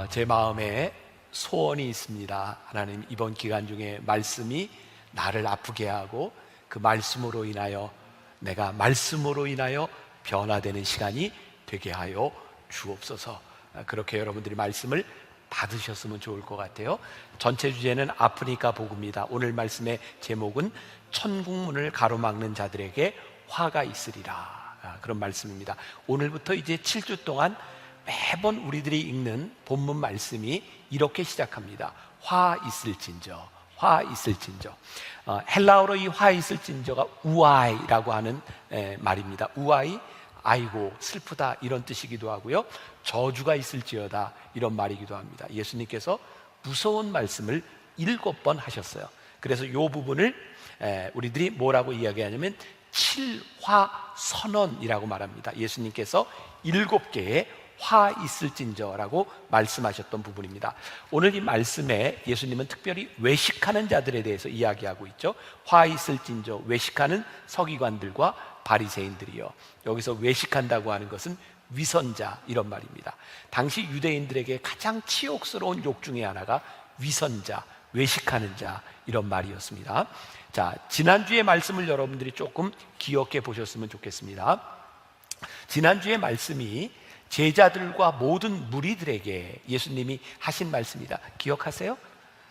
제 마음에 소원이 있습니다. 하나님, 이번 기간 중에 말씀이 나를 아프게 하고 그 말씀으로 인하여 내가 말씀으로 인하여 변화되는 시간이 되게 하여 주옵소서. 그렇게 여러분들이 말씀을 받으셨으면 좋을 것 같아요. 전체 주제는 아프니까 복음이다. 오늘 말씀의 제목은 천국문을 가로막는 자들에게 화가 있으리라, 그런 말씀입니다. 오늘부터 이제 7주 동안 매번 우리들이 읽는 본문 말씀이 이렇게 시작합니다. 화 있을진저, 화 있을진저. 헬라어로 이 화 있을진저가 우아이라고 하는 말입니다. 우아이, 아이고 슬프다, 이런 뜻이기도 하고요, 저주가 있을지어다, 이런 말이기도 합니다. 예수님께서 무서운 말씀을 7번 하셨어요. 그래서 이 부분을 우리들이 뭐라고 이야기하냐면 칠화선언이라고 말합니다. 예수님께서 7개의 화 있을진저라고 말씀하셨던 부분입니다. 오늘 이 말씀에 예수님은 특별히 외식하는 자들에 대해서 이야기하고 있죠. 화 있을진저, 외식하는 서기관들과 바리새인들이요. 여기서 외식한다고 하는 것은 위선자, 이런 말입니다. 당시 유대인들에게 가장 치욕스러운 욕 중에 하나가 위선자, 외식하는 자, 이런 말이었습니다. 자, 지난주의 말씀을 여러분들이 조금 기억해 보셨으면 좋겠습니다. 지난주의 말씀이 제자들과 모든 무리들에게 예수님이 하신 말씀이다. 기억하세요?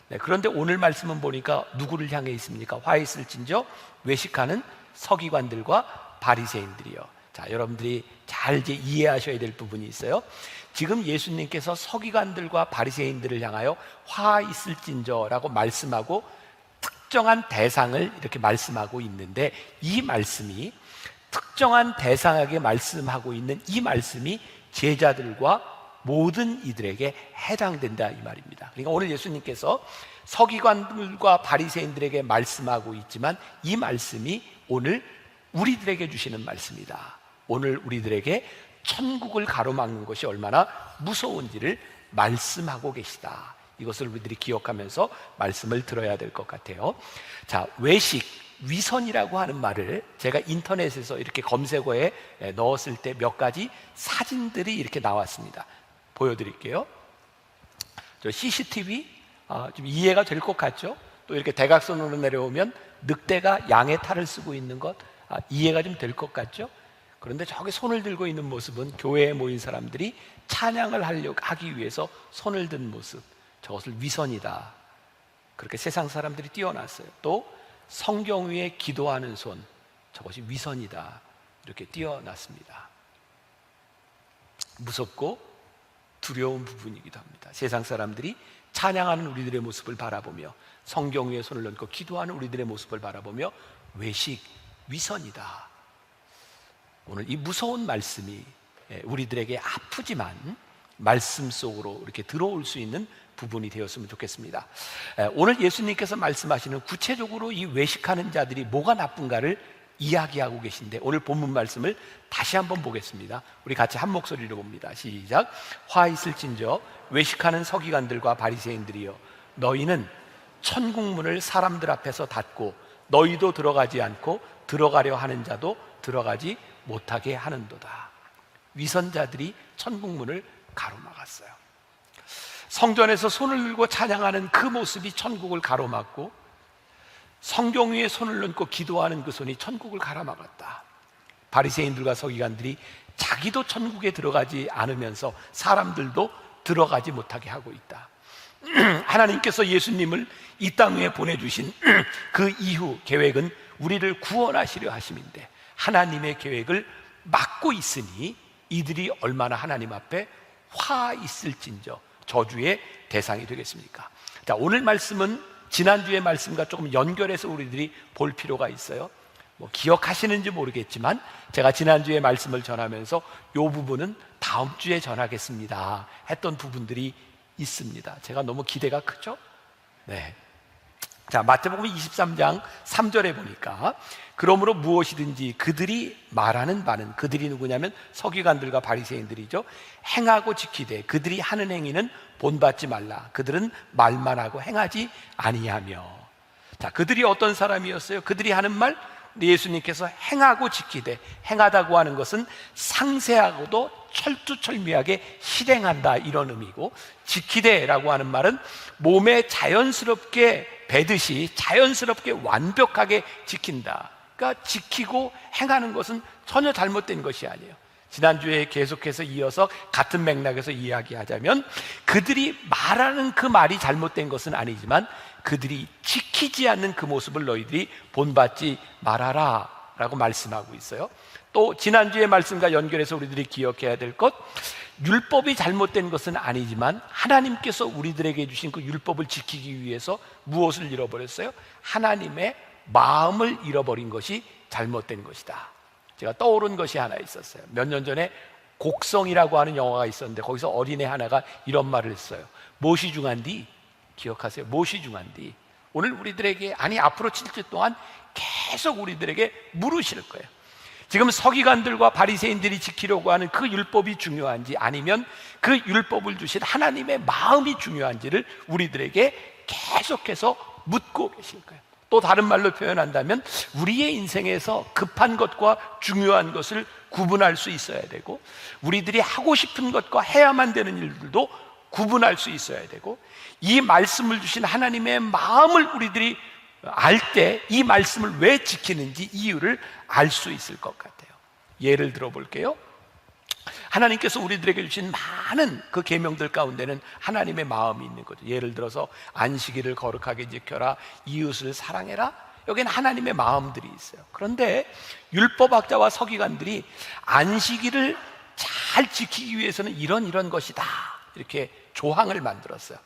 네, 그런데 오늘 말씀은 보니까 누구를 향해 있습니까? 화 있을진저, 외식하는 서기관들과 바리새인들이요. 자, 여러분들이 잘 이제 이해하셔야 될 부분이 있어요. 지금 예수님께서 서기관들과 바리새인들을 향하여 화 있을진저라고 말씀하고 특정한 대상을 이렇게 말씀하고 있는데, 이 말씀이 특정한 대상에게 말씀하고 있는 이 말씀이 제자들과 모든 이들에게 해당된다, 이 말입니다. 그러니까 오늘 예수님께서 서기관들과 바리새인들에게 말씀하고 있지만 이 말씀이 오늘 우리들에게 주시는 말씀이다. 오늘 우리들에게 천국을 가로막는 것이 얼마나 무서운지를 말씀하고 계시다. 이것을 우리들이 기억하면서 말씀을 들어야 될 것 같아요. 자, 외식, 위선이라고 하는 말을 제가 인터넷에서 이렇게 검색어에 넣었을 때 몇 가지 사진들이 이렇게 나왔습니다. 보여드릴게요. 저 CCTV 좀 이해가 될 것 같죠? 또 이렇게 대각선으로 내려오면 늑대가 양의 탈을 쓰고 있는 것, 이해가 좀 될 것 같죠? 그런데 저기 손을 들고 있는 모습은 교회에 모인 사람들이 찬양을 하기 위해서 손을 든 모습, 저것을 위선이다, 그렇게 세상 사람들이 띄워놨어요. 또 성경 위에 기도하는 손, 저것이 위선이다, 이렇게 띄워놨습니다. 무섭고 두려운 부분이기도 합니다. 세상 사람들이 찬양하는 우리들의 모습을 바라보며, 성경 위에 손을 얹고 기도하는 우리들의 모습을 바라보며 외식, 위선이다. 오늘 이 무서운 말씀이 우리들에게 아프지만 말씀 속으로 이렇게 들어올 수 있는 부분이 되었으면 좋겠습니다. 오늘 예수님께서 말씀하시는 구체적으로 이 외식하는 자들이 뭐가 나쁜가를 이야기하고 계신데, 오늘 본문 말씀을 다시 한번 보겠습니다. 우리 같이 한 목소리로 봅니다. 시작. 화 있을진저, 외식하는 서기관들과 바리새인들이여, 너희는 천국문을 사람들 앞에서 닫고 너희도 들어가지 않고 들어가려 하는 자도 들어가지 못하게 하는도다. 위선자들이 천국문을 가로막았어요. 성전에서 손을 들고 찬양하는 그 모습이 천국을 가로막고, 성경 위에 손을 얹고 기도하는 그 손이 천국을 가로막았다. 바리새인들과 서기관들이 자기도 천국에 들어가지 않으면서 사람들도 들어가지 못하게 하고 있다. 하나님께서 예수님을 이 땅 위에 보내주신 그 이후 계획은 우리를 구원하시려 하심인데, 하나님의 계획을 막고 있으니 이들이 얼마나 하나님 앞에 화 있을진저, 저주의 대상이 되겠습니까? 자, 오늘 말씀은 지난주의 말씀과 조금 연결해서 우리들이 볼 필요가 있어요. 기억하시는지 모르겠지만 제가 지난주에 말씀을 전하면서 이 부분은 다음 주에 전하겠습니다 했던 부분들이 있습니다. 제가 너무 기대가 크죠? 네. 자, 마태복음 23장 3절에 보니까, 그러므로 무엇이든지 그들이 말하는 바는, 그들이 누구냐면 서기관들과 바리새인들이죠, 행하고 지키되 그들이 하는 행위는 본받지 말라. 그들은 말만 하고 행하지 아니하며. 자, 그들이 어떤 사람이었어요? 그들이 하는 말, 근데 예수님께서 행하고 지키되, 행하다고 하는 것은 상세하고도 철두철미하게 실행한다, 이런 의미고, 지키되라고 하는 말은 몸에 자연스럽게 배듯이 자연스럽게 완벽하게 지킨다. 그러니까 지키고 행하는 것은 전혀 잘못된 것이 아니에요. 지난주에 계속해서 이어서 같은 맥락에서 이야기하자면, 그들이 말하는 그 말이 잘못된 것은 아니지만 그들이 지키지 않는 그 모습을 너희들이 본받지 말아라 라고 말씀하고 있어요. 또 지난주의 말씀과 연결해서 우리들이 기억해야 될 것, 율법이 잘못된 것은 아니지만 하나님께서 우리들에게 주신 그 율법을 지키기 위해서 무엇을 잃어버렸어요? 하나님의 마음을 잃어버린 것이 잘못된 것이다. 제가 떠오른 것이 하나 있었어요. 몇 년 전에 곡성이라고 하는 영화가 있었는데, 거기서 어린애 하나가 이런 말을 했어요. 무엇이 중한디? 기억하세요? 무엇이 중한디? 오늘 우리들에게, 아니 앞으로 7주 동안 계속 우리들에게 물으실 거예요. 지금 서기관들과 바리새인들이 지키려고 하는 그 율법이 중요한지, 아니면 그 율법을 주신 하나님의 마음이 중요한지를 우리들에게 계속해서 묻고 계실 거예요. 또 다른 말로 표현한다면, 우리의 인생에서 급한 것과 중요한 것을 구분할 수 있어야 되고, 우리들이 하고 싶은 것과 해야만 되는 일들도 구분할 수 있어야 되고, 이 말씀을 주신 하나님의 마음을 우리들이 알 때 이 말씀을 왜 지키는지 이유를 알 수 있을 것 같아요. 예를 들어 볼게요. 하나님께서 우리들에게 주신 많은 그 계명들 가운데는 하나님의 마음이 있는 거죠. 예를 들어서 안식일을 거룩하게 지켜라, 이웃을 사랑해라, 여기는 하나님의 마음들이 있어요. 그런데 율법학자와 서기관들이 안식일을 잘 지키기 위해서는 이런 것이다, 이렇게 조항을 만들었어요.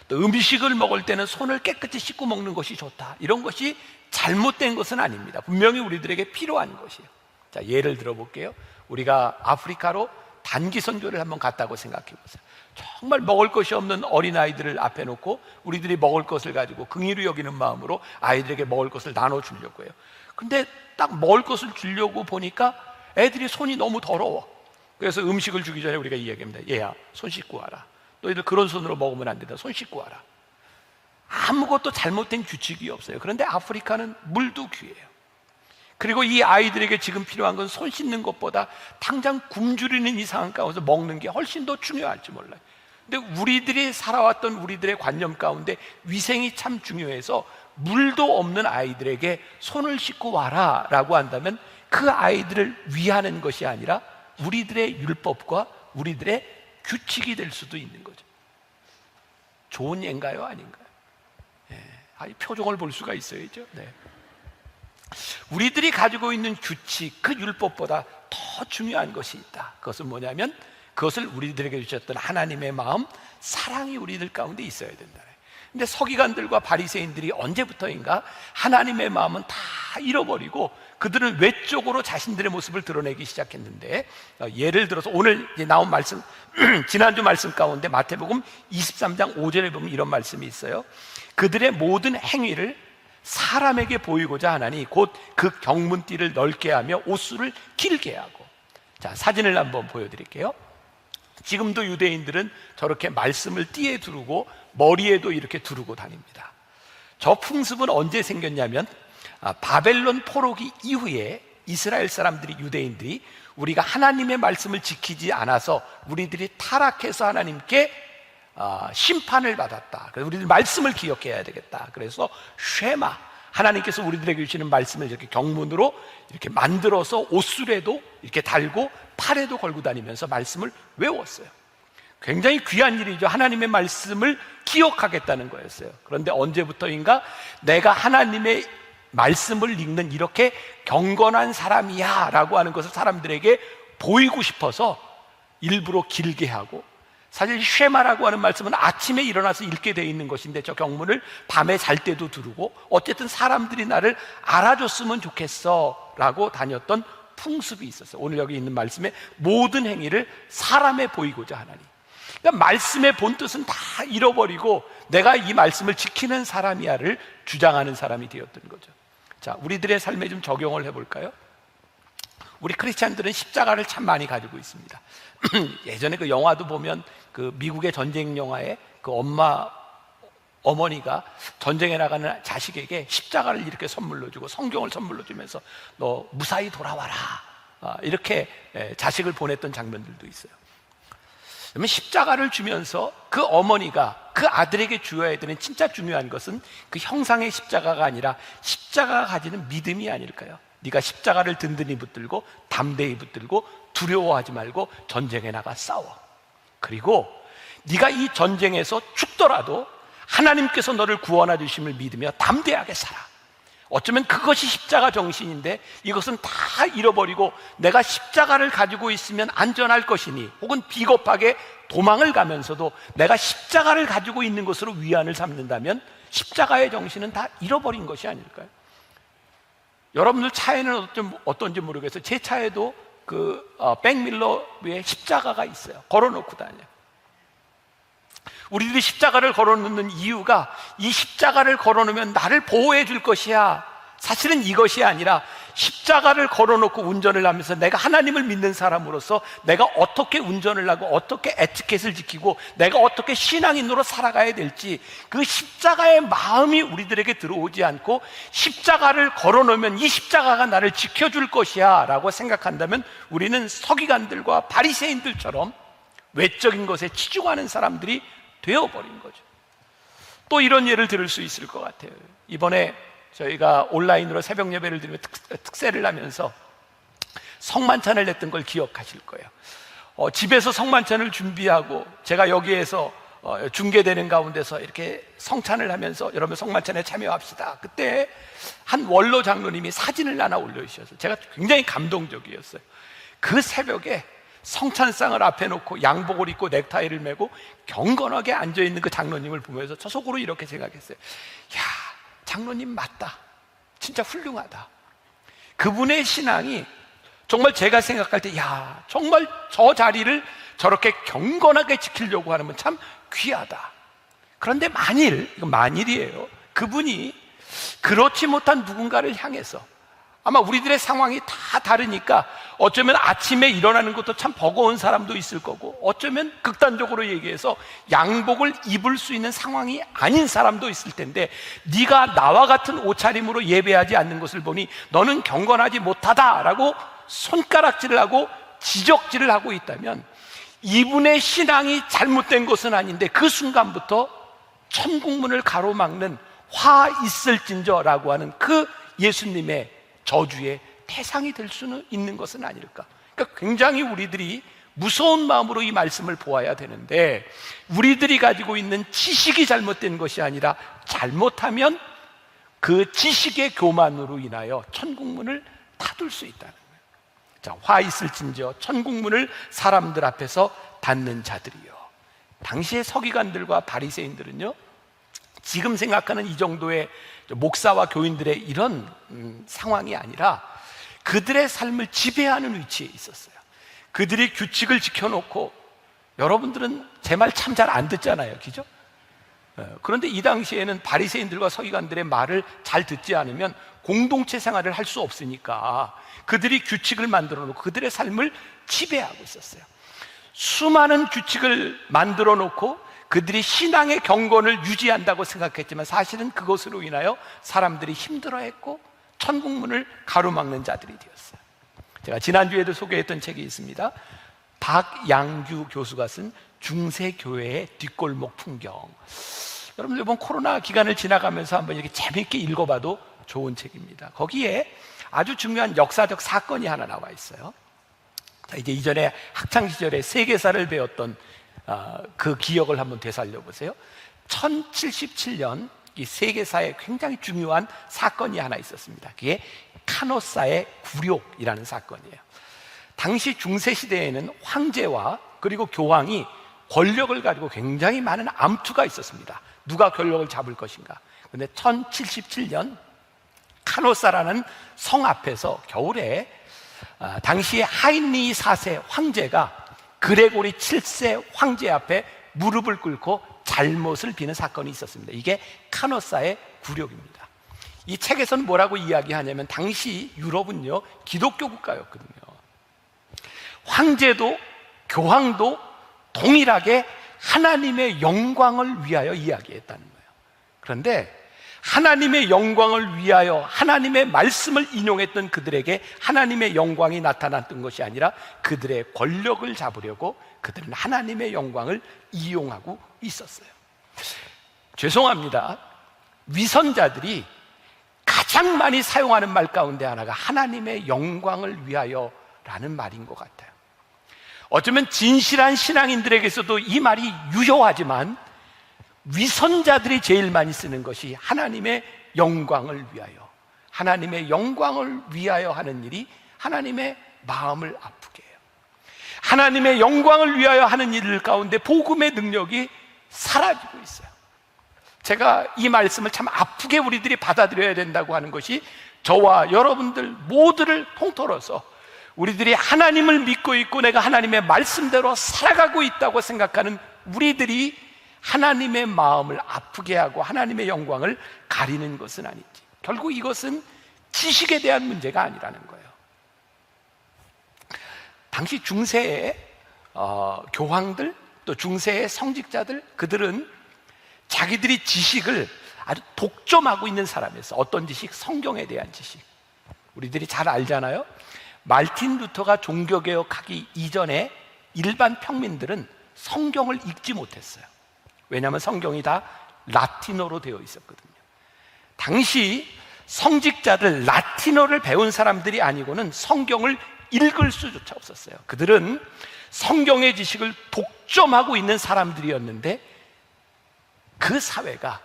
또 음식을 먹을 때는 손을 깨끗이 씻고 먹는 것이 좋다, 이런 것이 잘못된 것은 아닙니다. 분명히 우리들에게 필요한 것이에요. 자, 예를 들어 볼게요. 우리가 아프리카로 단기 선교를 한번 갔다고 생각해 보세요. 정말 먹을 것이 없는 어린아이들을 앞에 놓고 우리들이 먹을 것을 가지고 긍휼히 여기는 마음으로 아이들에게 먹을 것을 나눠주려고 해요. 근데 딱 먹을 것을 주려고 보니까 애들이 손이 너무 더러워. 그래서 음식을 주기 전에 우리가 이야기합니다. 얘야, 손 씻고 와라. 너희들 그런 손으로 먹으면 안 된다. 손 씻고 와라. 아무것도 잘못된 규칙이 없어요. 그런데 아프리카는 물도 귀해요. 그리고 이 아이들에게 지금 필요한 건 손 씻는 것보다 당장 굶주리는 이 상황 가운데 먹는 게 훨씬 더 중요할지 몰라요. 근데 우리들이 살아왔던 우리들의 관념 가운데 위생이 참 중요해서 물도 없는 아이들에게 손을 씻고 와라 라고 한다면, 그 아이들을 위하는 것이 아니라 우리들의 율법과 우리들의 규칙이 될 수도 있는 거죠. 좋은 예인가요? 아닌가요? 아니, 표정을 볼 수가 있어야죠. 네. 우리들이 가지고 있는 규칙, 그 율법보다 더 중요한 것이 있다. 그것은 뭐냐면, 그것을 우리들에게 주셨던 하나님의 마음, 사랑이 우리들 가운데 있어야 된다. 근데 서기관들과 바리새인들이 언제부터인가 하나님의 마음은 다 잃어버리고 그들은 외적으로 자신들의 모습을 드러내기 시작했는데, 예를 들어서 오늘 나온 말씀, 지난주 말씀 가운데 마태복음 23장 5절에 보면 이런 말씀이 있어요. 그들의 모든 행위를 사람에게 보이고자 하나니 곧 그 경문띠를 넓게 하며 옷수를 길게 하고. 자, 사진을 한번 보여드릴게요. 지금도 유대인들은 저렇게 말씀을 띠에 두르고 머리에도 이렇게 두르고 다닙니다. 저 풍습은 언제 생겼냐면, 바벨론 포로기 이후에 이스라엘 사람들이, 유대인들이 우리가 하나님의 말씀을 지키지 않아서 우리들이 타락해서 하나님께 심판을 받았다. 그래서 우리들 말씀을 기억해야 되겠다. 그래서 쉐마, 하나님께서 우리들에게 주시는 말씀을 이렇게 경문으로 이렇게 만들어서 옷술에도 이렇게 달고 팔에도 걸고 다니면서 말씀을 외웠어요. 굉장히 귀한 일이죠. 하나님의 말씀을 기억하겠다는 거였어요. 그런데 언제부터인가 내가 하나님의 말씀을 읽는 이렇게 경건한 사람이야 라고 하는 것을 사람들에게 보이고 싶어서 일부러 길게 하고, 사실 쉐마라고 하는 말씀은 아침에 일어나서 읽게 돼 있는 것인데 저 경문을 밤에 잘 때도 두르고, 어쨌든 사람들이 나를 알아줬으면 좋겠어 라고 다녔던 풍습이 있었어요. 오늘 여기 있는 말씀에 모든 행위를 사람에 보이고자 하나니, 그러니까 말씀의 본뜻은 다 잃어버리고 내가 이 말씀을 지키는 사람이야를 주장하는 사람이 되었던 거죠. 자, 우리들의 삶에 좀 적용을 해볼까요? 우리 크리스찬들은 십자가를 참 많이 가지고 있습니다. 예전에 그 영화도 보면 그 미국의 전쟁 영화에 그 엄마 어머니가 전쟁에 나가는 자식에게 십자가를 이렇게 선물로 주고 성경을 선물로 주면서 너 무사히 돌아와라, 이렇게 자식을 보냈던 장면들도 있어요. 그러면 십자가를 주면서 그 어머니가 그 아들에게 주어야 되는 진짜 중요한 것은 그 형상의 십자가가 아니라 십자가가 가지는 믿음이 아닐까요? 네가 십자가를 든든히 붙들고 담대히 붙들고 두려워하지 말고 전쟁에 나가 싸워. 그리고 네가 이 전쟁에서 죽더라도 하나님께서 너를 구원해 주심을 믿으며 담대하게 살아. 어쩌면 그것이 십자가 정신인데 이것은 다 잃어버리고 내가 십자가를 가지고 있으면 안전할 것이니, 혹은 비겁하게 도망을 가면서도 내가 십자가를 가지고 있는 것으로 위안을 삼는다면 십자가의 정신은 다 잃어버린 것이 아닐까요? 여러분들 차에는 어떤지 모르겠어요. 제 차에도 백밀러 위에 십자가가 있어요. 걸어놓고 다녀요. 우리들이 십자가를 걸어놓는 이유가 이 십자가를 걸어놓으면 나를 보호해 줄 것이야. 사실은 이것이 아니라 십자가를 걸어놓고 운전을 하면서 내가 하나님을 믿는 사람으로서 내가 어떻게 운전을 하고 어떻게 에티켓을 지키고 내가 어떻게 신앙인으로 살아가야 될지, 그 십자가의 마음이 우리들에게 들어오지 않고 십자가를 걸어놓으면 이 십자가가 나를 지켜줄 것이야 라고 생각한다면 우리는 서기관들과 바리새인들처럼 외적인 것에 치중하는 사람들이 되어버린 거죠. 또 이런 예를 들을 수 있을 것 같아요. 이번에 저희가 온라인으로 새벽 예배를 드리며 특세를 하면서 성만찬을 냈던 걸 기억하실 거예요. 집에서 성만찬을 준비하고 제가 여기에서 중계되는 가운데서 이렇게 성찬을 하면서 여러분 성만찬에 참여합시다. 그때 한 원로 장로님이 사진을 하나 올려주셔서 제가 굉장히 감동적이었어요. 그 새벽에 성찬상을 앞에 놓고 양복을 입고 넥타이를 메고 경건하게 앉아있는 그 장로님을 보면서 저 속으로 이렇게 생각했어요. 야, 장로님 맞다. 진짜 훌륭하다. 그분의 신앙이 정말 제가 생각할 때, 야, 정말 저 자리를 저렇게 경건하게 지키려고 하는 건 참 귀하다. 그런데 이건 만일이에요. 그분이 그렇지 못한 누군가를 향해서, 아마 우리들의 상황이 다 다르니까 어쩌면 아침에 일어나는 것도 참 버거운 사람도 있을 거고, 어쩌면 극단적으로 얘기해서 양복을 입을 수 있는 상황이 아닌 사람도 있을 텐데, 네가 나와 같은 옷차림으로 예배하지 않는 것을 보니 너는 경건하지 못하다라고 손가락질을 하고 지적질을 하고 있다면, 이분의 신앙이 잘못된 것은 아닌데 그 순간부터 천국문을 가로막는 화 있을진저라고 하는 그 예수님의 저주의 대상이 될 수는 있는 것은 아닐까. 그러니까 굉장히 우리들이 무서운 마음으로 이 말씀을 보아야 되는데, 우리들이 가지고 있는 지식이 잘못된 것이 아니라 잘못하면 그 지식의 교만으로 인하여 천국문을 닫을 수 있다는 거예요. 자, 화 있을진저 천국문을 사람들 앞에서 닫는 자들이요. 당시의 서기관들과 바리새인들은요, 지금 생각하는 이 정도의 목사와 교인들의 이런 상황이 아니라 그들의 삶을 지배하는 위치에 있었어요. 그들이 규칙을 지켜놓고, 여러분들은 제 말 참 잘 안 듣잖아요, 그죠? 그런데 이 당시에는 바리새인들과 서기관들의 말을 잘 듣지 않으면 공동체 생활을 할 수 없으니까 그들이 규칙을 만들어 놓고 그들의 삶을 지배하고 있었어요. 수많은 규칙을 만들어 놓고 그들이 신앙의 경건을 유지한다고 생각했지만 사실은 그것으로 인하여 사람들이 힘들어했고 천국문을 가로막는 자들이 되었어요. 제가 지난주에도 소개했던 책이 있습니다. 박양규 교수가 쓴 중세교회의 뒷골목 풍경. 여러분들 이번 코로나 기간을 지나가면서 한번 이렇게 재미있게 읽어봐도 좋은 책입니다. 거기에 아주 중요한 역사적 사건이 하나 나와 있어요. 자, 이제 이전에 학창시절에 세계사를 배웠던 그 기억을 한번 되살려 보세요. 1077년 이 세계사에 굉장히 중요한 사건이 하나 있었습니다. 그게 카노사의 굴욕이라는 사건이에요. 당시 중세시대에는 황제와 그리고 교황이 권력을 가지고 굉장히 많은 암투가 있었습니다. 누가 권력을 잡을 것인가. 그런데 1077년 카노사라는 성 앞에서 겨울에 당시에 하인리 4세 황제가 그레고리 7세 황제 앞에 무릎을 꿇고 잘못을 비는 사건이 있었습니다. 이게 카노사의 굴욕입니다. 이 책에서는 뭐라고 이야기하냐면, 당시 유럽은요 기독교 국가였거든요. 황제도 교황도 동일하게 하나님의 영광을 위하여 이야기했다는 거예요. 그런데 하나님의 영광을 위하여 하나님의 말씀을 인용했던 그들에게 하나님의 영광이 나타났던 것이 아니라 그들의 권력을 잡으려고 그들은 하나님의 영광을 이용하고 있었어요. 죄송합니다. 위선자들이 가장 많이 사용하는 말 가운데 하나가 하나님의 영광을 위하여 라는 말인 것 같아요. 어쩌면 진실한 신앙인들에게서도 이 말이 유효하지만 위선자들이 제일 많이 쓰는 것이 하나님의 영광을 위하여, 하나님의 영광을 위하여 하는 일이 하나님의 마음을 아프게 해요. 하나님의 영광을 위하여 하는 일 가운데 복음의 능력이 사라지고 있어요. 제가 이 말씀을 참 아프게 우리들이 받아들여야 된다고 하는 것이 저와 여러분들 모두를 통틀어서 우리들이 하나님을 믿고 있고 내가 하나님의 말씀대로 살아가고 있다고 생각하는 우리들이 하나님의 마음을 아프게 하고 하나님의 영광을 가리는 것은 아니지. 결국 이것은 지식에 대한 문제가 아니라는 거예요. 당시 중세의 교황들 또 중세의 성직자들, 그들은 자기들이 지식을 아주 독점하고 있는 사람이었어요. 어떤 지식? 성경에 대한 지식. 우리들이 잘 알잖아요. 말틴 루터가 종교개혁하기 이전에 일반 평민들은 성경을 읽지 못했어요. 왜냐하면 성경이 다 라틴어로 되어 있었거든요. 당시 성직자들, 라틴어를 배운 사람들이 아니고는 성경을 읽을 수조차 없었어요. 그들은 성경의 지식을 독점하고 있는 사람들이었는데 그 사회가,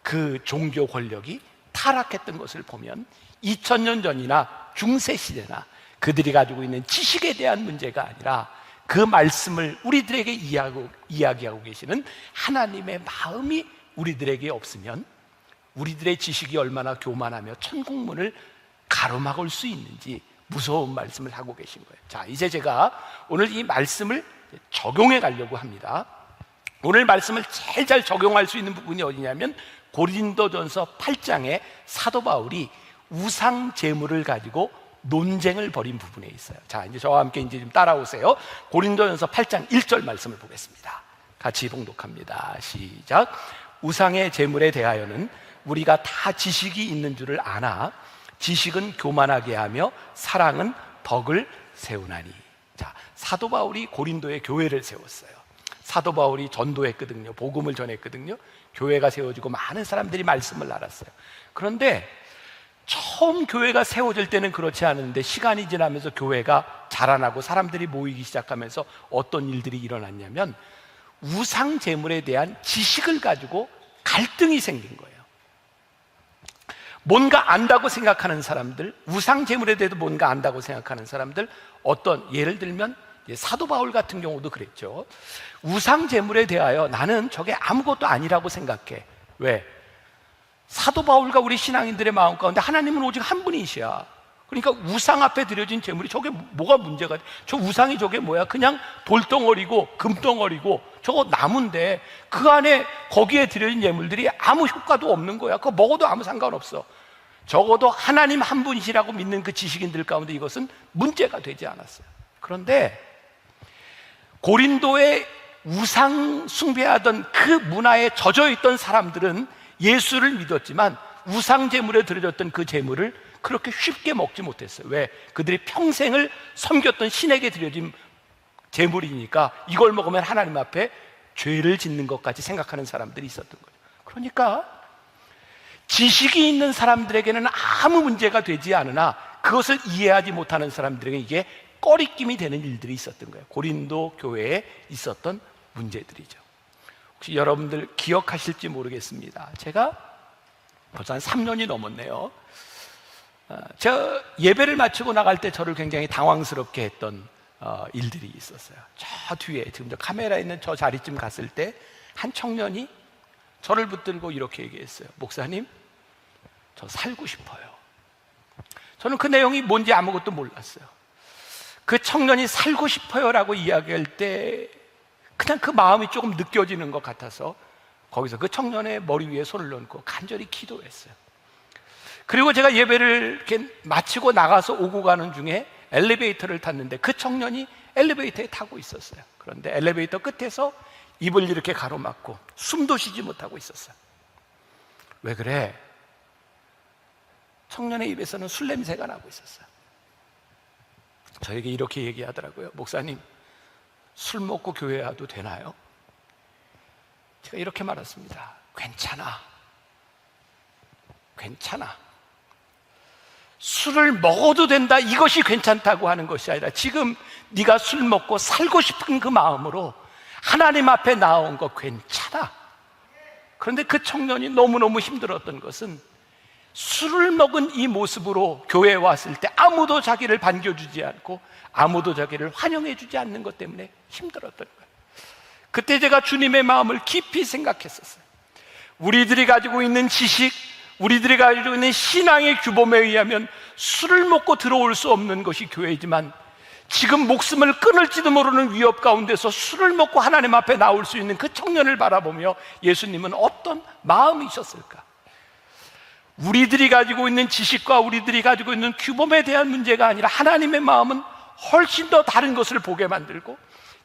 그 종교 권력이 타락했던 것을 보면 2000년 전이나 중세시대나 그들이 가지고 있는 지식에 대한 문제가 아니라 그 말씀을 우리들에게 이야기하고 계시는 하나님의 마음이 우리들에게 없으면 우리들의 지식이 얼마나 교만하며 천국문을 가로막을 수 있는지 무서운 말씀을 하고 계신 거예요. 자, 이제 제가 오늘 이 말씀을 적용해 가려고 합니다. 오늘 말씀을 제일 잘 적용할 수 있는 부분이 어디냐면 고린도전서 8장에 사도 바울이 우상 제물을 가지고 논쟁을 벌인 부분에 있어요. 자, 이제 저와 함께 이제 좀 따라오세요. 고린도전서 8장 1절 말씀을 보겠습니다. 같이 봉독합니다. 시작. 우상의 제물에 대하여는 우리가 다 지식이 있는 줄을 아나 지식은 교만하게 하며 사랑은 덕을 세우나니. 자, 사도 바울이 고린도에 교회를 세웠어요. 사도 바울이 전도했거든요. 복음을 전했거든요. 교회가 세워지고 많은 사람들이 말씀을 알았어요. 그런데 처음 교회가 세워질 때는 그렇지 않은데 시간이 지나면서 교회가 자라나고 사람들이 모이기 시작하면서 어떤 일들이 일어났냐면 우상 제물에 대한 지식을 가지고 갈등이 생긴 거예요. 뭔가 안다고 생각하는 사람들, 우상 제물에 대해서 뭔가 안다고 생각하는 사람들, 어떤 예를 들면 사도 바울 같은 경우도 그랬죠. 우상 제물에 대하여 나는 저게 아무것도 아니라고 생각해. 왜? 사도 바울과 우리 신앙인들의 마음 가운데 하나님은 오직 한 분이시야. 그러니까 우상 앞에 드려진 제물이 저게 뭐가 문제가 돼? 저 우상이 저게 뭐야? 그냥 돌덩어리고 금덩어리고 저거 나무인데 그 안에 거기에 드려진 제물들이 아무 효과도 없는 거야. 그거 먹어도 아무 상관없어. 적어도 하나님 한 분이시라고 믿는 그 지식인들 가운데 이것은 문제가 되지 않았어요. 그런데 고린도에 우상 숭배하던 그 문화에 젖어 있던 사람들은 예수를 믿었지만 우상 제물에 드려졌던 그 제물을 그렇게 쉽게 먹지 못했어요. 왜? 그들이 평생을 섬겼던 신에게 드려진 제물이니까 이걸 먹으면 하나님 앞에 죄를 짓는 것까지 생각하는 사람들이 있었던 거예요. 그러니까 지식이 있는 사람들에게는 아무 문제가 되지 않으나 그것을 이해하지 못하는 사람들에게 이게 꺼리낌이 되는 일들이 있었던 거예요. 고린도 교회에 있었던 문제들이죠. 혹시 여러분들 기억하실지 모르겠습니다. 제가 벌써 한 3년이 넘었네요. 제가 예배를 마치고 나갈 때 저를 굉장히 당황스럽게 했던 일들이 있었어요. 저 뒤에 지금 저 카메라 있는 저 자리쯤 갔을 때 한 청년이 저를 붙들고 이렇게 얘기했어요. 목사님, 저 살고 싶어요. 저는 그 내용이 뭔지 아무것도 몰랐어요. 그 청년이 살고 싶어요 라고 이야기할 때 그냥 그 마음이 조금 느껴지는 것 같아서 거기서 그 청년의 머리 위에 손을 얹고 간절히 기도했어요. 그리고 제가 예배를 이렇게 마치고 나가서 오고 가는 중에 엘리베이터를 탔는데 그 청년이 엘리베이터에 타고 있었어요. 그런데 엘리베이터 끝에서 입을 이렇게 가로막고 숨도 쉬지 못하고 있었어요. 왜 그래? 청년의 입에서는 술 냄새가 나고 있었어요. 저에게 이렇게 얘기하더라고요. 목사님, 술 먹고 교회 와도 되나요? 제가 이렇게 말했습니다. 괜찮아. 술을 먹어도 된다, 이것이 괜찮다고 하는 것이 아니라 지금 네가 술 먹고 살고 싶은 그 마음으로 하나님 앞에 나온 거 괜찮아. 그런데 그 청년이 너무너무 힘들었던 것은 술을 먹은 이 모습으로 교회에 왔을 때 아무도 자기를 반겨주지 않고 아무도 자기를 환영해주지 않는 것 때문에 힘들었던 거예요. 그때 제가 주님의 마음을 깊이 생각했었어요. 우리들이 가지고 있는 지식, 우리들이 가지고 있는 신앙의 규범에 의하면 술을 먹고 들어올 수 없는 것이 교회이지만, 지금 목숨을 끊을지도 모르는 위협 가운데서 술을 먹고 하나님 앞에 나올 수 있는 그 청년을 바라보며 예수님은 어떤 마음이셨을까? 우리들이 가지고 있는 지식과 우리들이 가지고 있는 규범에 대한 문제가 아니라 하나님의 마음은 훨씬 더 다른 것을 보게 만들고,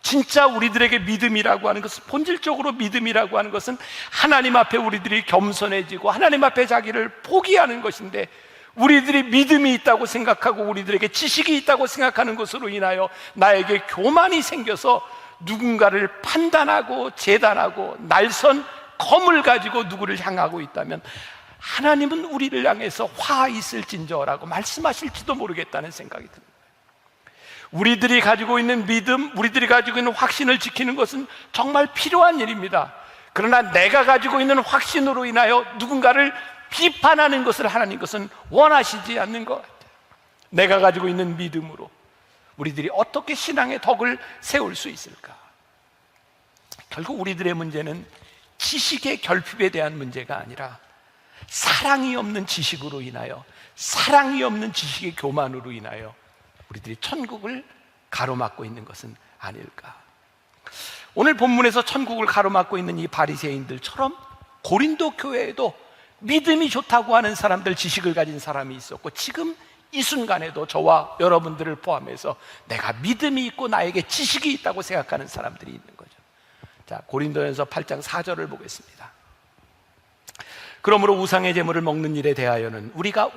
진짜 우리들에게 믿음이라고 하는 것은, 본질적으로 믿음이라고 하는 것은 하나님 앞에 우리들이 겸손해지고 하나님 앞에 자기를 포기하는 것인데, 우리들이 믿음이 있다고 생각하고 우리들에게 지식이 있다고 생각하는 것으로 인하여 나에게 교만이 생겨서 누군가를 판단하고 재단하고 날선 검을 가지고 누구를 향하고 있다면, 하나님은 우리를 향해서 화 있을진저라고 말씀하실지도 모르겠다는 생각이 듭니다. 우리들이 가지고 있는 믿음, 우리들이 가지고 있는 확신을 지키는 것은 정말 필요한 일입니다. 그러나 내가 가지고 있는 확신으로 인하여 누군가를 비판하는 것을 하나님 것은 원하시지 않는 것 같아요. 내가 가지고 있는 믿음으로 우리들이 어떻게 신앙의 덕을 세울 수 있을까? 결국 우리들의 문제는 지식의 결핍에 대한 문제가 아니라 사랑이 없는 지식으로 인하여, 사랑이 없는 지식의 교만으로 인하여 우리들이 천국을 가로막고 있는 것은 아닐까? 오늘 본문에서 천국을 가로막고 있는 이 바리새인들처럼 고린도 교회에도 믿음이 좋다고 하는 사람들, 지식을 가진 사람이 있었고, 지금 이 순간에도 저와 여러분들을 포함해서 내가 믿음이 있고 나에게 지식이 있다고 생각하는 사람들이 있는 거죠. 자, 고린도전서 8장 4절을 보겠습니다. 그러므로 우상의 제물을 먹는 일에 대하여는 우리가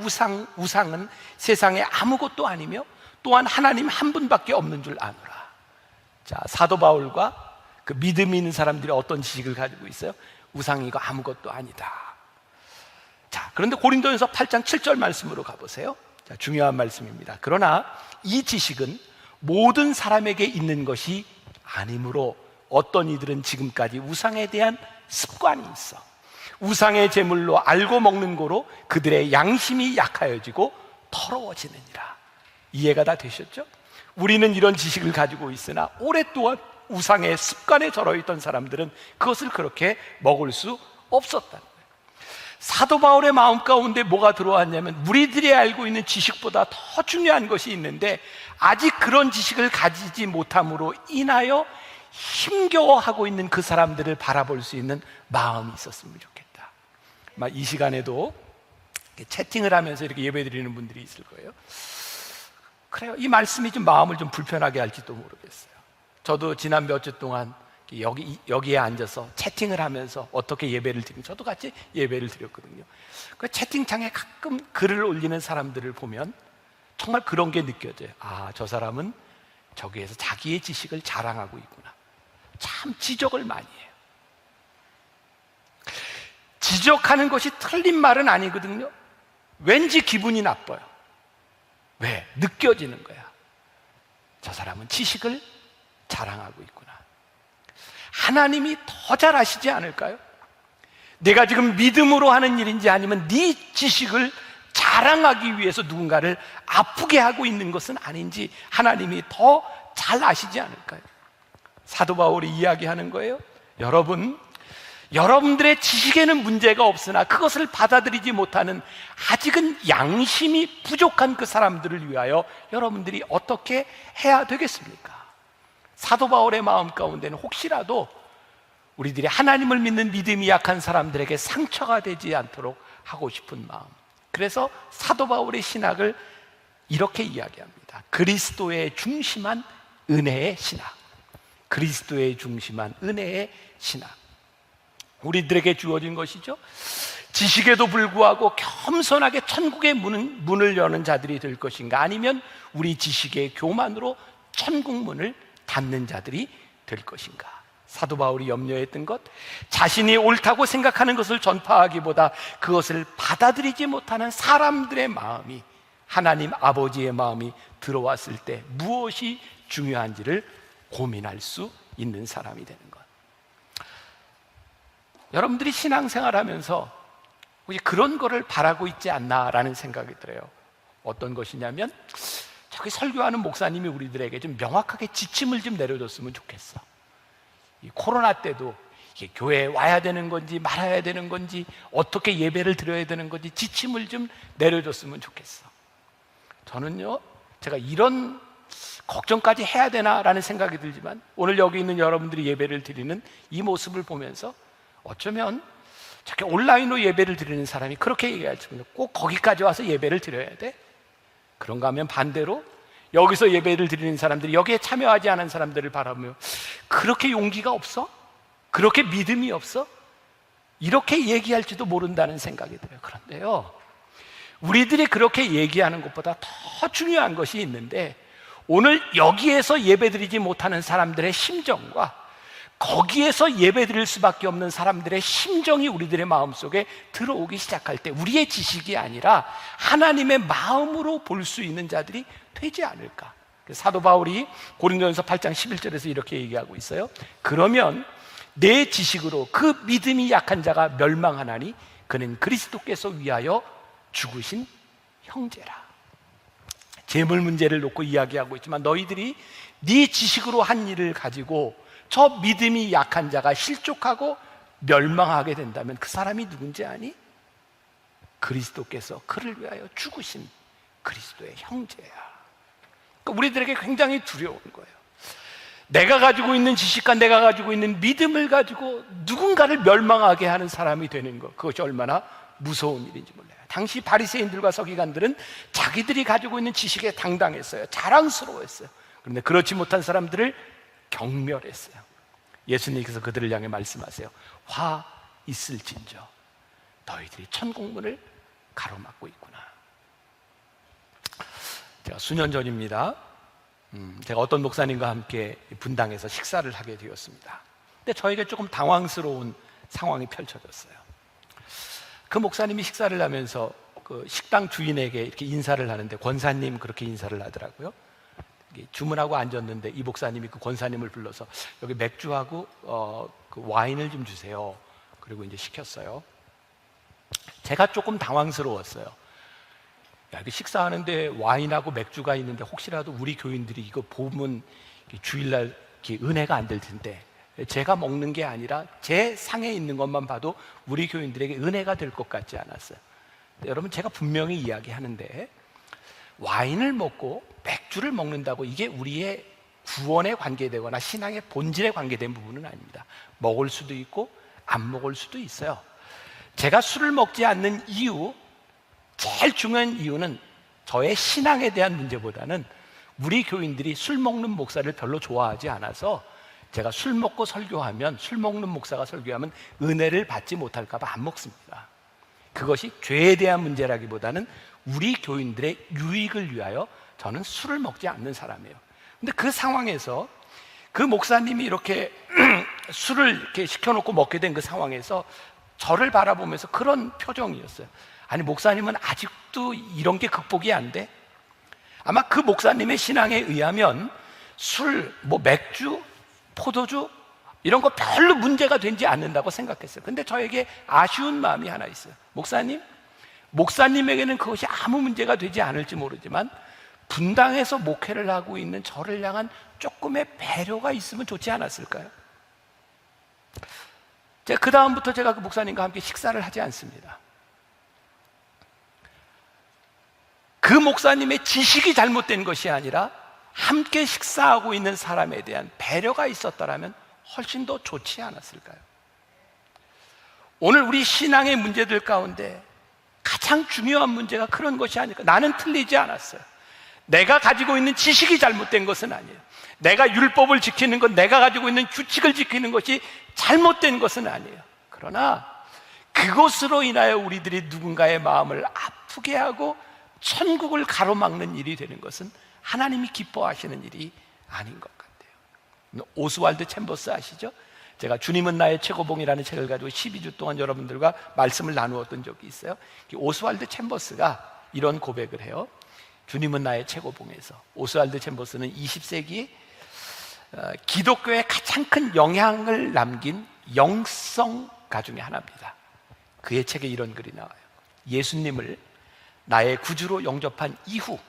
우상은 세상에 아무것도 아니며 또한 하나님 한 분밖에 없는 줄 아노라. 자, 사도 바울과 그 믿음이 있는 사람들이 어떤 지식을 가지고 있어요? 우상이고 아무것도 아니다. 자, 그런데 고린도전서 8장 7절 말씀으로 가보세요. 자, 중요한 말씀입니다. 그러나 이 지식은 모든 사람에게 있는 것이 아니므로 어떤 이들은 지금까지 우상에 대한 습관이 있어 우상의 제물로 알고 먹는 거로 그들의 양심이 약하여지고 더러워지느니라. 이해가 다 되셨죠? 우리는 이런 지식을 가지고 있으나 오랫동안 우상의 습관에 절어있던 사람들은 그것을 그렇게 먹을 수 없었다는 거예요. 사도 바울의 마음 가운데 뭐가 들어왔냐면, 우리들이 알고 있는 지식보다 더 중요한 것이 있는데 아직 그런 지식을 가지지 못함으로 인하여 힘겨워하고 있는 그 사람들을 바라볼 수 있는 마음이 있었으면 좋겠다. 이 시간에도 채팅을 하면서 이렇게 예배드리는 분들이 있을 거예요. 그래요, 이 말씀이 좀 마음을 좀 불편하게 할지도 모르겠어요. 저도 지난 몇 주 동안 여기에 앉아서 채팅을 하면서 어떻게 예배를 드리면, 저도 같이 예배를 드렸거든요. 그 채팅창에 가끔 글을 올리는 사람들을 보면 정말 그런 게 느껴져요. 아, 저 사람은 저기에서 자기의 지식을 자랑하고 있구나. 참 지적을 많이 해요. 지적하는 것이 틀린 말은 아니거든요. 왠지 기분이 나빠요. 왜? 느껴지는 거야. 저 사람은 지식을 자랑하고 있구나. 하나님이 더 잘 아시지 않을까요? 내가 지금 믿음으로 하는 일인지 아니면 네 지식을 자랑하기 위해서 누군가를 아프게 하고 있는 것은 아닌지 하나님이 더 잘 아시지 않을까요? 사도 바울이 이야기하는 거예요. 여러분들의 지식에는 문제가 없으나 그것을 받아들이지 못하는 아직은 양심이 부족한 그 사람들을 위하여 여러분들이 어떻게 해야 되겠습니까? 사도 바울의 마음 가운데는 혹시라도 우리들이 하나님을 믿는 믿음이 약한 사람들에게 상처가 되지 않도록 하고 싶은 마음. 그래서 사도 바울의 신학을 이렇게 이야기합니다. 그리스도의 중심한 은혜의 신학. 그리스도의 중심한 은혜의 신학. 우리들에게 주어진 것이죠. 지식에도 불구하고 겸손하게 천국의 문을 여는 자들이 될 것인가, 아니면 우리 지식의 교만으로 천국 문을 닫는 자들이 될 것인가. 사도 바울이 염려했던 것, 자신이 옳다고 생각하는 것을 전파하기보다 그것을 받아들이지 못하는 사람들의 마음이, 하나님 아버지의 마음이 들어왔을 때 무엇이 중요한지를 고민할 수 있는 사람이 되는 것. 여러분들이 신앙생활하면서 혹시 그런 거를 바라고 있지 않나라는 생각이 들어요. 어떤 것이냐면, 저기 설교하는 목사님이 우리들에게 좀 명확하게 지침을 좀 내려줬으면 좋겠어. 이 코로나 때도 이게 교회에 와야 되는 건지 말아야 되는 건지, 어떻게 예배를 드려야 되는 건지 지침을 좀 내려줬으면 좋겠어. 저는요, 제가 이런 걱정까지 해야 되나라는 생각이 들지만, 오늘 여기 있는 여러분들이 예배를 드리는 이 모습을 보면서 어쩌면 저렇게 온라인으로 예배를 드리는 사람이 그렇게 얘기하지만, 꼭 거기까지 와서 예배를 드려야 돼? 그런가 하면 반대로 여기서 예배를 드리는 사람들이 여기에 참여하지 않은 사람들을 바라보며, 그렇게 용기가 없어? 그렇게 믿음이 없어? 이렇게 얘기할지도 모른다는 생각이 들어요. 그런데요, 우리들이 그렇게 얘기하는 것보다 더 중요한 것이 있는데, 오늘 여기에서 예배드리지 못하는 사람들의 심정과 거기에서 예배드릴 수밖에 없는 사람들의 심정이 우리들의 마음속에 들어오기 시작할 때, 우리의 지식이 아니라 하나님의 마음으로 볼 수 있는 자들이 되지 않을까. 사도 바울이 고린도전서 8장 11절에서 이렇게 얘기하고 있어요. 그러면 내 지식으로 그 믿음이 약한 자가 멸망하나니 그는 그리스도께서 위하여 죽으신 형제라. 재물 문제를 놓고 이야기하고 있지만, 너희들이 네 지식으로 한 일을 가지고 저 믿음이 약한 자가 실족하고 멸망하게 된다면 그 사람이 누군지 아니? 그리스도께서 그를 위하여 죽으신 그리스도의 형제야. 그러니까 우리들에게 굉장히 두려운 거예요. 내가 가지고 있는 지식과 내가 가지고 있는 믿음을 가지고 누군가를 멸망하게 하는 사람이 되는 것, 그것이 얼마나 무서운 일인지 몰라요. 당시 바리새인들과 서기관들은 자기들이 가지고 있는 지식에 당당했어요. 자랑스러워했어요. 그런데 그렇지 못한 사람들을 경멸했어요. 예수님께서 그들을 향해 말씀하세요. 화 있을진저 너희들이 천국문을 가로막고 있구나. 제가 수년 전입니다. 제가 어떤 목사님과 함께 분당에서 식사를 하게 되었습니다. 근데 저에게 조금 당황스러운 상황이 펼쳐졌어요. 그 목사님이 식사를 하면서 그 식당 주인에게 이렇게 인사를 하는데, 권사님 그렇게 인사를 하더라고요. 주문하고 앉았는데 이 목사님이 그 권사님을 불러서 여기 맥주하고 그 와인을 좀 주세요. 그리고 이제 시켰어요. 제가 조금 당황스러웠어요. 야, 이게 식사하는데 와인하고 맥주가 있는데 혹시라도 우리 교인들이 이거 보면 주일날 은혜가 안 될 텐데, 제가 먹는 게 아니라 제 상에 있는 것만 봐도 우리 교인들에게 은혜가 될 것 같지 않았어요. 여러분, 제가 분명히 이야기하는데, 와인을 먹고 맥주를 먹는다고 이게 우리의 구원에 관계되거나 신앙의 본질에 관계된 부분은 아닙니다. 먹을 수도 있고 안 먹을 수도 있어요. 제가 술을 먹지 않는 이유, 제일 중요한 이유는 저의 신앙에 대한 문제보다는 우리 교인들이 술 먹는 목사를 별로 좋아하지 않아서, 제가 술 먹고 설교하면, 술 먹는 목사가 설교하면 은혜를 받지 못할까 봐 안 먹습니다. 그것이 죄에 대한 문제라기보다는 우리 교인들의 유익을 위하여 저는 술을 먹지 않는 사람이에요. 근데 그 상황에서 그 목사님이 이렇게 술을 이렇게 시켜놓고 먹게 된 그 상황에서 저를 바라보면서 그런 표정이었어요. 아니, 목사님은 아직도 이런 게 극복이 안 돼? 아마 그 목사님의 신앙에 의하면 술, 맥주, 포도주 이런 거 별로 문제가 되지 않는다고 생각했어요. 근데 저에게 아쉬운 마음이 하나 있어요. 목사님에게는 그것이 아무 문제가 되지 않을지 모르지만, 분당에서 목회를 하고 있는 저를 향한 조금의 배려가 있으면 좋지 않았을까요? 그 다음부터 제가 그 목사님과 함께 식사를 하지 않습니다. 그 목사님의 지식이 잘못된 것이 아니라 함께 식사하고 있는 사람에 대한 배려가 있었더라면 훨씬 더 좋지 않았을까요? 오늘 우리 신앙의 문제들 가운데 가장 중요한 문제가 그런 것이 아닐까. 나는 틀리지 않았어요. 내가 가지고 있는 지식이 잘못된 것은 아니에요. 내가 율법을 지키는 것, 내가 가지고 있는 규칙을 지키는 것이 잘못된 것은 아니에요. 그러나 그것으로 인하여 우리들이 누군가의 마음을 아프게 하고 천국을 가로막는 일이 되는 것은 하나님이 기뻐하시는 일이 아닌 것 같아요. 오스왈드 챔버스 아시죠? 제가 주님은 나의 최고봉이라는 책을 가지고 12주 동안 여러분들과 말씀을 나누었던 적이 있어요. 오스왈드 챔버스가 이런 고백을 해요. 주님은 나의 최고봉에서. 오스왈드 챔버스는 20세기 기독교에 가장 큰 영향을 남긴 영성가 중에 하나입니다. 그의 책에 이런 글이 나와요. 예수님을 나의 구주로 영접한 이후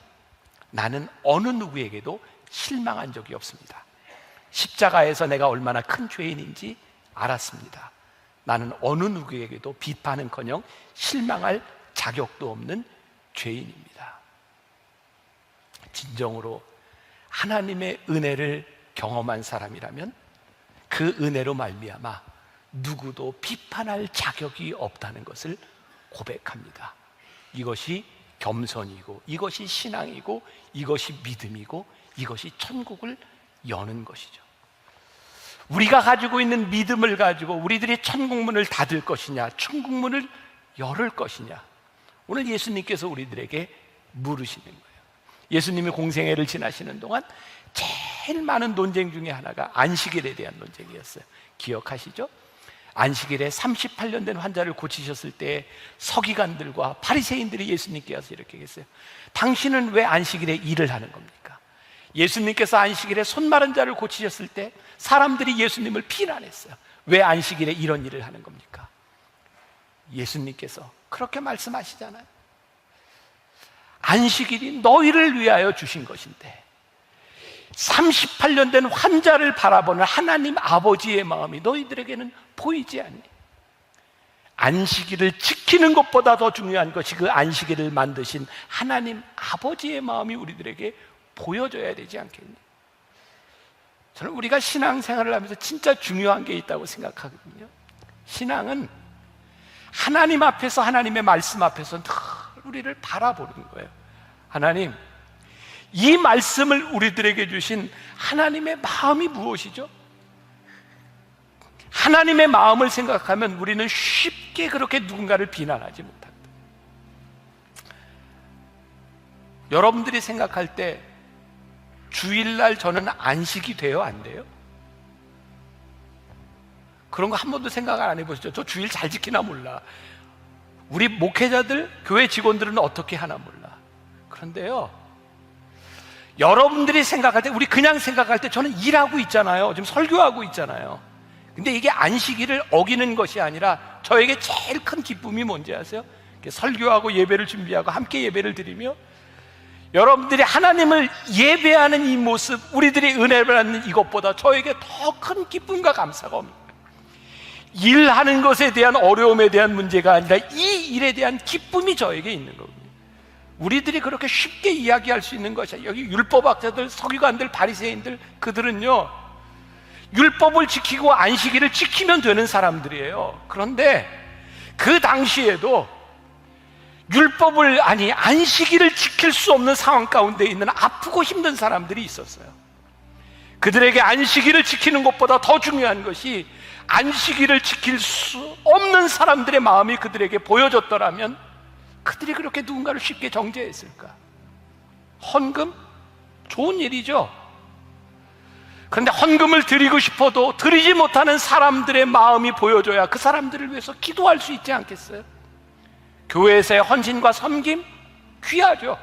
나는 어느 누구에게도 실망한 적이 없습니다. 십자가에서 내가 얼마나 큰 죄인인지 알았습니다. 나는 어느 누구에게도 비판은커녕 실망할 자격도 없는 죄인입니다. 진정으로 하나님의 은혜를 경험한 사람이라면 그 은혜로 말미암아 누구도 비판할 자격이 없다는 것을 고백합니다. 이것이 겸손이고, 이것이 신앙이고, 이것이 믿음이고, 이것이 천국을 여는 것이죠. 우리가 가지고 있는 믿음을 가지고 우리들이 천국문을 닫을 것이냐, 천국문을 열을 것이냐, 오늘 예수님께서 우리들에게 물으시는 거예요. 예수님이 공생애를 지나시는 동안 제일 많은 논쟁 중에 하나가 안식일에 대한 논쟁이었어요. 기억하시죠? 안식일에 38년 된 환자를 고치셨을 때 서기관들과 바리새인들이 예수님께 와서 이렇게 했어요. 당신은 왜 안식일에 일을 하는 겁니까? 예수님께서 안식일에 손 마른 자를 고치셨을 때 사람들이 예수님을 비난했어요. 왜 안식일에 이런 일을 하는 겁니까? 예수님께서 그렇게 말씀하시잖아요. 안식일이 너희를 위하여 주신 것인데 38년 된 환자를 바라보는 하나님 아버지의 마음이 너희들에게는 보이지 않니? 안식일을 지키는 것보다 더 중요한 것이 그 안식일을 만드신 하나님 아버지의 마음이 우리들에게 보여져야 되지 않겠니? 저는 우리가 신앙생활을 하면서 진짜 중요한 게 있다고 생각하거든요. 신앙은 하나님 앞에서, 하나님의 말씀 앞에서 늘 우리를 바라보는 거예요. 하나님, 이 말씀을 우리들에게 주신 하나님의 마음이 무엇이죠? 하나님의 마음을 생각하면 우리는 쉽게 그렇게 누군가를 비난하지 못합니다. 여러분들이 생각할 때 주일날 저는 안식이 돼요, 안 돼요? 그런 거 한 번도 생각 안 해보시죠? 저 주일 잘 지키나 몰라. 우리 목회자들, 교회 직원들은 어떻게 하나 몰라. 그런데요, 여러분들이 생각할 때, 우리 그냥 생각할 때 저는 일하고 있잖아요. 지금 설교하고 있잖아요. 근데 이게 안식일을 어기는 것이 아니라 저에게 제일 큰 기쁨이 뭔지 아세요? 설교하고 예배를 준비하고 함께 예배를 드리며 여러분들이 하나님을 예배하는 이 모습, 우리들이 은혜를 받는 이것보다 저에게 더 큰 기쁨과 감사가 없는 거예요. 일하는 것에 대한 어려움에 대한 문제가 아니라 이 일에 대한 기쁨이 저에게 있는 거거든요. 우리들이 그렇게 쉽게 이야기할 수 있는 것이야. 여기 율법학자들, 서기관들, 바리새인들, 그들은요 율법을 지키고 안식일을 지키면 되는 사람들이에요. 그런데 그 당시에도 율법을, 아니 안식일을 지킬 수 없는 상황 가운데 있는 아프고 힘든 사람들이 있었어요. 그들에게 안식일을 지키는 것보다 더 중요한 것이 안식일을 지킬 수 없는 사람들의 마음이 그들에게 보여졌더라면 그들이 그렇게 누군가를 쉽게 정죄했을까? 헌금? 좋은 일이죠. 그런데 헌금을 드리고 싶어도 드리지 못하는 사람들의 마음이 보여줘야 그 사람들을 위해서 기도할 수 있지 않겠어요? 교회에서의 헌신과 섬김? 귀하죠.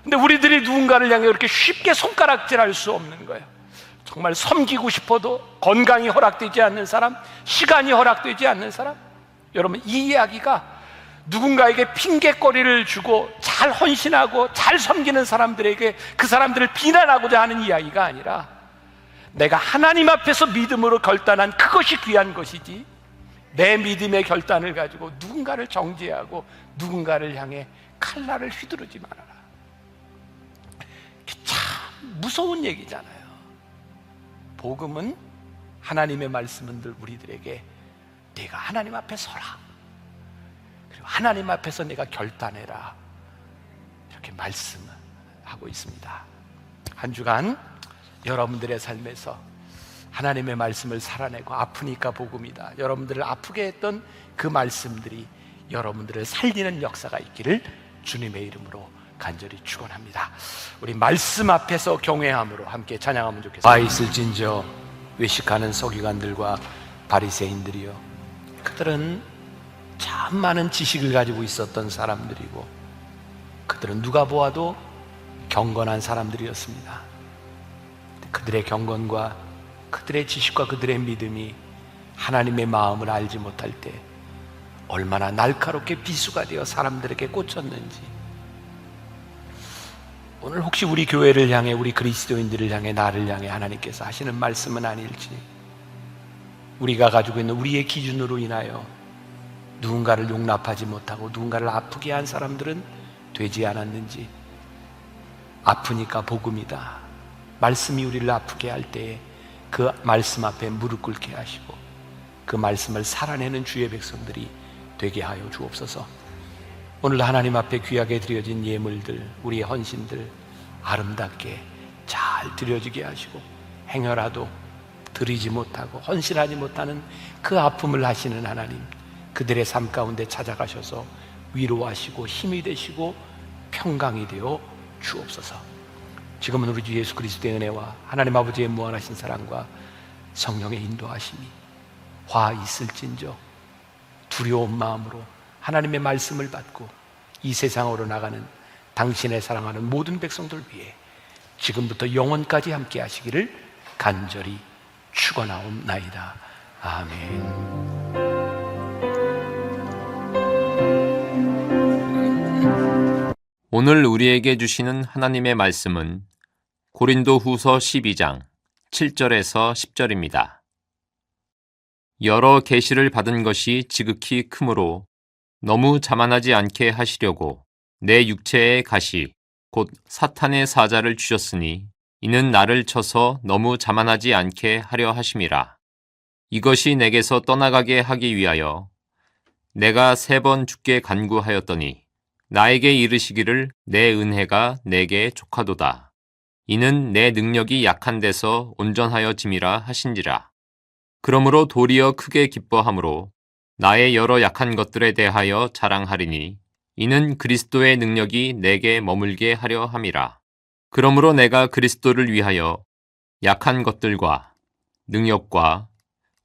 근데 우리들이 누군가를 향해 그렇게 쉽게 손가락질할 수 없는 거예요. 정말 섬기고 싶어도 건강이 허락되지 않는 사람, 시간이 허락되지 않는 사람. 여러분, 이 이야기가 누군가에게 핑계거리를 주고 잘 헌신하고 잘 섬기는 사람들에게 그 사람들을 비난하고자 하는 이야기가 아니라 내가 하나님 앞에서 믿음으로 결단한 그것이 귀한 것이지, 내 믿음의 결단을 가지고 누군가를 정죄하고 누군가를 향해 칼날을 휘두르지 말아라. 참 무서운 얘기잖아요. 복음은, 하나님의 말씀은 늘 우리들에게 내가 하나님 앞에 서라, 그리고 하나님 앞에서 내가 결단해라, 이렇게 말씀하고 있습니다. 한 주간 여러분들의 삶에서 하나님의 말씀을 살아내고 아프니까 복음이다, 여러분들을 아프게 했던 그 말씀들이 여러분들을 살리는 역사가 있기를 주님의 이름으로 간절히 축원합니다. 우리 말씀 앞에서 경외함으로 함께 찬양하면 좋겠습니다. 와 있을진저 외식하는 서기관들과 바리새인들이여, 그들은 참 많은 지식을 가지고 있었던 사람들이고 그들은 누가 보아도 경건한 사람들이었습니다. 그들의 경건과 그들의 지식과 그들의 믿음이 하나님의 마음을 알지 못할 때 얼마나 날카롭게 비수가 되어 사람들에게 꽂혔는지, 오늘 혹시 우리 교회를 향해, 우리 그리스도인들을 향해, 나를 향해 하나님께서 하시는 말씀은 아닐지, 우리가 가지고 있는 우리의 기준으로 인하여 누군가를 용납하지 못하고 누군가를 아프게 한 사람들은 되지 않았는지, 아프니까 복음이다, 말씀이 우리를 아프게 할 때에 그 말씀 앞에 무릎 꿇게 하시고 그 말씀을 살아내는 주의 백성들이 되게 하여 주옵소서. 오늘 하나님 앞에 귀하게 드려진 예물들, 우리의 헌신들 아름답게 잘 드려지게 하시고, 행여라도 드리지 못하고 헌신하지 못하는 그 아픔을 하시는 하나님, 그들의 삶 가운데 찾아가셔서 위로하시고 힘이 되시고 평강이 되어 주옵소서. 지금은 우리 주 예수 그리스도의 은혜와 하나님 아버지의 무한하신 사랑과 성령의 인도하심이 화 있을진저 두려운 마음으로 하나님의 말씀을 받고 이 세상으로 나가는 당신의 사랑하는 모든 백성들 위해 지금부터 영원까지 함께 하시기를 간절히 축원하옵나이다. 아멘. 오늘 우리에게 주시는 하나님의 말씀은 고린도후서 12장 7절에서 10절입니다. 여러 계시를 받은 것이 지극히 크므로 너무 자만하지 않게 하시려고 내 육체의 가시 곧 사탄의 사자를 주셨으니 이는 나를 쳐서 너무 자만하지 않게 하려 하심이라. 이것이 내게서 떠나가게 하기 위하여 내가 3번 주께 간구하였더니 나에게 이르시기를 내 은혜가 내게 족하도다. 이는 내 능력이 약한 데서 온전하여 짐이라 하신지라. 그러므로 도리어 크게 기뻐함으로 나의 여러 약한 것들에 대하여 자랑하리니 이는 그리스도의 능력이 내게 머물게 하려 함이라. 그러므로 내가 그리스도를 위하여 약한 것들과 능력과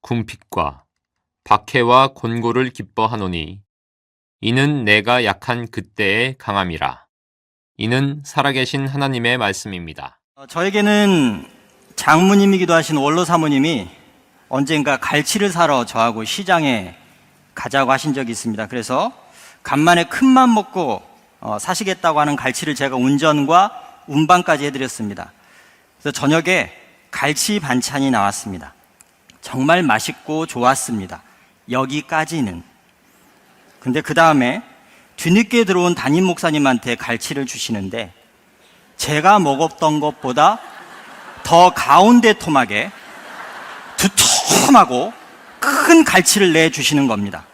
궁핍과 박해와 곤고를 기뻐하노니 이는 내가 약한 그때의 강함이라. 이는 살아계신 하나님의 말씀입니다. 저에게는 장모님이기도 하신 원로 사모님이 언젠가 갈치를 사러 저하고 시장에 가자고 하신 적이 있습니다. 그래서 간만에 큰맘 먹고 사시겠다고 하는 갈치를 제가 운전과 운반까지 해드렸습니다. 그래서 저녁에 갈치 반찬이 나왔습니다. 정말 맛있고 좋았습니다. 여기까지는. 근데 그 다음에 뒤늦게 들어온 담임 목사님한테 갈치를 주시는데 제가 먹었던 것보다 더 가운데 토막에 두툼하고 큰 갈치를 내주시는 겁니다.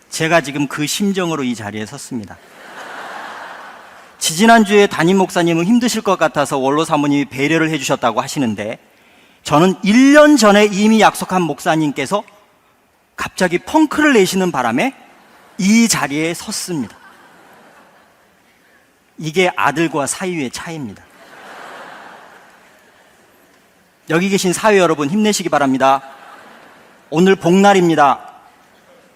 제가 지금 그 심정으로 이 자리에 섰습니다. 지지난주에 담임 목사님은 힘드실 것 같아서 원로 사모님이 배려를 해주셨다고 하시는데 저는 1년 전에 이미 약속한 목사님께서 갑자기 펑크를 내시는 바람에 이 자리에 섰습니다. 이게 아들과 사위의 차이입니다. 여기 계신 사위 여러분 힘내시기 바랍니다. 오늘 복날입니다.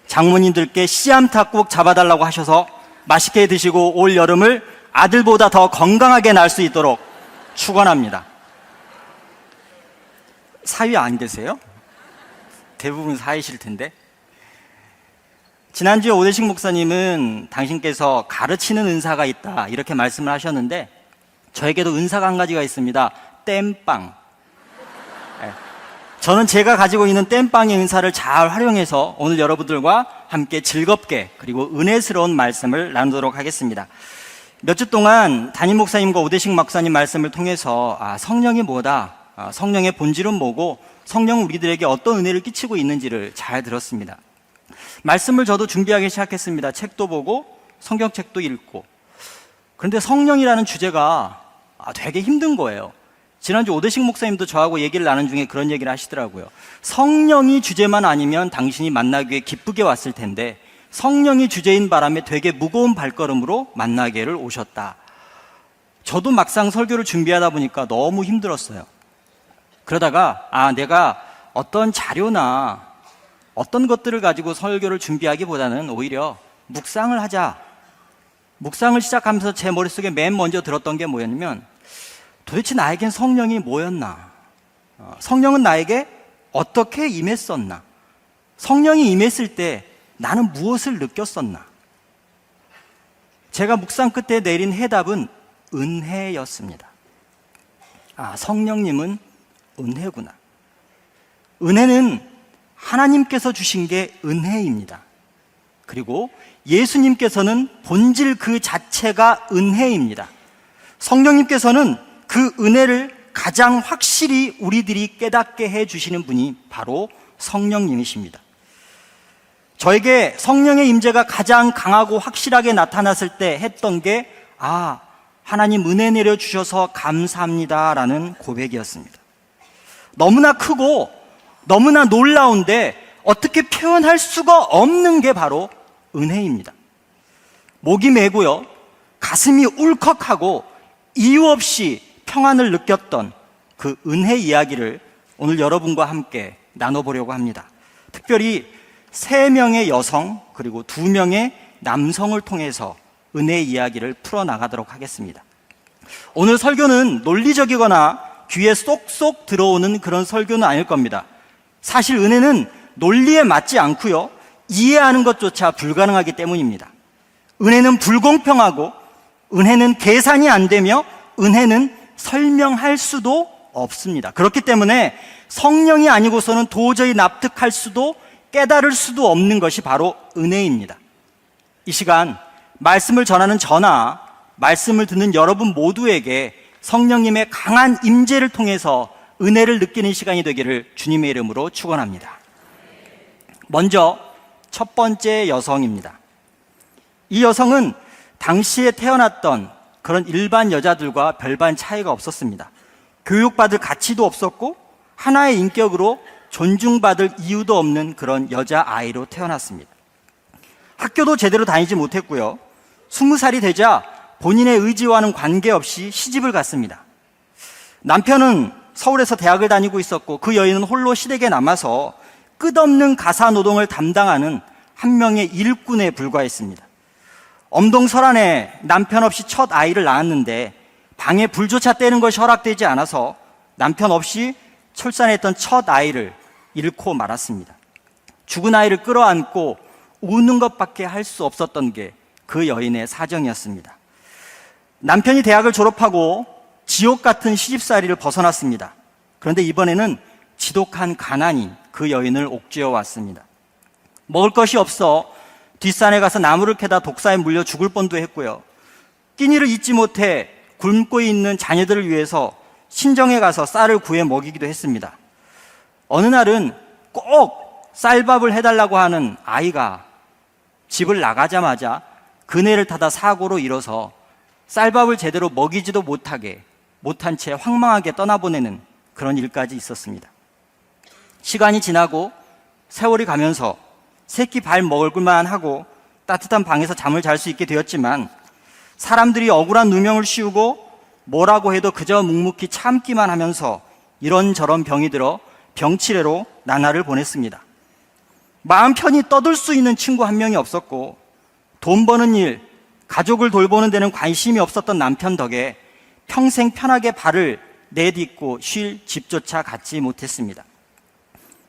장모님들께 씨암탉 꼭 잡아달라고 하셔서 맛있게 드시고 올 여름을 아들보다 더 건강하게 날 수 있도록 축원합니다. 사위 안 계세요? 대부분 사위실 텐데. 지난주에 오대식 목사님은 당신께서 가르치는 은사가 있다 이렇게 말씀을 하셨는데 저에게도 은사가 한 가지가 있습니다. 땜빵. 저는 제가 가지고 있는 땜빵의 은사를 잘 활용해서 오늘 여러분들과 함께 즐겁게 그리고 은혜스러운 말씀을 나누도록 하겠습니다. 몇 주 동안 담임 목사님과 오대식 목사님 말씀을 통해서 성령이 뭐다, 성령의 본질은 뭐고 성령은 우리들에게 어떤 은혜를 끼치고 있는지를 잘 들었습니다. 말씀을 저도 준비하기 시작했습니다. 책도 보고 성경책도 읽고. 그런데 성령이라는 주제가 되게 힘든 거예요. 지난주 오대식 목사님도 저하고 얘기를 나눈 중에 그런 얘기를 하시더라고요. 성령이 주제만 아니면 당신이 만나기에 기쁘게 왔을 텐데 성령이 주제인 바람에 되게 무거운 발걸음으로 만나기를 오셨다. 저도 막상 설교를 준비하다 보니까 너무 힘들었어요. 그러다가 내가 어떤 자료나 어떤 것들을 가지고 설교를 준비하기보다는 오히려 묵상을 하자. 묵상을 시작하면서 제 머릿속에 맨 먼저 들었던 게 뭐였냐면 도대체 나에겐 성령이 뭐였나? 성령은 나에게 어떻게 임했었나? 성령이 임했을 때 나는 무엇을 느꼈었나? 제가 묵상 끝에 내린 해답은 은혜였습니다. 성령님은 은혜구나. 은혜는 하나님께서 주신 게 은혜입니다. 그리고 예수님께서는 본질 그 자체가 은혜입니다. 성령님께서는 그 은혜를 가장 확실히 우리들이 깨닫게 해주시는 분이 바로 성령님이십니다. 저에게 성령의 임재가 가장 강하고 확실하게 나타났을 때 했던 게 하나님 은혜 내려주셔서 감사합니다라는 고백이었습니다. 너무나 크고 너무나 놀라운데 어떻게 표현할 수가 없는 게 바로 은혜입니다. 목이 메고요, 가슴이 울컥하고 이유 없이 평안을 느꼈던 그 은혜 이야기를 오늘 여러분과 함께 나눠보려고 합니다. 특별히 3명의 여성 그리고 2명의 남성을 통해서 은혜 이야기를 풀어나가도록 하겠습니다. 오늘 설교는 논리적이거나 귀에 쏙쏙 들어오는 그런 설교는 아닐 겁니다. 사실 은혜는 논리에 맞지 않고요, 이해하는 것조차 불가능하기 때문입니다. 은혜는 불공평하고 은혜는 계산이 안 되며 은혜는 설명할 수도 없습니다. 그렇기 때문에 성령이 아니고서는 도저히 납득할 수도 깨달을 수도 없는 것이 바로 은혜입니다. 이 시간 말씀을 전하는 저나 말씀을 듣는 여러분 모두에게 성령님의 강한 임재를 통해서 은혜를 느끼는 시간이 되기를 주님의 이름으로 축원합니다. 먼저 첫 번째 여성입니다. 이 여성은 당시에 태어났던 그런 일반 여자들과 별반 차이가 없었습니다. 교육받을 가치도 없었고 하나의 인격으로 존중받을 이유도 없는 그런 여자아이로 태어났습니다. 학교도 제대로 다니지 못했고요, 20살이 되자 본인의 의지와는 관계없이 시집을 갔습니다. 남편은 서울에서 대학을 다니고 있었고 그 여인은 홀로 시댁에 남아서 끝없는 가사 노동을 담당하는 한 명의 일꾼에 불과했습니다. 엄동설안에 남편 없이 첫 아이를 낳았는데 방에 불조차 떼는 것이 허락되지 않아서 남편 없이 출산했던 첫 아이를 잃고 말았습니다. 죽은 아이를 끌어안고 우는 것밖에 할 수 없었던 게 그 여인의 사정이었습니다. 남편이 대학을 졸업하고 지옥 같은 시집살이를 벗어났습니다. 그런데 이번에는 지독한 가난이 그 여인을 옥죄어 왔습니다. 먹을 것이 없어 뒷산에 가서 나무를 캐다 독사에 물려 죽을 뻔도 했고요, 끼니를 잊지 못해 굶고 있는 자녀들을 위해서 친정에 가서 쌀을 구해 먹이기도 했습니다. 어느 날은 꼭 쌀밥을 해달라고 하는 아이가 집을 나가자마자 그네를 타다 사고로 일어서 쌀밥을 제대로 먹이지도 못한 채 황망하게 떠나보내는 그런 일까지 있었습니다. 시간이 지나고 세월이 가면서 새끼 발 먹을 만 하고 따뜻한 방에서 잠을 잘 수 있게 되었지만 사람들이 억울한 누명을 씌우고 뭐라고 해도 그저 묵묵히 참기만 하면서 이런저런 병이 들어 병치레로 나날을 보냈습니다. 마음 편히 떠들 수 있는 친구 한 명이 없었고 돈 버는 일, 가족을 돌보는 데는 관심이 없었던 남편 덕에 평생 편하게 발을 내딛고 쉴 집조차 갖지 못했습니다.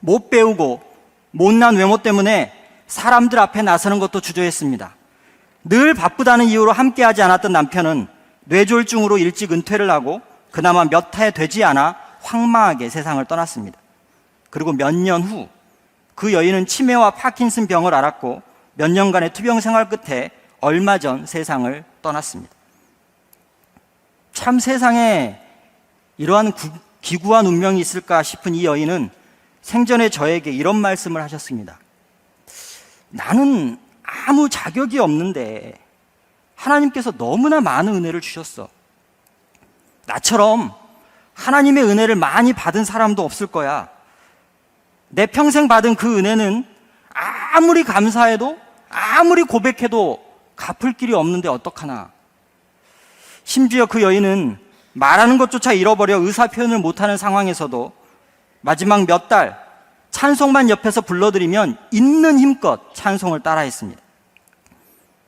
못 배우고 못난 외모 때문에 사람들 앞에 나서는 것도 주저했습니다. 늘 바쁘다는 이유로 함께하지 않았던 남편은 뇌졸중으로 일찍 은퇴를 하고 그나마 몇 해 되지 않아 황망하게 세상을 떠났습니다. 그리고 몇 년 후 그 여인은 치매와 파킨슨 병을 앓았고 몇 년간의 투병 생활 끝에 얼마 전 세상을 떠났습니다. 참 세상에 이러한 기구한 운명이 있을까 싶은 이 여인은 생전에 저에게 이런 말씀을 하셨습니다. 나는 아무 자격이 없는데 하나님께서 너무나 많은 은혜를 주셨어. 나처럼 하나님의 은혜를 많이 받은 사람도 없을 거야. 내 평생 받은 그 은혜는 아무리 감사해도 아무리 고백해도 갚을 길이 없는데 어떡하나. 심지어 그 여인은 말하는 것조차 잃어버려 의사 표현을 못하는 상황에서도 마지막 몇 달 찬송만 옆에서 불러드리면 있는 힘껏 찬송을 따라했습니다.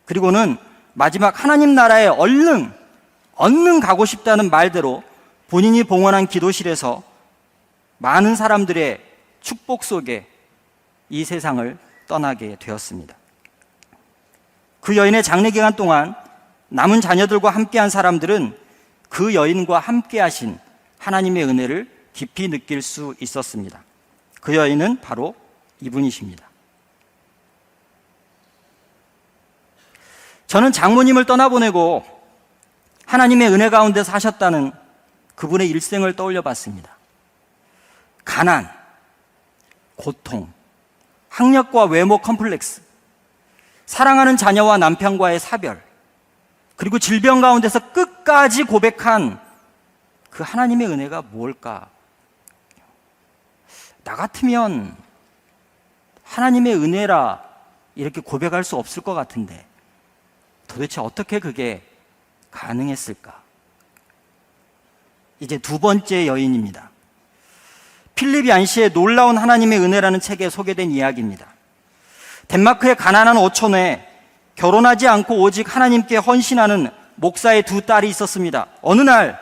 그리고는 마지막 하나님 나라에 얼른 가고 싶다는 말대로 본인이 봉헌한 기도실에서 많은 사람들의 축복 속에 이 세상을 떠나게 되었습니다. 그 여인의 장례 기간 동안 남은 자녀들과 함께한 사람들은 그 여인과 함께하신 하나님의 은혜를 깊이 느낄 수 있었습니다. 그 여인은 바로 이분이십니다. 저는 장모님을 떠나보내고 하나님의 은혜 가운데 사셨다는 그분의 일생을 떠올려 봤습니다. 가난, 고통, 학력과 외모 컴플렉스, 사랑하는 자녀와 남편과의 사별, 그리고 질병 가운데서 끝까지 고백한 그 하나님의 은혜가 뭘까? 나 같으면 하나님의 은혜라 이렇게 고백할 수 없을 것 같은데 도대체 어떻게 그게 가능했을까? 이제 두 번째 여인입니다. 필립 얀시의 놀라운 하나님의 은혜라는 책에 소개된 이야기입니다. 덴마크의 가난한 어촌에 결혼하지 않고 오직 하나님께 헌신하는 목사의 두 딸이 있었습니다. 어느 날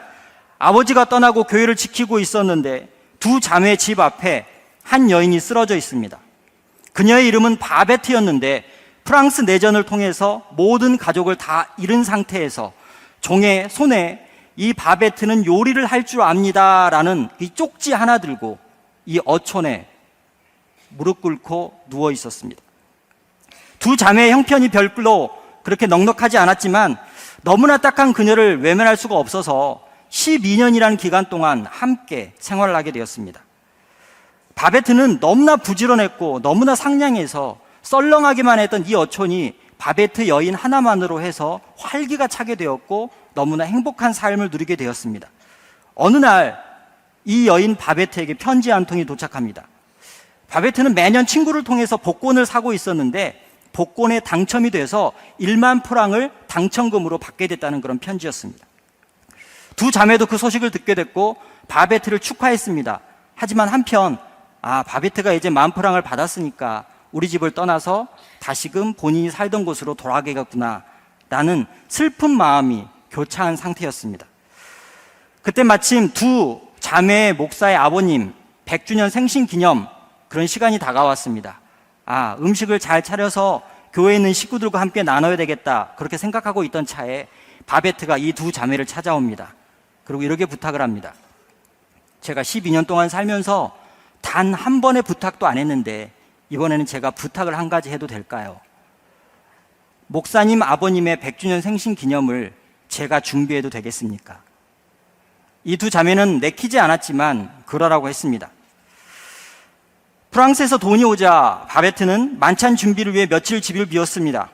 아버지가 떠나고 교회를 지키고 있었는데 두 자매의 집 앞에 한 여인이 쓰러져 있습니다. 그녀의 이름은 바베트였는데 프랑스 내전을 통해서 모든 가족을 다 잃은 상태에서 종의 손에 이 바베트는 요리를 할 줄 압니다 라는 이 쪽지 하나 들고 이 어촌에 무릎 꿇고 누워 있었습니다. 두 자매의 형편이 별로 그렇게 넉넉하지 않았지만 너무나 딱한 그녀를 외면할 수가 없어서 12년이라는 기간 동안 함께 생활을 하게 되었습니다. 바베트는 너무나 부지런했고 너무나 상냥해서 썰렁하기만 했던 이 어촌이 바베트 여인 하나만으로 해서 활기가 차게 되었고 너무나 행복한 삶을 누리게 되었습니다. 어느 날 이 여인 바베트에게 편지 한 통이 도착합니다. 바베트는 매년 친구를 통해서 복권을 사고 있었는데 복권에 당첨이 돼서 1만 프랑을 당첨금으로 받게 됐다는 그런 편지였습니다. 두 자매도 그 소식을 듣게 됐고 바베트를 축하했습니다. 하지만 한편 바베트가 이제 1만 프랑을 받았으니까 우리 집을 떠나서 다시금 본인이 살던 곳으로 돌아가겠구나 라는 슬픈 마음이 교차한 상태였습니다. 그때 마침 두 자매의 목사의 아버님 100주년 생신 기념 그런 시간이 다가왔습니다. 음식을 잘 차려서 교회에 있는 식구들과 함께 나눠야 되겠다 그렇게 생각하고 있던 차에 바베트가 이 두 자매를 찾아옵니다. 그리고 이렇게 부탁을 합니다. 제가 12년 동안 살면서 단 한 번의 부탁도 안 했는데 이번에는 제가 부탁을 한 가지 해도 될까요? 목사님 아버님의 100주년 생신 기념을 제가 준비해도 되겠습니까? 이 두 자매는 내키지 않았지만 그러라고 했습니다. 프랑스에서 돈이 오자 바베트는 만찬 준비를 위해 며칠 집을 비웠습니다.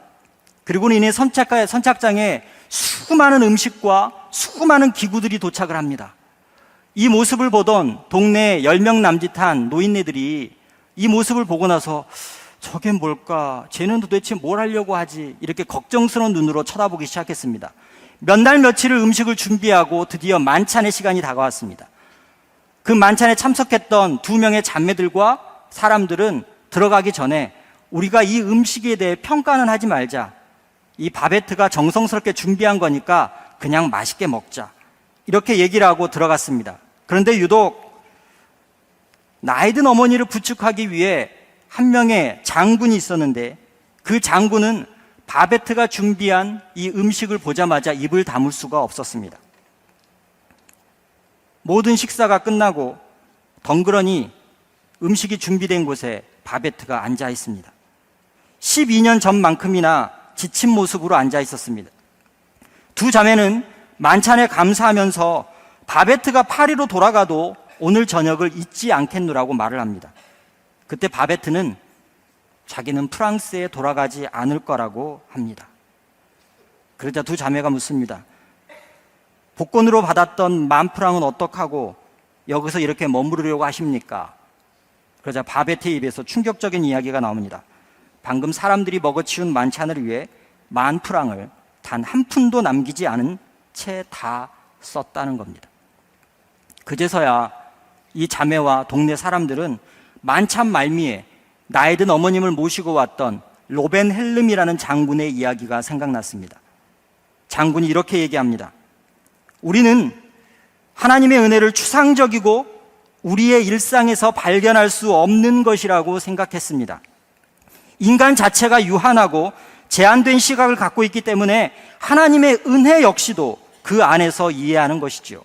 그리고는 이내 선착장에 수많은 음식과 수많은 기구들이 도착을 합니다. 이 모습을 보던 동네 10명 남짓한 노인네들이 이 모습을 보고 나서 저게 뭘까? 쟤는 도대체 뭘 하려고 하지? 이렇게 걱정스러운 눈으로 쳐다보기 시작했습니다. 몇 날 며칠을 음식을 준비하고 드디어 만찬의 시간이 다가왔습니다. 그 만찬에 참석했던 두 명의 자매들과 사람들은 들어가기 전에 우리가 이 음식에 대해 평가는 하지 말자. 이 바베트가 정성스럽게 준비한 거니까 그냥 맛있게 먹자. 이렇게 얘기를 하고 들어갔습니다. 그런데 유독 나이 든 어머니를 부축하기 위해 한 명의 장군이 있었는데 그 장군은 바베트가 준비한 이 음식을 보자마자 입을 다물 수가 없었습니다. 모든 식사가 끝나고 덩그러니 음식이 준비된 곳에 바베트가 앉아 있습니다. 12년 전만큼이나 지친 모습으로 앉아 있었습니다. 두 자매는 만찬에 감사하면서 바베트가 파리로 돌아가도 오늘 저녁을 잊지 않겠노라고 말을 합니다. 그때 바베트는 자기는 프랑스에 돌아가지 않을 거라고 합니다. 그러자 두 자매가 묻습니다. 복권으로 받았던 10,000프랑은 어떡하고 여기서 이렇게 머무르려고 하십니까? 그러자 바베트의 입에서 충격적인 이야기가 나옵니다. 방금 사람들이 먹어치운 만찬을 위해 10,000프랑을 단 한 푼도 남기지 않은 채 다 썼다는 겁니다. 그제서야 이 자매와 동네 사람들은 만찬 말미에 나이 든 어머님을 모시고 왔던 로벤 헬름이라는 장군의 이야기가 생각났습니다. 장군이 이렇게 얘기합니다. 우리는 하나님의 은혜를 추상적이고 우리의 일상에서 발견할 수 없는 것이라고 생각했습니다. 인간 자체가 유한하고 제한된 시각을 갖고 있기 때문에 하나님의 은혜 역시도 그 안에서 이해하는 것이지요.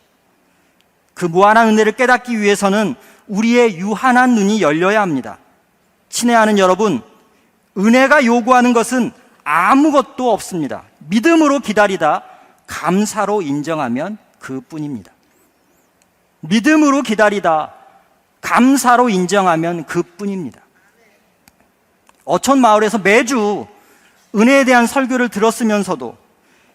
그 무한한 은혜를 깨닫기 위해서는 우리의 유한한 눈이 열려야 합니다. 친애하는 여러분, 은혜가 요구하는 것은 아무것도 없습니다. 믿음으로 기다리다 감사로 인정하면 그뿐입니다. 믿음으로 기다리다 감사로 인정하면 그뿐입니다. 어촌 마을에서 매주 은혜에 대한 설교를 들었으면서도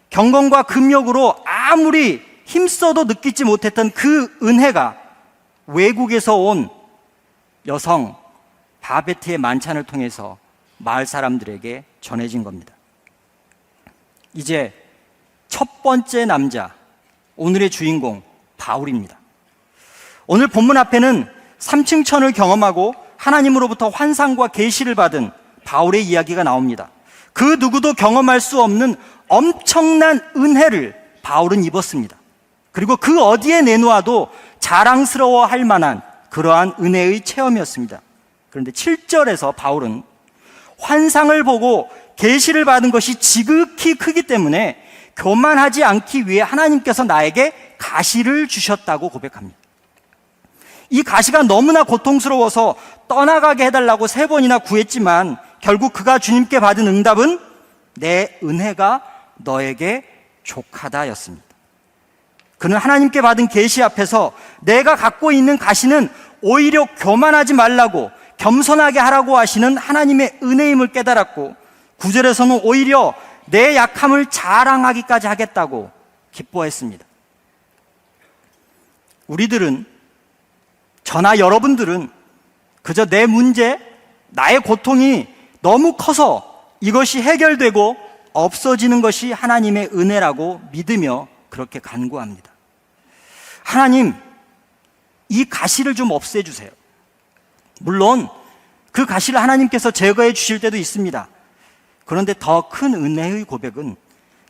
경건과 금욕으로 아무리 힘써도 느끼지 못했던 그 은혜가 외국에서 온 여성 바베트의 만찬을 통해서 마을 사람들에게 전해진 겁니다. 이제 첫 번째 남자, 오늘의 주인공 바울입니다. 오늘 본문 앞에는 3층 천을 경험하고 하나님으로부터 환상과 계시를 받은 바울의 이야기가 나옵니다. 그 누구도 경험할 수 없는 엄청난 은혜를 바울은 입었습니다. 그리고 그 어디에 내놓아도 자랑스러워할 만한 그러한 은혜의 체험이었습니다. 그런데 7절에서 바울은 환상을 보고 계시를 받은 것이 지극히 크기 때문에 교만하지 않기 위해 하나님께서 나에게 가시를 주셨다고 고백합니다. 이 가시가 너무나 고통스러워서 떠나가게 해달라고 3번이나 구했지만 결국 그가 주님께 받은 응답은 내 은혜가 너에게 족하다였습니다. 그는 하나님께 받은 계시 앞에서 내가 갖고 있는 가시는 오히려 교만하지 말라고 겸손하게 하라고 하시는 하나님의 은혜임을 깨달았고 9절에서는 오히려 내 약함을 자랑하기까지 하겠다고 기뻐했습니다. 우리들은, 저나 여러분들은 그저 내 문제, 나의 고통이 너무 커서 이것이 해결되고 없어지는 것이 하나님의 은혜라고 믿으며 그렇게 간구합니다. 하나님, 이 가시를 좀 없애주세요. 물론 그 가시를 하나님께서 제거해 주실 때도 있습니다. 그런데 더 큰 은혜의 고백은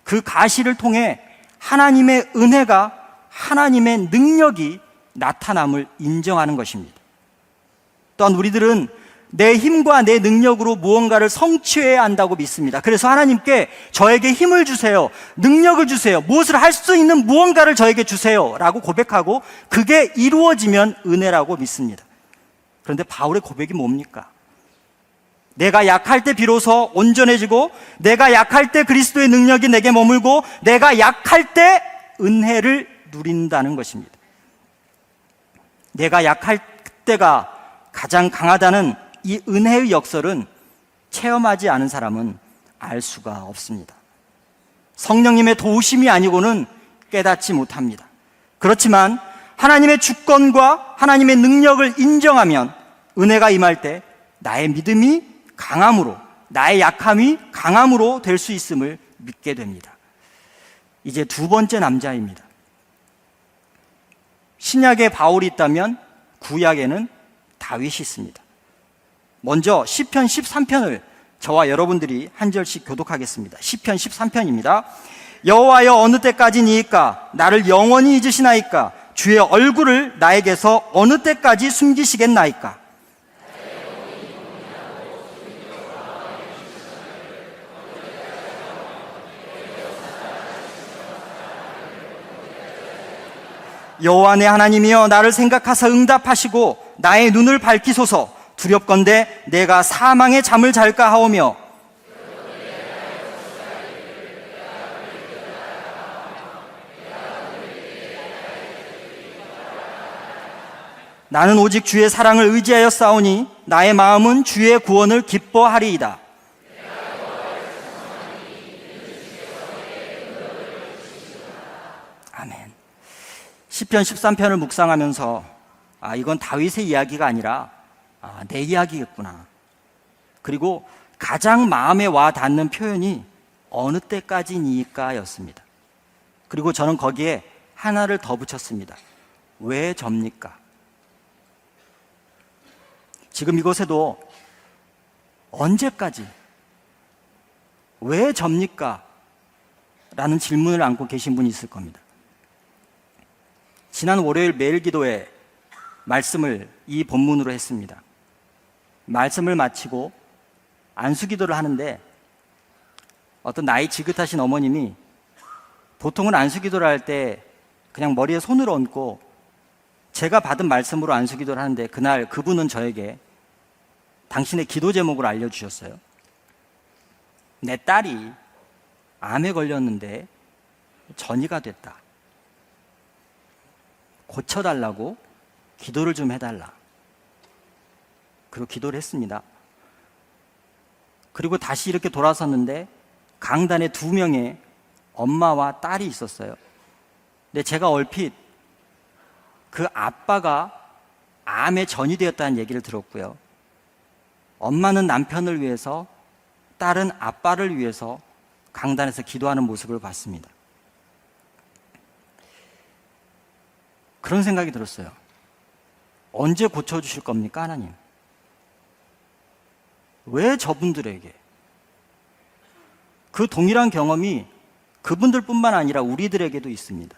그 가시를 통해 하나님의 은혜가, 하나님의 능력이 나타남을 인정하는 것입니다. 또한 우리들은 내 힘과 내 능력으로 무언가를 성취해야 한다고 믿습니다. 그래서 하나님께 저에게 힘을 주세요, 능력을 주세요, 무엇을 할 수 있는 무언가를 저에게 주세요 라고 고백하고 그게 이루어지면 은혜라고 믿습니다. 그런데 바울의 고백이 뭡니까? 내가 약할 때 비로소 온전해지고 내가 약할 때 그리스도의 능력이 내게 머물고 내가 약할 때 은혜를 누린다는 것입니다. 내가 약할 때가 가장 강하다는 이 은혜의 역설은 체험하지 않은 사람은 알 수가 없습니다. 성령님의 도우심이 아니고는 깨닫지 못합니다. 그렇지만 하나님의 주권과 하나님의 능력을 인정하면 은혜가 임할 때 나의 믿음이 강함으로, 나의 약함이 강함으로 될 수 있음을 믿게 됩니다. 이제 두 번째 남자입니다. 신약에 바울이 있다면 구약에는 다윗이 있습니다. 먼저 시편 13편을 저와 여러분들이 한 절씩 교독하겠습니다. 시편 13편입니다. 여호와여, 어느 때까지니이까? 나를 영원히 잊으시나이까? 주의 얼굴을 나에게서 어느 때까지 숨기시겠나이까? 여호와 내 하나님이여, 나를 생각하사 응답하시고 나의 눈을 밝히소서. 두렵건대 내가 사망의 잠을 잘까 하오며 나는 오직 주의 사랑을 의지하여 싸우니 나의 마음은 주의 구원을 기뻐하리이다. 아멘. 시편 13편을 묵상하면서 이건 다윗의 이야기가 아니라 내 이야기겠구나. 그리고 가장 마음에 와 닿는 표현이 어느 때까지니까 였습니다. 그리고 저는 거기에 하나를 더 붙였습니다. 왜 접니까? 지금 이곳에도 언제까지, 왜 접니까? 라는 질문을 안고 계신 분이 있을 겁니다. 지난 월요일 매일 기도회 말씀을 이 본문으로 했습니다. 말씀을 마치고 안수기도를 하는데 어떤 나이 지긋하신 어머님이 보통은 안수기도를 할 때 그냥 머리에 손을 얹고 제가 받은 말씀으로 안수기도를 하는데 그날 그분은 저에게 당신의 기도 제목을 알려주셨어요. 내 딸이 암에 걸렸는데 전이가 됐다. 고쳐달라고 기도를 좀 해달라. 그리고 기도를 했습니다. 그리고 다시 이렇게 돌아섰는데 강단에 2명의 엄마와 딸이 있었어요. 근데 제가 얼핏 그 아빠가 암에 전이되었다는 얘기를 들었고요. 엄마는 남편을 위해서, 딸은 아빠를 위해서 강단에서 기도하는 모습을 봤습니다. 그런 생각이 들었어요. 언제 고쳐주실 겁니까, 하나님? 왜 저분들에게? 그 동일한 경험이 그분들뿐만 아니라 우리들에게도 있습니다.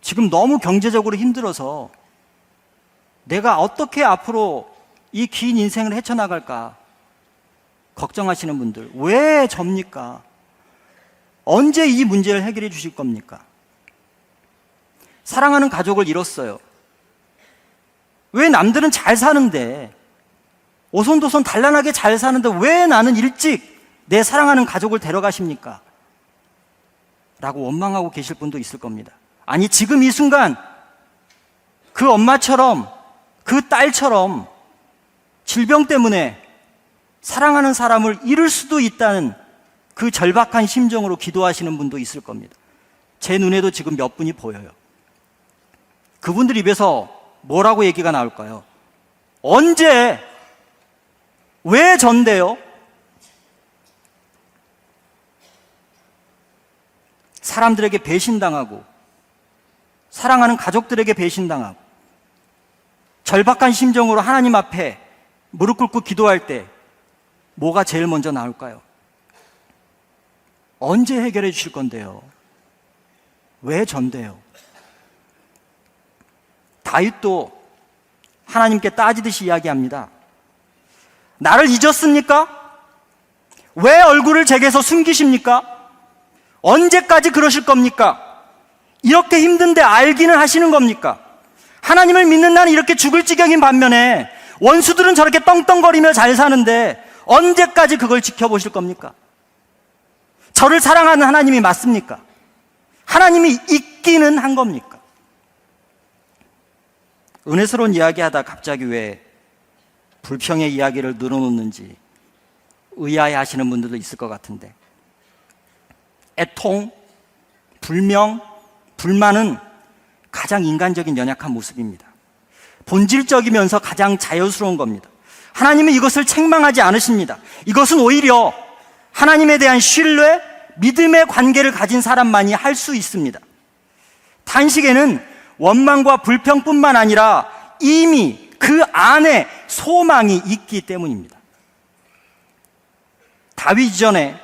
지금 너무 경제적으로 힘들어서 내가 어떻게 앞으로 이 긴 인생을 헤쳐나갈까 걱정하시는 분들, 왜 접니까? 언제 이 문제를 해결해 주실 겁니까? 사랑하는 가족을 잃었어요. 왜 남들은 잘 사는데, 오손도손 단란하게 잘 사는데 왜 나는 일찍 내 사랑하는 가족을 데려가십니까? 라고 원망하고 계실 분도 있을 겁니다. 아니, 지금 이 순간 그 엄마처럼, 그 딸처럼 질병 때문에 사랑하는 사람을 잃을 수도 있다는 그 절박한 심정으로 기도하시는 분도 있을 겁니다. 제 눈에도 지금 몇 분이 보여요. 그분들 입에서 뭐라고 얘기가 나올까요? 언제? 왜 전데요? 사람들에게 배신당하고, 사랑하는 가족들에게 배신당하고, 절박한 심정으로 하나님 앞에 무릎 꿇고 기도할 때 뭐가 제일 먼저 나올까요? 언제 해결해 주실 건데요? 왜 전데요? 다윗도 하나님께 따지듯이 이야기합니다. 나를 잊었습니까? 왜 얼굴을 제게서 숨기십니까? 언제까지 그러실 겁니까? 이렇게 힘든데 알기는 하시는 겁니까? 하나님을 믿는 나는 이렇게 죽을 지경인 반면에 원수들은 저렇게 떵떵거리며 잘 사는데 언제까지 그걸 지켜보실 겁니까? 저를 사랑하는 하나님이 맞습니까? 하나님이 있기는 한 겁니까? 은혜스러운 이야기하다 갑자기 왜 불평의 이야기를 늘어놓는지 의아해 하시는 분들도 있을 것 같은데, 애통, 불명, 불만은 가장 인간적인 연약한 모습입니다. 본질적이면서 가장 자연스러운 겁니다. 하나님은 이것을 책망하지 않으십니다. 이것은 오히려 하나님에 대한 신뢰, 믿음의 관계를 가진 사람만이 할 수 있습니다. 탄식에는 원망과 불평뿐만 아니라 이미 그 안에 소망이 있기 때문입니다. 다윗 이전에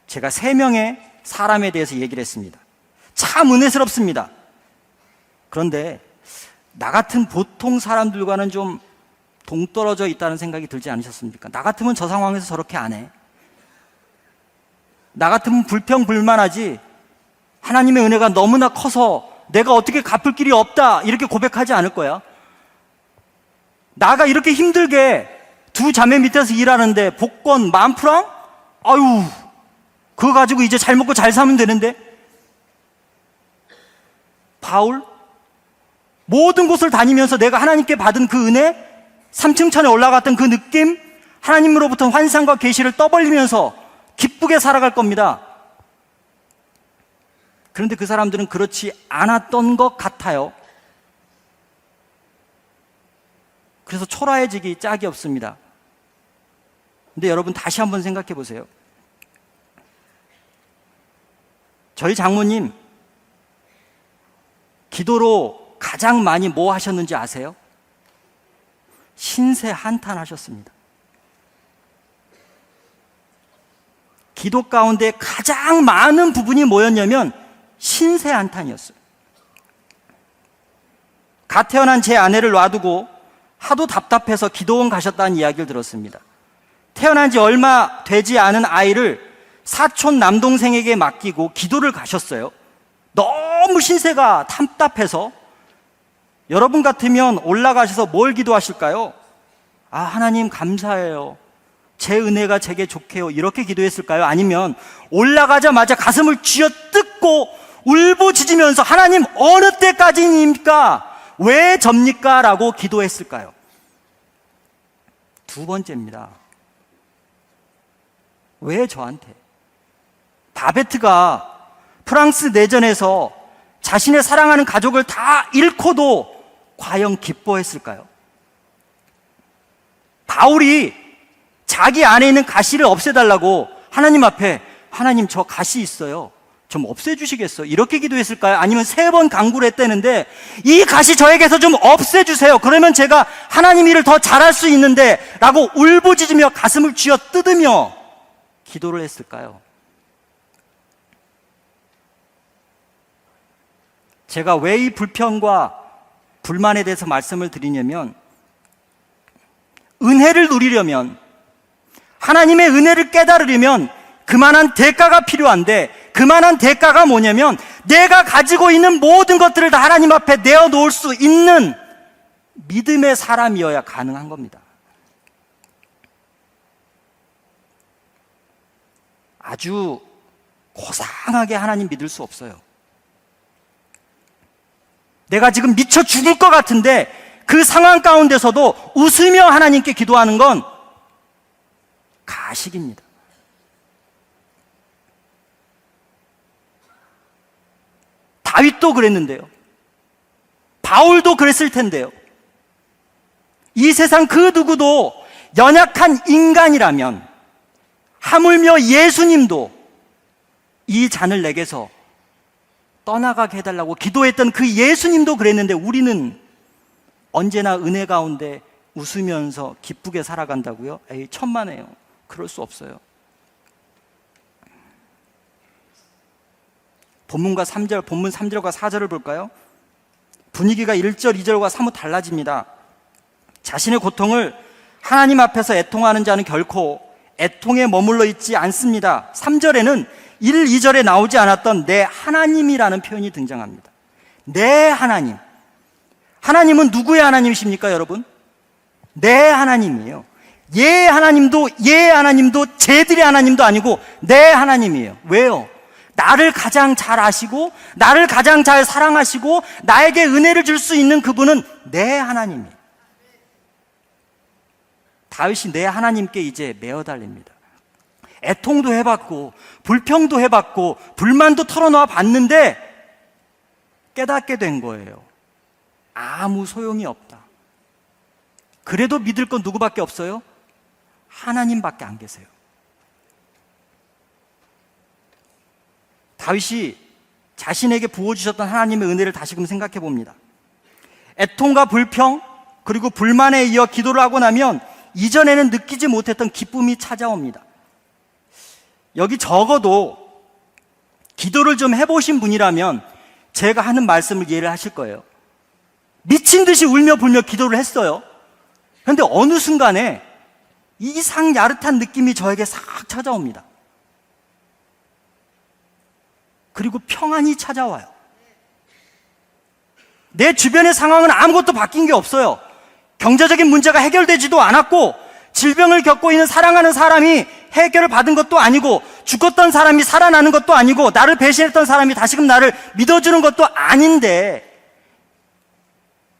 제가 3명의 사람에 대해서 얘기를 했습니다. 참 은혜스럽습니다. 그런데 나 같은 보통 사람들과는 좀 동떨어져 있다는 생각이 들지 않으셨습니까? 나 같으면 저 상황에서 저렇게 안 해. 나 같으면 불평불만하지, 하나님의 은혜가 너무나 커서 내가 어떻게 갚을 길이 없다 이렇게 고백하지 않을 거야. 나가 이렇게 힘들게 2 자매 밑에서 일하는데 복권 10,000프랑? 아유, 그거 가지고 이제 잘 먹고 잘 사면 되는데. 바울? 모든 곳을 다니면서 내가 하나님께 받은 그 은혜, 3층 천에 올라갔던 그 느낌, 하나님으로부터 환상과 계시를 떠벌리면서 기쁘게 살아갈 겁니다. 그런데 그 사람들은 그렇지 않았던 것 같아요. 그래서 초라해지기 짝이 없습니다. 근데 여러분 다시 한번 생각해 보세요. 저희 장모님 기도로 가장 많이 뭐 하셨는지 아세요? 신세 한탄하셨습니다. 기도 가운데 가장 많은 부분이 뭐였냐면 신세 한탄이었어요. 갓 태어난 제 아내를 놔두고 하도 답답해서 기도원 가셨다는 이야기를 들었습니다. 태어난 지 얼마 되지 않은 아이를 사촌 남동생에게 맡기고 기도를 가셨어요. 너무 신세가 답답해서. 여러분 같으면 올라가셔서 뭘 기도하실까요? 아, 하나님 감사해요. 제 은혜가 제게 좋게요. 이렇게 기도했을까요? 아니면 올라가자마자 가슴을 쥐어뜯고 울부짖으면서 하나님 어느 때까지입니까? 왜 접니까? 라고 기도했을까요? 두 번째입니다. 왜 저한테? 바베트가 프랑스 내전에서 자신의 사랑하는 가족을 다 잃고도 과연 기뻐했을까요? 바울이 자기 안에 있는 가시를 없애달라고 하나님 앞에 하나님 저 가시 있어요. 좀 없애주시겠어요? 이렇게 기도했을까요? 아니면 3번 간구를 했다는데 이 가시 저에게서 좀 없애주세요. 그러면 제가 하나님 일을 더 잘할 수 있는데 라고 울부짖으며 가슴을 쥐어 뜯으며 기도를 했을까요? 제가 왜 이 불평과 불만에 대해서 말씀을 드리냐면 은혜를 누리려면 하나님의 은혜를 깨달으려면 그만한 대가가 필요한데 그만한 대가가 뭐냐면 내가 가지고 있는 모든 것들을 다 하나님 앞에 내어놓을 수 있는 믿음의 사람이어야 가능한 겁니다. 아주 고상하게 하나님 믿을 수 없어요. 내가 지금 미쳐 죽을 것 같은데 그 상황 가운데서도 웃으며 하나님께 기도하는 건 가식입니다. 다윗도 그랬는데요. 바울도 그랬을 텐데요. 이 세상 그 누구도 연약한 인간이라면 하물며 예수님도 이 잔을 내게서 떠나가게 해달라고 기도했던 그 예수님도 그랬는데 우리는 언제나 은혜 가운데 웃으면서 기쁘게 살아간다고요? 에이, 천만에요. 그럴 수 없어요. 본문 3절과 4절을 볼까요? 분위기가 1절, 2절과 사뭇 달라집니다. 자신의 고통을 하나님 앞에서 애통하는 자는 결코 애통에 머물러 있지 않습니다. 3절에는 1, 2절에 나오지 않았던 내 하나님이라는 표현이 등장합니다. 내 하나님. 하나님은 누구의 하나님이십니까, 여러분? 내 하나님이에요. 예 하나님도 쟤들의 하나님도 아니고 내 하나님이에요. 왜요? 나를 가장 잘 아시고 나를 가장 잘 사랑하시고 나에게 은혜를 줄 수 있는 그분은 내 하나님이에요. 다윗이 내 하나님께 이제 매어달립니다. 애통도 해봤고 불평도 해봤고 불만도 털어놓아 봤는데 깨닫게 된 거예요. 아무 소용이 없다. 그래도 믿을 건 누구밖에 없어요? 하나님밖에 안 계세요. 다윗이 자신에게 부어주셨던 하나님의 은혜를 다시금 생각해 봅니다. 애통과 불평 그리고 불만에 이어 기도를 하고 나면 이전에는 느끼지 못했던 기쁨이 찾아옵니다. 여기 적어도 기도를 좀 해보신 분이라면 제가 하는 말씀을 이해를 하실 거예요. 미친 듯이 울며 불며 기도를 했어요. 그런데 어느 순간에 이상 야릇한 느낌이 저에게 싹 찾아옵니다. 그리고 평안이 찾아와요. 내 주변의 상황은 아무것도 바뀐 게 없어요. 경제적인 문제가 해결되지도 않았고 질병을 겪고 있는 사랑하는 사람이 해결을 받은 것도 아니고 죽었던 사람이 살아나는 것도 아니고 나를 배신했던 사람이 다시금 나를 믿어주는 것도 아닌데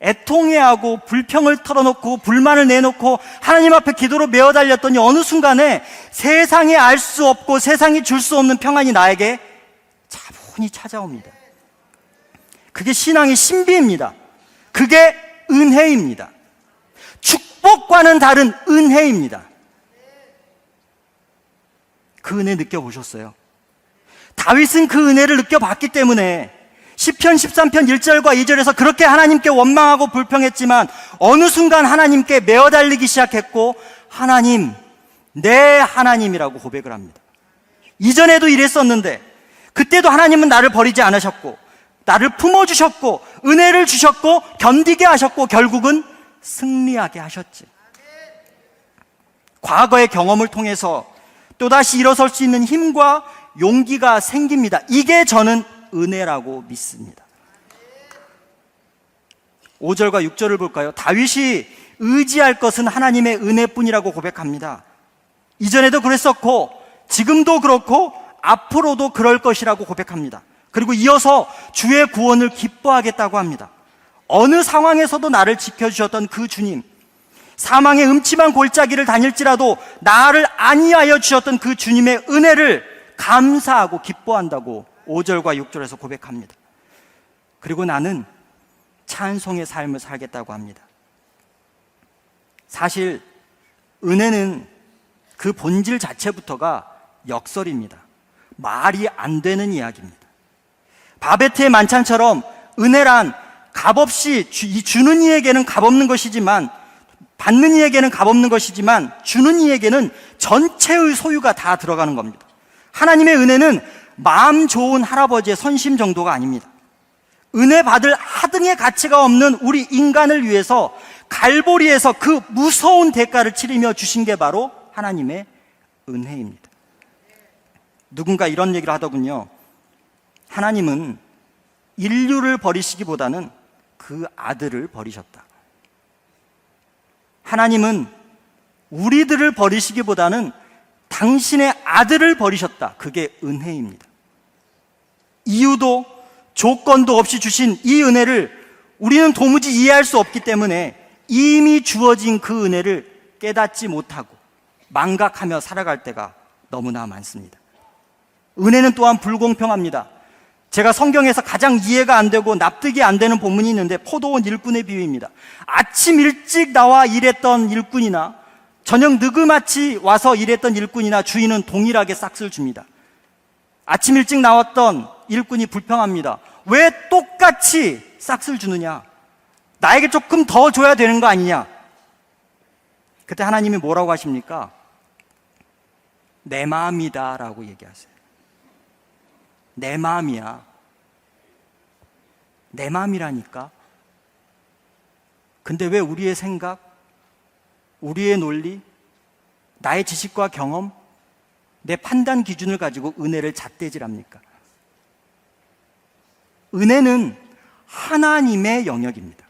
애통해하고 불평을 털어놓고 불만을 내놓고 하나님 앞에 기도로 메어 달렸더니 어느 순간에 세상에 알 수 없고 세상이 줄 수 없는 평안이 나에게 조용히 찾아옵니다. 그게 신앙의 신비입니다. 그게 은혜입니다. 축복과는 다른 은혜입니다. 그 은혜 느껴보셨어요? 다윗은 그 은혜를 느껴봤기 때문에 시편 13편 1절과 2절에서 그렇게 하나님께 원망하고 불평했지만 어느 순간 하나님께 메어달리기 시작했고 하나님, 내 하나님이라고 고백을 합니다. 이전에도 이랬었는데 그때도 하나님은 나를 버리지 않으셨고 나를 품어주셨고 은혜를 주셨고 견디게 하셨고 결국은 승리하게 하셨지. 과거의 경험을 통해서 또다시 일어설 수 있는 힘과 용기가 생깁니다. 이게 저는 은혜라고 믿습니다. 5절과 6절을 볼까요? 다윗이 의지할 것은 하나님의 은혜뿐이라고 고백합니다. 이전에도 그랬었고 지금도 그렇고 앞으로도 그럴 것이라고 고백합니다. 그리고 이어서 주의 구원을 기뻐하겠다고 합니다. 어느 상황에서도 나를 지켜주셨던 그 주님, 사망의 음침한 골짜기를 다닐지라도 나를 안위하여 주셨던 그 주님의 은혜를 감사하고 기뻐한다고 5절과 6절에서 고백합니다. 그리고 나는 찬송의 삶을 살겠다고 합니다. 사실 은혜는 그 본질 자체부터가 역설입니다. 말이 안 되는 이야기입니다. 바베트의 만찬처럼 은혜란 값없이 주는 이에게는 값없는 것이지만 받는 이에게는 값없는 것이지만 주는 이에게는 전체의 소유가 다 들어가는 겁니다. 하나님의 은혜는 마음 좋은 할아버지의 선심 정도가 아닙니다. 은혜 받을 하등의 가치가 없는 우리 인간을 위해서 갈보리에서 그 무서운 대가를 치르며 주신 게 바로 하나님의 은혜입니다. 누군가 이런 얘기를 하더군요. 하나님은 인류를 버리시기보다는 그 아들을 버리셨다. 하나님은 우리들을 버리시기보다는 당신의 아들을 버리셨다. 그게 은혜입니다. 이유도 조건도 없이 주신 이 은혜를 우리는 도무지 이해할 수 없기 때문에 이미 주어진 그 은혜를 깨닫지 못하고 망각하며 살아갈 때가 너무나 많습니다. 은혜는 또한 불공평합니다. 제가 성경에서 가장 이해가 안 되고 납득이 안 되는 본문이 있는데 포도원 일꾼의 비유입니다. 아침 일찍 나와 일했던 일꾼이나 저녁 느그마치 와서 일했던 일꾼이나 주인은 동일하게 싹을 줍니다. 아침 일찍 나왔던 일꾼이 불평합니다. 왜 똑같이 싹을 주느냐? 나에게 조금 더 줘야 되는 거 아니냐? 그때 하나님이 뭐라고 하십니까? 내 마음이다 라고 얘기하세요. 내 마음이야. 내 마음이라니까. 근데 왜 우리의 생각, 우리의 논리, 나의 지식과 경험, 내 판단 기준을 가지고 은혜를 잣대질합니까? 은혜는 하나님의 영역입니다.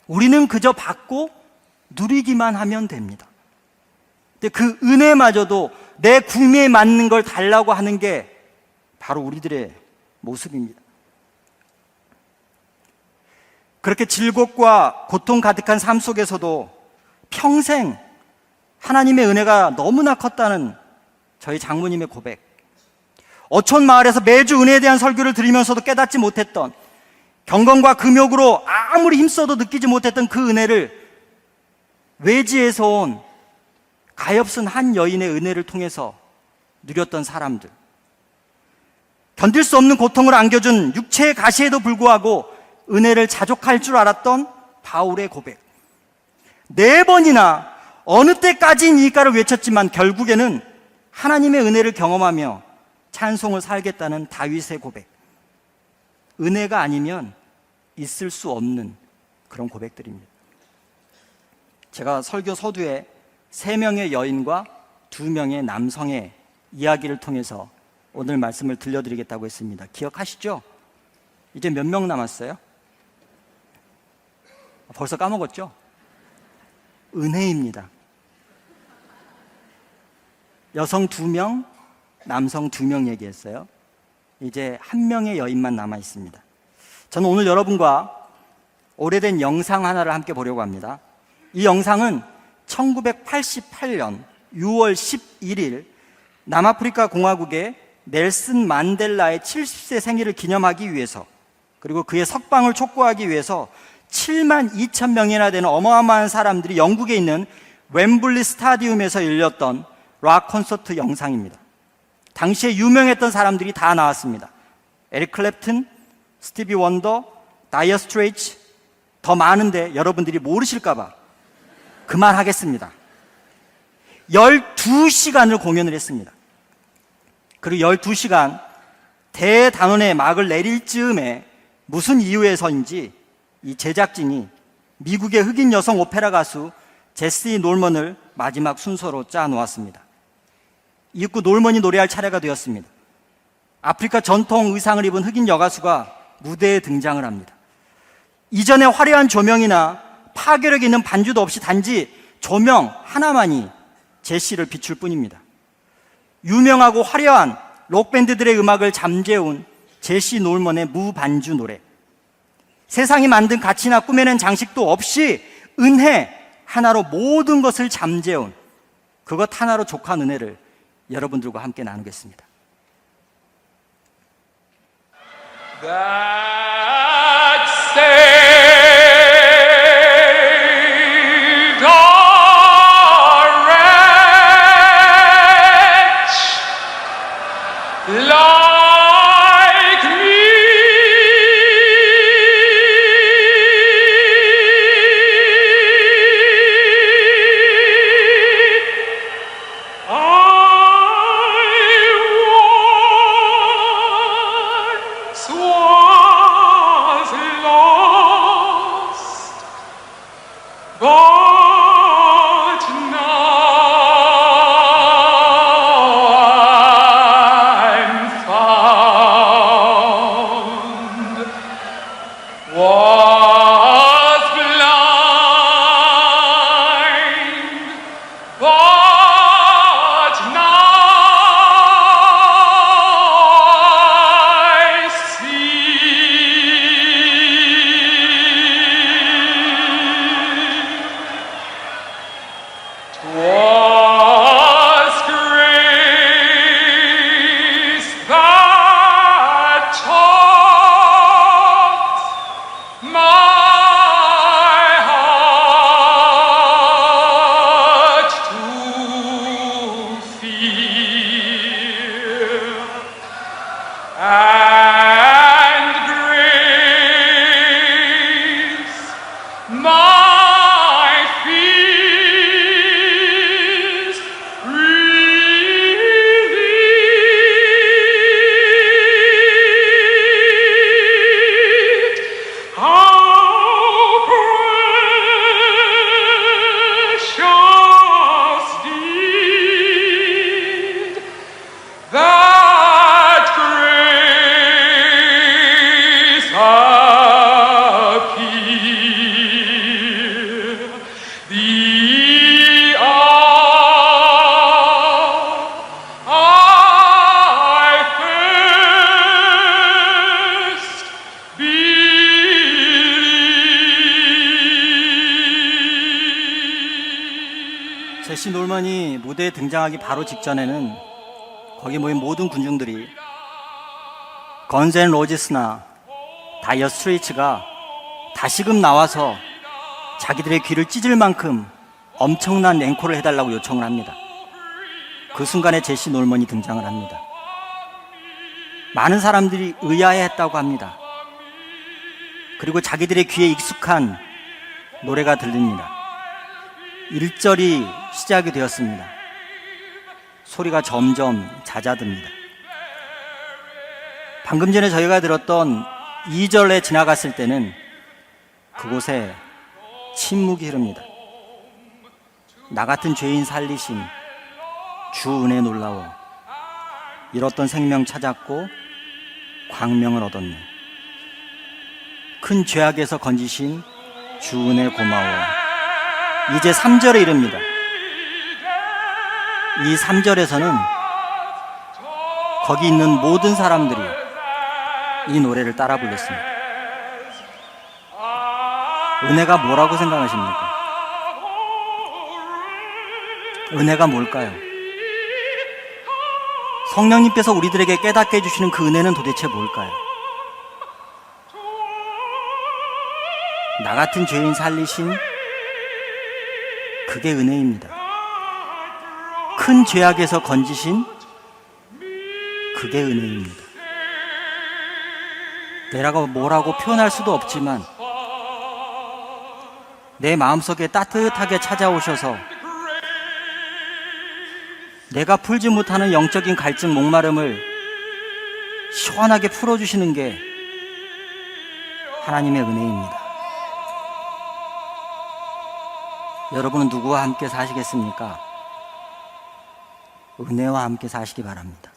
우리는 그저 받고 누리기만 하면 됩니다. 근데 그 은혜마저도 내 구미에 맞는 걸 달라고 하는 게 바로 우리들의 모습입니다. 그렇게 즐겁과 고통 가득한 삶 속에서도 평생 하나님의 은혜가 너무나 컸다는 저희 장모님의 고백, 어촌 마을에서 매주 은혜에 대한 설교를 들으면서도 깨닫지 못했던, 경건과 금욕으로 아무리 힘써도 느끼지 못했던 그 은혜를 외지에서 온 가엾은 한 여인의 은혜를 통해서 누렸던 사람들, 견딜 수 없는 고통을 안겨준 육체의 가시에도 불구하고 은혜를 자족할 줄 알았던 바울의 고백, 4번이나 어느 때까지이니까를 외쳤지만 결국에는 하나님의 은혜를 경험하며 찬송을 살겠다는 다윗의 고백, 은혜가 아니면 있을 수 없는 그런 고백들입니다. 제가 설교 서두에 3명의 여인과 2명의 남성의 이야기를 통해서 오늘 말씀을 들려드리겠다고 했습니다. 기억하시죠? 이제 몇 명 남았어요? 벌써 까먹었죠? 은혜입니다. 여성 2명, 남성 2명 얘기했어요. 이제 1명의 여인만 남아 있습니다. 저는 오늘 여러분과 오래된 영상 하나를 함께 보려고 합니다. 이 영상은 1988년 6월 11일 남아프리카 공화국의 넬슨 만델라의 70세 생일을 기념하기 위해서, 그리고 그의 석방을 촉구하기 위해서 7만 2천 명이나 되는 어마어마한 사람들이 영국에 있는 웸블리 스타디움에서 열렸던 락 콘서트 영상입니다. 당시에 유명했던 사람들이 다 나왔습니다. 에릭 클랩튼, 스티비 원더, 다이어 스트레이츠, 더 많은데 여러분들이 모르실까봐 그만하겠습니다. 12시간을 공연을 했습니다. 그리고 12시간 대단원의 막을 내릴 즈음에 무슨 이유에서인지 이 제작진이 미국의 흑인 여성 오페라 가수 제시 놀먼을 마지막 순서로 짜 놓았습니다. 이윽고 놀먼이 노래할 차례가 되었습니다. 아프리카 전통 의상을 입은 흑인 여가수가 무대에 등장을 합니다. 이전에 화려한 조명이나 파괴력 있는 반주도 없이 단지 조명 하나만이 제시를 비출 뿐입니다. 유명하고 화려한 록밴드들의 음악을 잠재운 제시 놀먼의 무반주 노래, 세상이 만든 가치나 꾸며낸 장식도 없이 은혜 하나로 모든 것을 잠재운 그것 하나로 족한 은혜를 여러분들과 함께 나누겠습니다. That saved a wretch like me. Was lost, but now I'm found. Was blind, but now I see. Was grace that taught my heart to fear, and grace my fears relieved. How precious did that grace appear, the hour I first believed. 제시 놀먼이 무대에 등장하기 바로 직전에는 거기 모인 모든 군중들이 건즈 앤 로지스나 다이어 스트레이츠가 다시금 나와서 자기들의 귀를 찢을 만큼 엄청난 앵콜을 해달라고 요청을 합니다. 그 순간에 제시 놀먼이 등장을 합니다. 많은 사람들이 의아해했다고 합니다. 그리고 자기들의 귀에 익숙한 노래가 들립니다. 1절이 시작이 되었습니다. 소리가 점점 잦아듭니다. 방금 전에 저희가 들었던 2절에 지나갔을 때는 그곳에 침묵이 흐릅니다. 나 같은 죄인 살리심, 주 은혜 놀라워, 잃었던 생명 찾았고 광명을 얻었네. 큰 죄악에서 건지신 주 은혜 고마워. 이제 3절에 이릅니다. 이 3절에서는 거기 있는 모든 사람들이 이 노래를 따라 불렀습니다. 은혜가 뭐라고 생각하십니까? 은혜가 뭘까요? 성령님께서 우리들에게 깨닫게 해주시는 그 은혜는 도대체 뭘까요? 나 같은 죄인 살리신 그게 은혜입니다. 큰 죄악에서 건지신 그게 은혜입니다. 내가 뭐라고 표현할 수도 없지만 내 마음속에 따뜻하게 찾아오셔서 내가 풀지 못하는 영적인 갈증, 목마름을 시원하게 풀어주시는 게 하나님의 은혜입니다. 여러분은 누구와 함께 사시겠습니까? 은혜와 함께 사시기 바랍니다.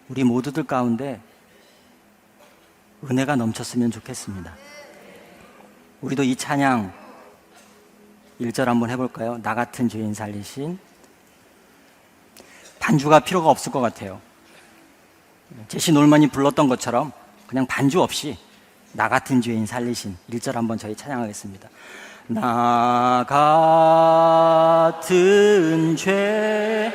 우리 모두들 가운데 은혜가 넘쳤으면 좋겠습니다. 우리도 이 찬양 1절 한번 해볼까요? 나 같은 죄인 살리신. 반주가 필요가 없을 것 같아요. 제시 놀만이 불렀던 것처럼 그냥 반주 없이 나 같은 죄인 살리신 1절 한번 저희 찬양하겠습니다. 나 같은 죄인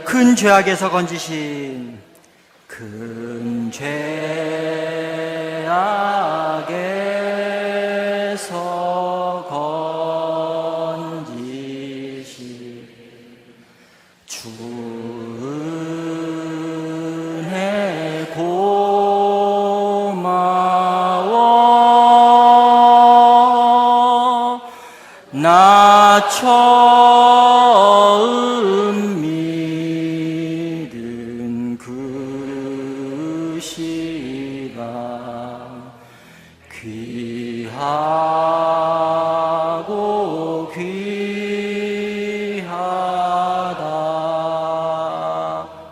큰 죄악에서 건지신 큰 죄악에서 건지신 주 은혜 고마워. 나 처음 믿은 그 시간 귀하고 귀하다.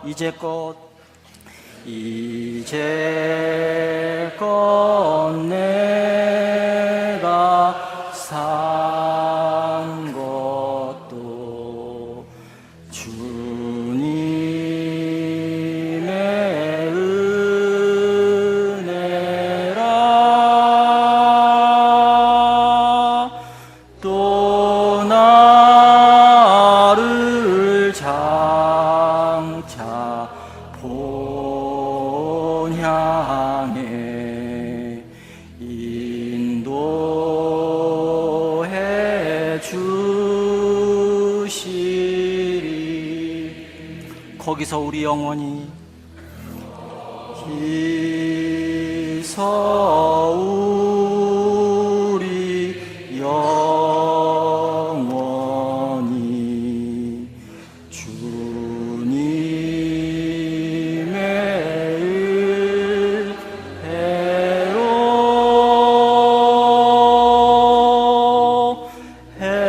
이제껏 내가 산 것도 주님의 은혜라. 또 나를 장차 본향에 인도해 주시리. 거기서 우리 영혼이 우리 영원히 주님의 은혜로 해처럼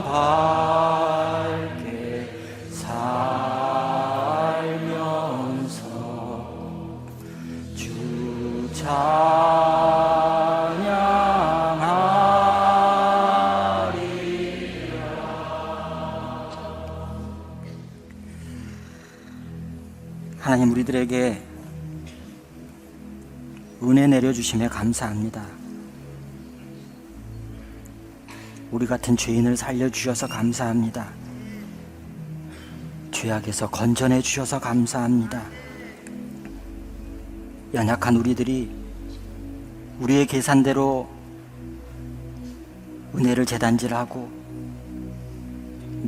밝게 살면서 주 찬양하리라. 하나님, 우리들에게 은혜 내려주심에 감사합니다. 우리 같은 죄인을 살려주셔서 감사합니다. 죄악에서 건져내 주셔서 감사합니다. 연약한 우리들이 우리의 계산대로 은혜를 재단질하고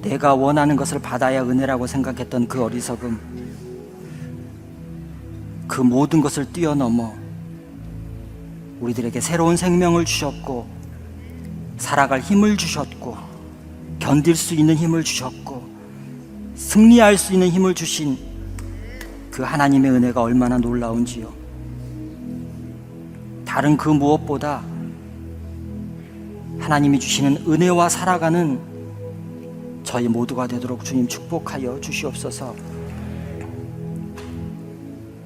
내가 원하는 것을 받아야 은혜라고 생각했던 그 어리석음, 그 모든 것을 뛰어넘어 우리들에게 새로운 생명을 주셨고 살아갈 힘을 주셨고 견딜 수 있는 힘을 주셨고 승리할 수 있는 힘을 주신 그 하나님의 은혜가 얼마나 놀라운지요. 다른 그 무엇보다 하나님이 주시는 은혜와 살아가는 저희 모두가 되도록 주님 축복하여 주시옵소서.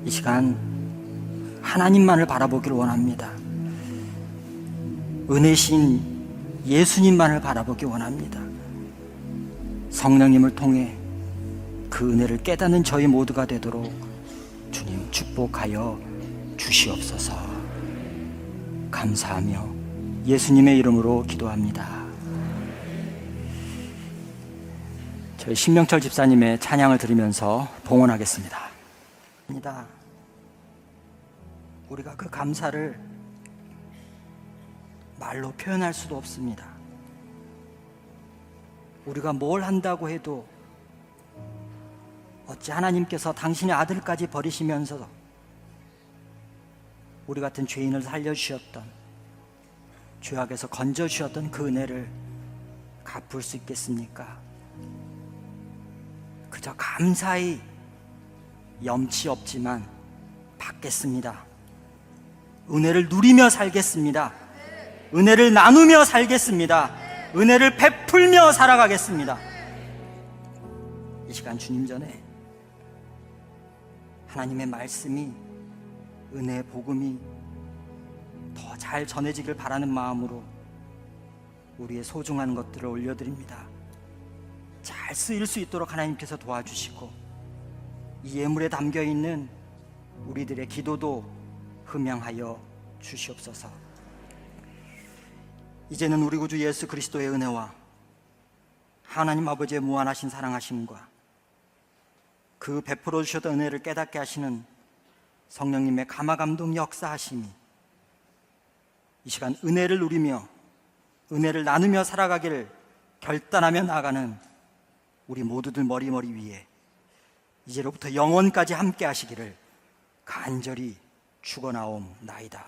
이 시간 하나님만을 바라보기를 원합니다. 은혜신 예수님만을 바라보기 원합니다. 성령님을 통해 그 은혜를 깨닫는 저희 모두가 되도록 주님 축복하여 주시옵소서. 감사하며 예수님의 이름으로 기도합니다. 저희 신명철 집사님의 찬양을 들으면서 봉헌하겠습니다. 우리가 그 감사를 말로 표현할 수도 없습니다. 우리가 뭘 한다고 해도 어찌 하나님께서 당신의 아들까지 버리시면서 우리 같은 죄인을 살려주셨던, 죄악에서 건져주셨던 그 은혜를 갚을 수 있겠습니까? 그저 감사히 염치 없지만 받겠습니다. 은혜를 누리며 살겠습니다. 은혜를 나누며 살겠습니다. 은혜를 베풀며 살아가겠습니다. 이 시간 주님 전에 하나님의 말씀이, 은혜의 복음이 더 잘 전해지길 바라는 마음으로 우리의 소중한 것들을 올려드립니다. 잘 쓰일 수 있도록 하나님께서 도와주시고 이 예물에 담겨있는 우리들의 기도도 흠양하여 주시옵소서. 이제는 우리 구주 예수 그리스도의 은혜와 하나님 아버지의 무한하신 사랑하심과 그 베풀어 주셨던 은혜를 깨닫게 하시는 성령님의 감화감동 역사하심이 이 시간 은혜를 누리며 은혜를 나누며 살아가기를 결단하며 나아가는 우리 모두들 머리머리 위에 이제로부터 영원까지 함께 하시기를 간절히 축원하옵나이다.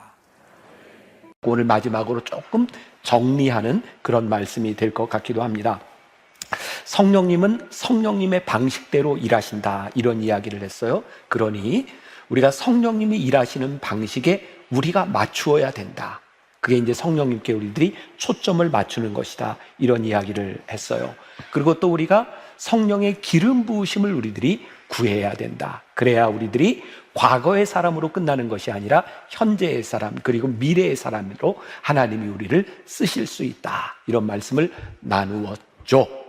오늘 마지막으로 조금 정리하는 그런 말씀이 될 것 같기도 합니다. 성령님은 성령님의 방식대로 일하신다, 이런 이야기를 했어요. 그러니 우리가 성령님이 일하시는 방식에 우리가 맞추어야 된다. 그게 이제 성령님께 우리들이 초점을 맞추는 것이다, 이런 이야기를 했어요. 그리고 또 우리가 성령의 기름 부으심을 우리들이 구해야 된다. 그래야 우리들이 과거의 사람으로 끝나는 것이 아니라 현재의 사람, 그리고 미래의 사람으로 하나님이 우리를 쓰실 수 있다, 이런 말씀을 나누었죠.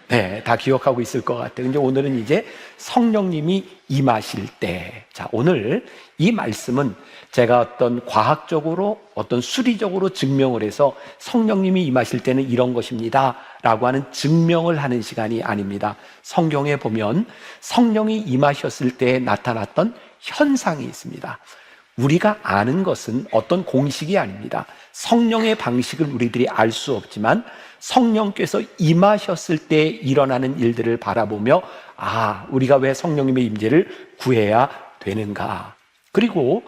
네, 다 기억하고 있을 것 같아요. 근데 오늘은 이제 성령님이 임하실 때, 자, 오늘 이 말씀은 제가 어떤 과학적으로, 어떤 수리적으로 증명을 해서 성령님이 임하실 때는 이런 것입니다 라고 하는 증명을 하는 시간이 아닙니다. 성경에 보면 성령이 임하셨을 때 나타났던 현상이 있습니다. 우리가 아는 것은 어떤 공식이 아닙니다. 성령의 방식을 우리들이 알 수 없지만 성령께서 임하셨을 때 일어나는 일들을 바라보며, 아, 우리가 왜 성령님의 임재를 구해야 되는가. 그리고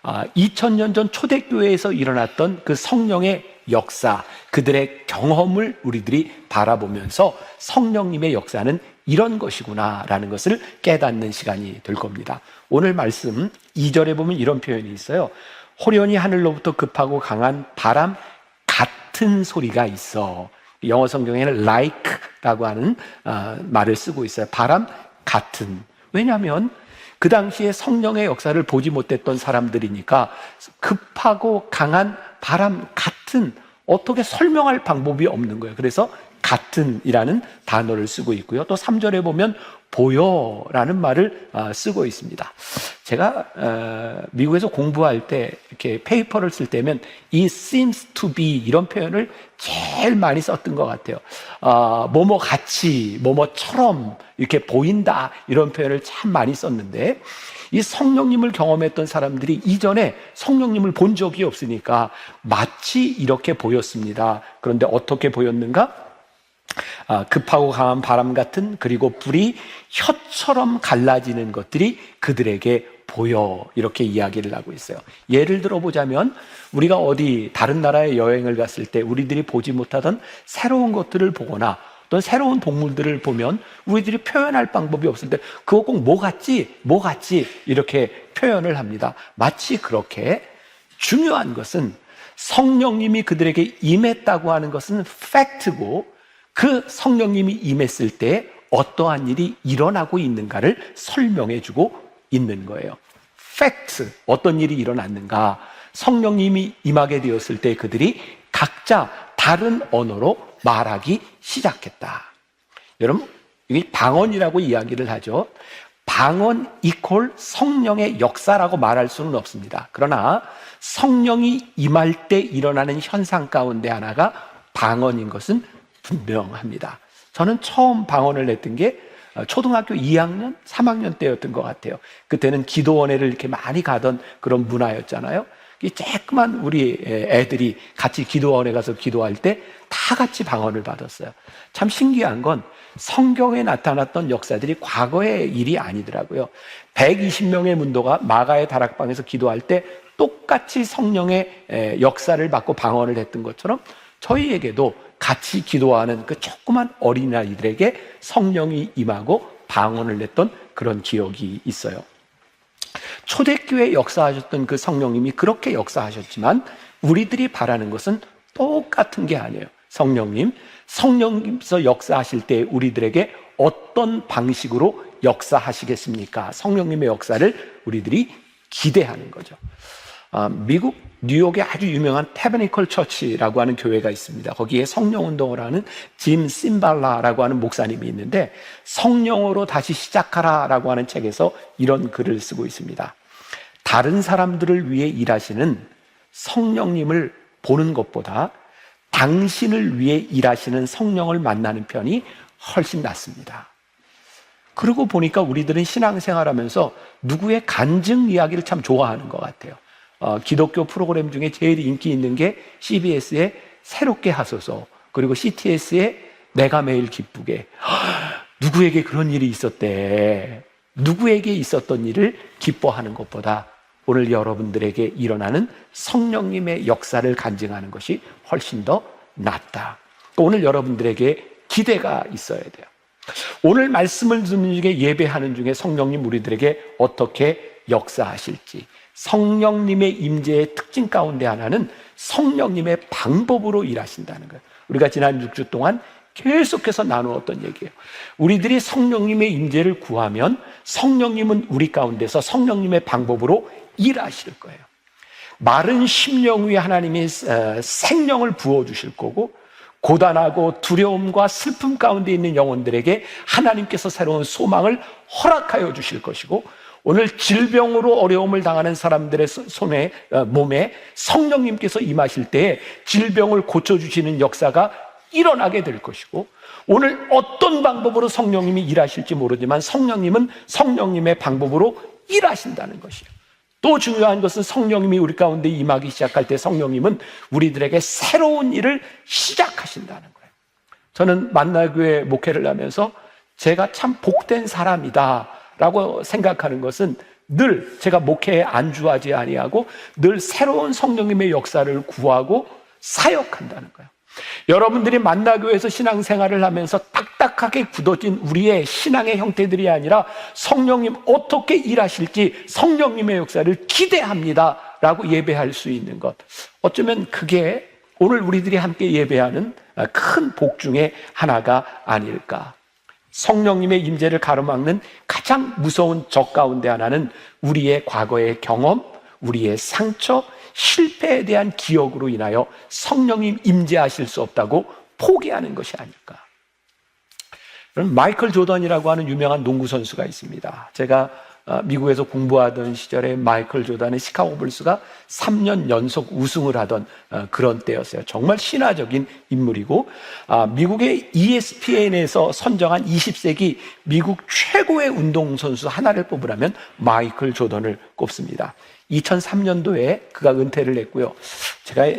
2000년 전 초대교회에서 일어났던 그 성령의 역사, 그들의 경험을 우리들이 바라보면서 성령님의 역사는 이런 것이구나 라는 것을 깨닫는 시간이 될 겁니다. 오늘 말씀 2절에 보면 이런 표현이 있어요. 호련히 하늘로부터 급하고 강한 바람 같은 소리가 있어. 영어 성경에는 like라고 하는 말을 쓰고 있어요. 바람 같은. 왜냐하면 그 당시에 성령의 역사를 보지 못했던 사람들이니까 급하고 강한 바람 같은, 어떻게 설명할 방법이 없는 거예요. 그래서 같은이라는 단어를 쓰고 있고요. 또 3절에 보면 보여라는 말을 쓰고 있습니다. 제가 미국에서 공부할 때 이렇게 페이퍼를 쓸 때면 이 seems to be 이런 표현을 제일 많이 썼던 것 같아요. 뭐뭐 같이, 뭐뭐처럼 이렇게 보인다, 이런 표현을 참 많이 썼는데, 이 성령님을 경험했던 사람들이 이전에 성령님을 본 적이 없으니까 마치 이렇게 보였습니다. 그런데 어떻게 보였는가? 급하고 강한 바람 같은, 그리고 불이 혀처럼 갈라지는 것들이 그들에게 보여, 이렇게 이야기를 하고 있어요. 예를 들어 보자면 우리가 어디 다른 나라에 여행을 갔을 때 우리들이 보지 못하던 새로운 것들을 보거나 어떤 새로운 동물들을 보면 우리들이 표현할 방법이 없을 때 그거 꼭 뭐 같지? 뭐 같지? 이렇게 표현을 합니다. 마치 그렇게 중요한 것은 성령님이 그들에게 임했다고 하는 것은 팩트고 그 성령님이 임했을 때 어떠한 일이 일어나고 있는가를 설명해 주고 있는 거예요. 팩트, 어떤 일이 일어났는가. 성령님이 임하게 되었을 때 그들이 각자 다른 언어로 말하기 시작했다. 여러분, 이게 방언이라고 이야기를 하죠. 방언 이퀄 성령의 역사라고 말할 수는 없습니다. 그러나 성령이 임할 때 일어나는 현상 가운데 하나가 방언인 것은 분명합니다. 저는 처음 방언을 냈던 게 초등학교 2학년, 3학년 때였던 것 같아요. 그때는 기도원회를 이렇게 많이 가던 그런 문화였잖아요. 이 조그만 우리 애들이 같이 기도원에 가서 기도할 때 다 같이 방언을 받았어요. 참 신기한 건 성경에 나타났던 역사들이 과거의 일이 아니더라고요. 120명의 문도가 마가의 다락방에서 기도할 때 똑같이 성령의 역사를 받고 방언을 했던 것처럼 저희에게도 같이 기도하는 그 조그만 어린아이들에게 성령이 임하고 방언을 냈던 그런 기억이 있어요. 초대교회 역사하셨던 그 성령님이 그렇게 역사하셨지만 우리들이 바라는 것은 똑같은 게 아니에요. 성령님께서 역사하실 때 우리들에게 어떤 방식으로 역사하시겠습니까? 성령님의 역사를 우리들이 기대하는 거죠. 미국 뉴욕에 아주 유명한 태버니컬 처치라고 하는 교회가 있습니다. 거기에 성령운동을 하는 짐 심발라라고 하는 목사님이 있는데 성령으로 다시 시작하라라고 하는 책에서 이런 글을 쓰고 있습니다. 다른 사람들을 위해 일하시는 성령님을 보는 것보다 당신을 위해 일하시는 성령을 만나는 편이 훨씬 낫습니다. 그러고 보니까 우리들은 신앙생활하면서 누구의 간증 이야기를 참 좋아하는 것 같아요. 기독교 프로그램 중에 제일 인기 있는 게 CBS의 새롭게 하소서, 그리고 CTS의 내가 매일 기쁘게. 누구에게 그런 일이 있었대. 누구에게 있었던 일을 기뻐하는 것보다 오늘 여러분들에게 일어나는 성령님의 역사를 간증하는 것이 훨씬 더 낫다. 오늘 여러분들에게 기대가 있어야 돼요. 오늘 말씀을 듣는 중에 예배하는 중에 성령님 우리들에게 어떻게 역사하실지, 성령님의 임재의 특징 가운데 하나는 성령님의 방법으로 일하신다는 거예요. 우리가 지난 6주 동안 계속해서 나누었던 얘기예요. 우리들이 성령님의 임재를 구하면 성령님은 우리 가운데서 성령님의 방법으로 일하실 거예요. 마른 심령 위에 하나님이 생명을 부어주실 거고, 고단하고 두려움과 슬픔 가운데 있는 영혼들에게 하나님께서 새로운 소망을 허락하여 주실 것이고, 오늘 질병으로 어려움을 당하는 사람들의 몸에 성령님께서 임하실 때에 질병을 고쳐주시는 역사가 일어나게 될 것이고, 오늘 어떤 방법으로 성령님이 일하실지 모르지만 성령님은 성령님의 방법으로 일하신다는 것이에요. 또 중요한 것은 성령님이 우리 가운데 임하기 시작할 때 성령님은 우리들에게 새로운 일을 시작하신다는 거예요. 저는 만나교회 목회를 하면서 제가 참 복된 사람이다 라고 생각하는 것은 늘 제가 목회에 안주하지 아니하고 늘 새로운 성령님의 역사를 구하고 사역한다는 거예요. 여러분들이 만나교회에서 신앙생활을 하면서 딱딱하게 굳어진 우리의 신앙의 형태들이 아니라 성령님 어떻게 일하실지 성령님의 역사를 기대합니다 라고 예배할 수 있는 것, 어쩌면 그게 오늘 우리들이 함께 예배하는 큰 복 중에 하나가 아닐까. 성령님의 임재를 가로막는 가장 무서운 적 가운데 하나는 우리의 과거의 경험, 우리의 상처, 실패에 대한 기억으로 인하여 성령님 임재하실 수 없다고 포기하는 것이 아닐까. 마이클 조던이라고 하는 유명한 농구 선수가 있습니다. 제가 미국에서 공부하던 시절에 마이클 조던의 시카고 불스가 3년 연속 우승을 하던 그런 때였어요. 정말 신화적인 인물이고, 미국의 ESPN에서 선정한 20세기 미국 최고의 운동선수 하나를 뽑으라면 마이클 조던을 꼽습니다. 2003년도에 그가 은퇴를 했고요.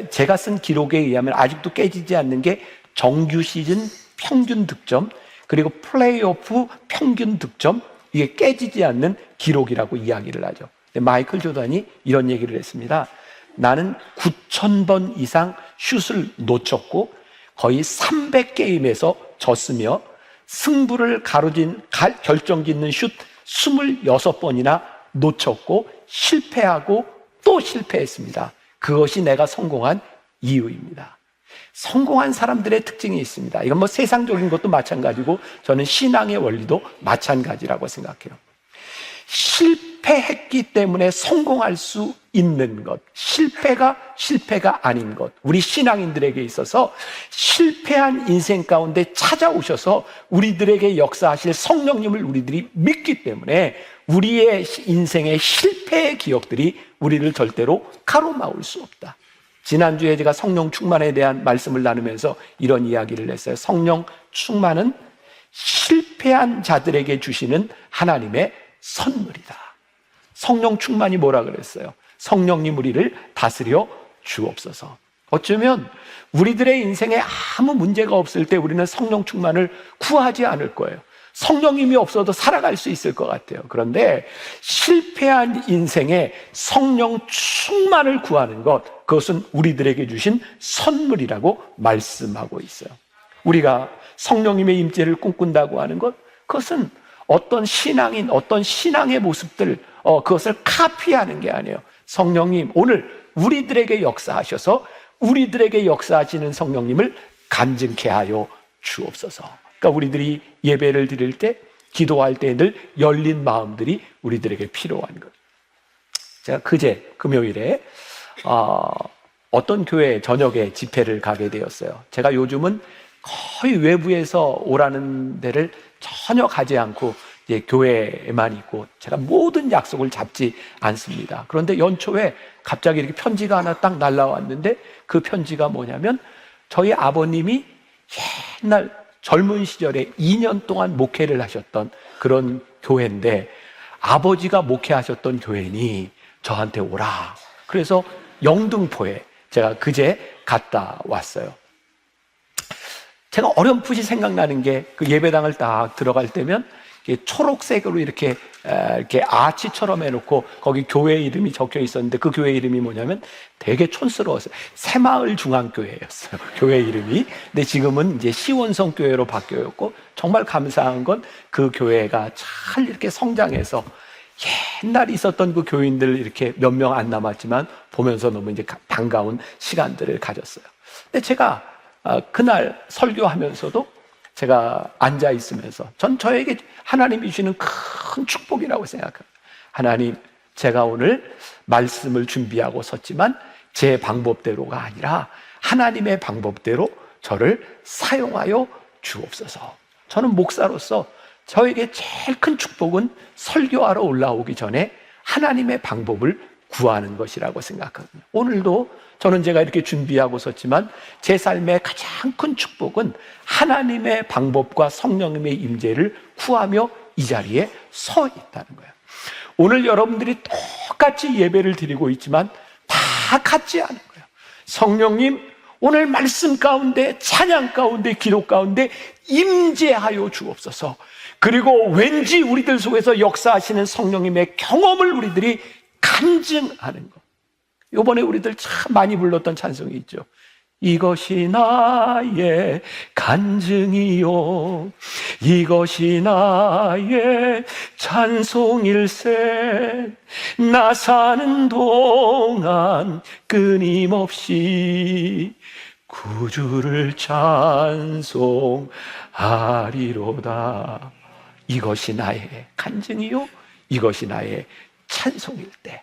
제가 쓴 기록에 의하면 아직도 깨지지 않는 게 정규 시즌 평균 득점, 그리고 플레이오프 평균 득점, 이게 깨지지 않는 기록이라고 이야기를 하죠. 근데 마이클 조던이 이런 얘기를 했습니다. 나는 9,000번 이상 슛을 놓쳤고 거의 300게임에서 졌으며 승부를 결정짓는 슛 26번이나 놓쳤고 실패하고 또 실패했습니다. 그것이 내가 성공한 이유입니다. 성공한 사람들의 특징이 있습니다. 이건 뭐 세상적인 것도 마찬가지고 저는 신앙의 원리도 마찬가지라고 생각해요. 실패했기 때문에 성공할 수 있는 것, 실패가 아닌 것, 우리 신앙인들에게 있어서 실패한 인생 가운데 찾아오셔서 우리들에게 역사하실 성령님을 우리들이 믿기 때문에 우리의 인생의 실패의 기억들이 우리를 절대로 가로막을 수 없다. 지난주에 제가 성령 충만에 대한 말씀을 나누면서 이런 이야기를 했어요. 성령 충만은 실패한 자들에게 주시는 하나님의 선물이다. 성령 충만이 뭐라 그랬어요? 성령님 우리를 다스려 주옵소서. 어쩌면 우리들의 인생에 아무 문제가 없을 때 우리는 성령 충만을 구하지 않을 거예요. 성령님이 없어도 살아갈 수 있을 것 같아요. 그런데 실패한 인생에 성령 충만을 구하는 것, 그것은 우리들에게 주신 선물이라고 말씀하고 있어요. 우리가 성령님의 임재를 꿈꾼다고 하는 것, 그것은 어떤 신앙인, 어떤 신앙의 모습들, 그것을 카피하는 게 아니에요. 성령님, 오늘 우리들에게 역사하셔서 우리들에게 역사하시는 성령님을 간증케 하여 주옵소서. 그러니까 우리들이 예배를 드릴 때, 기도할 때 늘 열린 마음들이 우리들에게 필요한 것. 제가 그제 금요일에 어떤 교회 저녁에 집회를 가게 되었어요. 제가 요즘은 거의 외부에서 오라는 데를 전혀 가지 않고 이제 교회에만 있고 제가 모든 약속을 잡지 않습니다. 그런데 연초에 갑자기 이렇게 편지가 하나 딱 날라왔는데 그 편지가 뭐냐면 저희 아버님이 옛날 젊은 시절에 2년 동안 목회를 하셨던 그런 교회인데 아버지가 목회하셨던 교회니 저한테 오라. 그래서 영등포에 제가 그제 갔다 왔어요. 제가 어렴풋이 생각나는 게 그 예배당을 딱 들어갈 때면 초록색으로 이렇게 아치처럼 해놓고 거기 교회 이름이 적혀 있었는데 그 교회 이름이 뭐냐면 되게 촌스러웠어요. 새마을 중앙교회였어요. 교회 이름이. 근데 지금은 이제 시원성 교회로 바뀌었고 정말 감사한 건 그 교회가 잘 이렇게 성장해서 옛날 있었던 그 교인들 이렇게 몇 명 안 남았지만 보면서 너무 이제 반가운 시간들을 가졌어요. 근데 제가 그날 설교하면서도 제가 앉아 있으면서 전 저에게 하나님이 주시는 큰 축복이라고 생각합니다. 하나님, 제가 오늘 말씀을 준비하고 섰지만 제 방법대로가 아니라 하나님의 방법대로 저를 사용하여 주옵소서. 저는 목사로서 저에게 제일 큰 축복은 설교하러 올라오기 전에 하나님의 방법을 구하는 것이라고 생각하거든요. 오늘도 저는 제가 이렇게 준비하고 섰지만 제 삶의 가장 큰 축복은 하나님의 방법과 성령님의 임재를 구하며 이 자리에 서 있다는 거예요. 오늘 여러분들이 똑같이 예배를 드리고 있지만 다 같지 않은 거예요. 성령님, 오늘 말씀 가운데, 찬양 가운데, 기도 가운데 임재하여 주옵소서. 그리고 왠지 우리들 속에서 역사하시는 성령님의 경험을 우리들이 간증하는 것. 이번에 우리들 참 많이 불렀던 찬송이 있죠. 이것이 나의 간증이요, 이것이 나의 찬송일세. 나 사는 동안 끊임없이 구주를 찬송하리로다. 이것이 나의 간증이요, 이것이 나의 찬송일 때,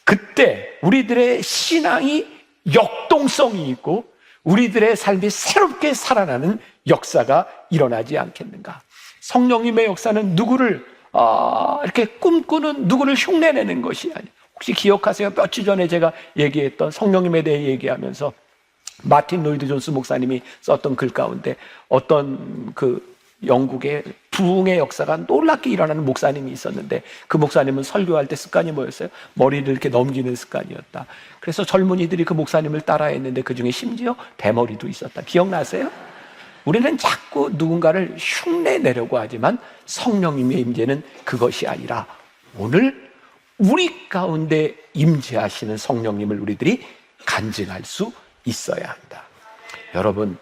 그때 우리들의 신앙이 역동성이 있고 우리들의 삶이 새롭게 살아나는 역사가 일어나지 않겠는가. 성령님의 역사는 누구를 이렇게 꿈꾸는, 누구를 흉내내는 것이 아니에요. 혹시 기억하세요? 몇 주 전에 제가 얘기했던 성령님에 대해 얘기하면서 마틴 로이드 존스 목사님이 썼던 글 가운데 어떤 그 영국의 부흥의 역사가 놀랍게 일어나는 목사님이 있었는데 그 목사님은 설교할 때 습관이 뭐였어요? 머리를 이렇게 넘기는 습관이었다. 그래서 젊은이들이 그 목사님을 따라했는데 그 중에 심지어 대머리도 있었다. 기억나세요? 우리는 자꾸 누군가를 흉내내려고 하지만 성령님의 임재는 그것이 아니라 오늘 우리 가운데 임재하시는 성령님을 우리들이 간증할 수 있어야 한다. 여러분,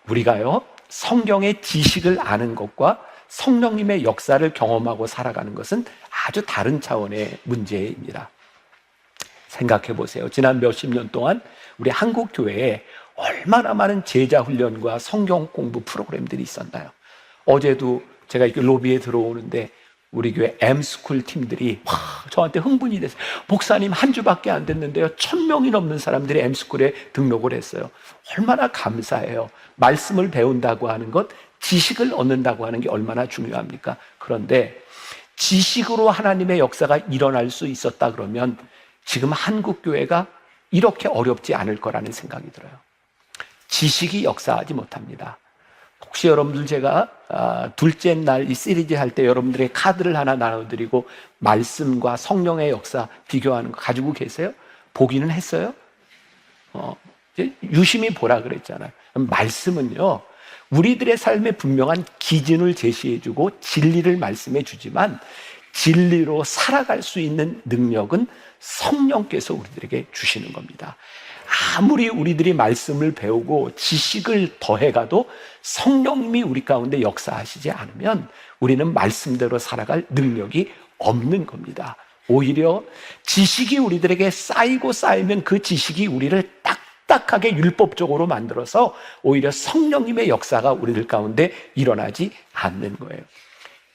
우리가요 성경의 지식을 아는 것과 성령님의 역사를 경험하고 살아가는 것은 아주 다른 차원의 문제입니다. 생각해 보세요. 지난 몇십 년 동안 우리 한국 교회에 얼마나 많은 제자 훈련과 성경 공부 프로그램들이 있었나요? 어제도 제가 이렇게 로비에 들어오는데 우리 교회 M스쿨 팀들이 저한테 흥분이 됐어요. 목사님 한 주밖에 안 됐는데요, 1,000명이 넘는 사람들이 M스쿨에 등록을 했어요. 얼마나 감사해요. 말씀을 배운다고 하는 것, 지식을 얻는다고 하는 게 얼마나 중요합니까? 그런데 지식으로 하나님의 역사가 일어날 수 있었다 그러면 지금 한국 교회가 이렇게 어렵지 않을 거라는 생각이 들어요. 지식이 역사하지 못합니다. 혹시 여러분들 제가 둘째 날 이 시리즈 할 때 여러분들의 카드를 하나 나눠드리고 말씀과 성령의 역사 비교하는 거 가지고 계세요? 보기는 했어요? 유심히 보라 그랬잖아요. 말씀은요, 우리들의 삶에 분명한 기준을 제시해주고 진리를 말씀해 주지만 진리로 살아갈 수 있는 능력은 성령께서 우리들에게 주시는 겁니다. 아무리 우리들이 말씀을 배우고 지식을 더해가도 성령님이 우리 가운데 역사하시지 않으면 우리는 말씀대로 살아갈 능력이 없는 겁니다. 오히려 지식이 우리들에게 쌓이고 쌓이면 그 지식이 우리를 딱딱하게 율법적으로 만들어서 오히려 성령님의 역사가 우리들 가운데 일어나지 않는 거예요.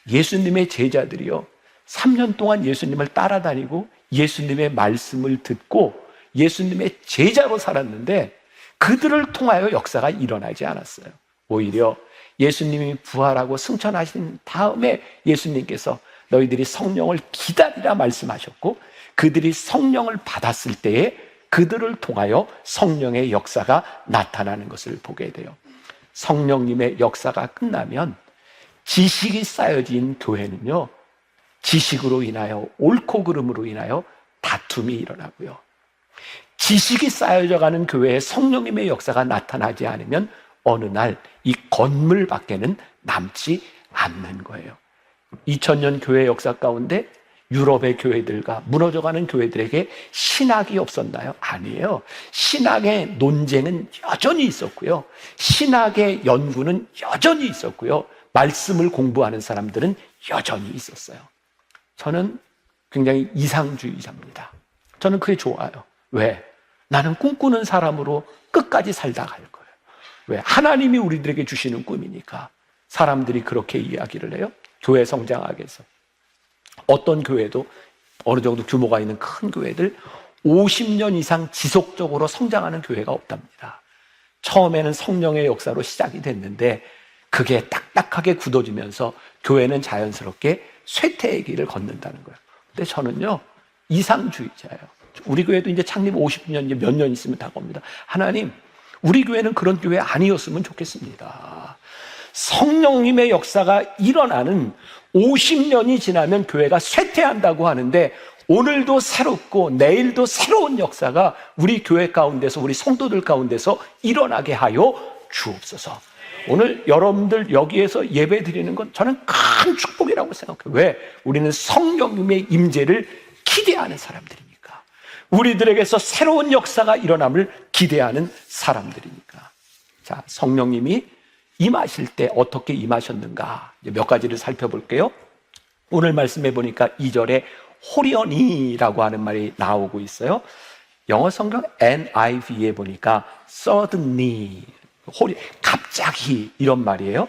예수님의 제자들이요, 3년 동안 예수님을 따라다니고 예수님의 말씀을 듣고 예수님의 제자로 살았는데 그들을 통하여 역사가 일어나지 않았어요. 오히려 예수님이 부활하고 승천하신 다음에 예수님께서 너희들이 성령을 기다리라 말씀하셨고, 그들이 성령을 받았을 때에 그들을 통하여 성령의 역사가 나타나는 것을 보게 돼요. 성령님의 역사가 끝나면 지식이 쌓여진 교회는요, 지식으로 인하여, 옳고 그름으로 인하여 다툼이 일어나고요, 지식이 쌓여져 가는 교회에 성령님의 역사가 나타나지 않으면 어느 날 이 건물 밖에는 남지 않는 거예요. 2000년 교회 역사 가운데 유럽의 교회들과 무너져가는 교회들에게 신학이 없었나요? 아니에요. 신학의 논쟁은 여전히 있었고요, 신학의 연구는 여전히 있었고요, 말씀을 공부하는 사람들은 여전히 있었어요. 저는 굉장히 이상주의자입니다. 저는 그게 좋아요. 왜? 나는 꿈꾸는 사람으로 끝까지 살다 갈 거예요. 왜? 하나님이 우리들에게 주시는 꿈이니까. 사람들이 그렇게 이야기를 해요. 교회 성장하기 위해서. 어떤 교회도 어느 정도 규모가 있는 큰 교회들 50년 이상 지속적으로 성장하는 교회가 없답니다. 처음에는 성령의 역사로 시작이 됐는데 그게 딱딱하게 굳어지면서 교회는 자연스럽게 쇠퇴의 길을 걷는다는 거예요. 근데 저는요, 이상주의자예요. 우리 교회도 이제 창립 50년, 이제 몇 년 있으면 다 겁니다. 하나님, 우리 교회는 그런 교회 아니었으면 좋겠습니다. 성령님의 역사가 일어나는 50년이 지나면 교회가 쇠퇴한다고 하는데 오늘도 새롭고 내일도 새로운 역사가 우리 교회 가운데서, 우리 성도들 가운데서 일어나게 하여 주옵소서. 오늘 여러분들 여기에서 예배 드리는 건 저는 큰 축복이라고 생각해요. 왜? 우리는 성령님의 임재를 기대하는 사람들입니다. 우리들에게서 새로운 역사가 일어남을 기대하는 사람들이니까. 자, 성령님이 임하실 때 어떻게 임하셨는가, 몇 가지를 살펴볼게요. 오늘 말씀해 보니까 2절에 호련히라고 하는 말이 나오고 있어요. 영어 성경 NIV에 보니까 suddenly, 갑자기, 이런 말이에요.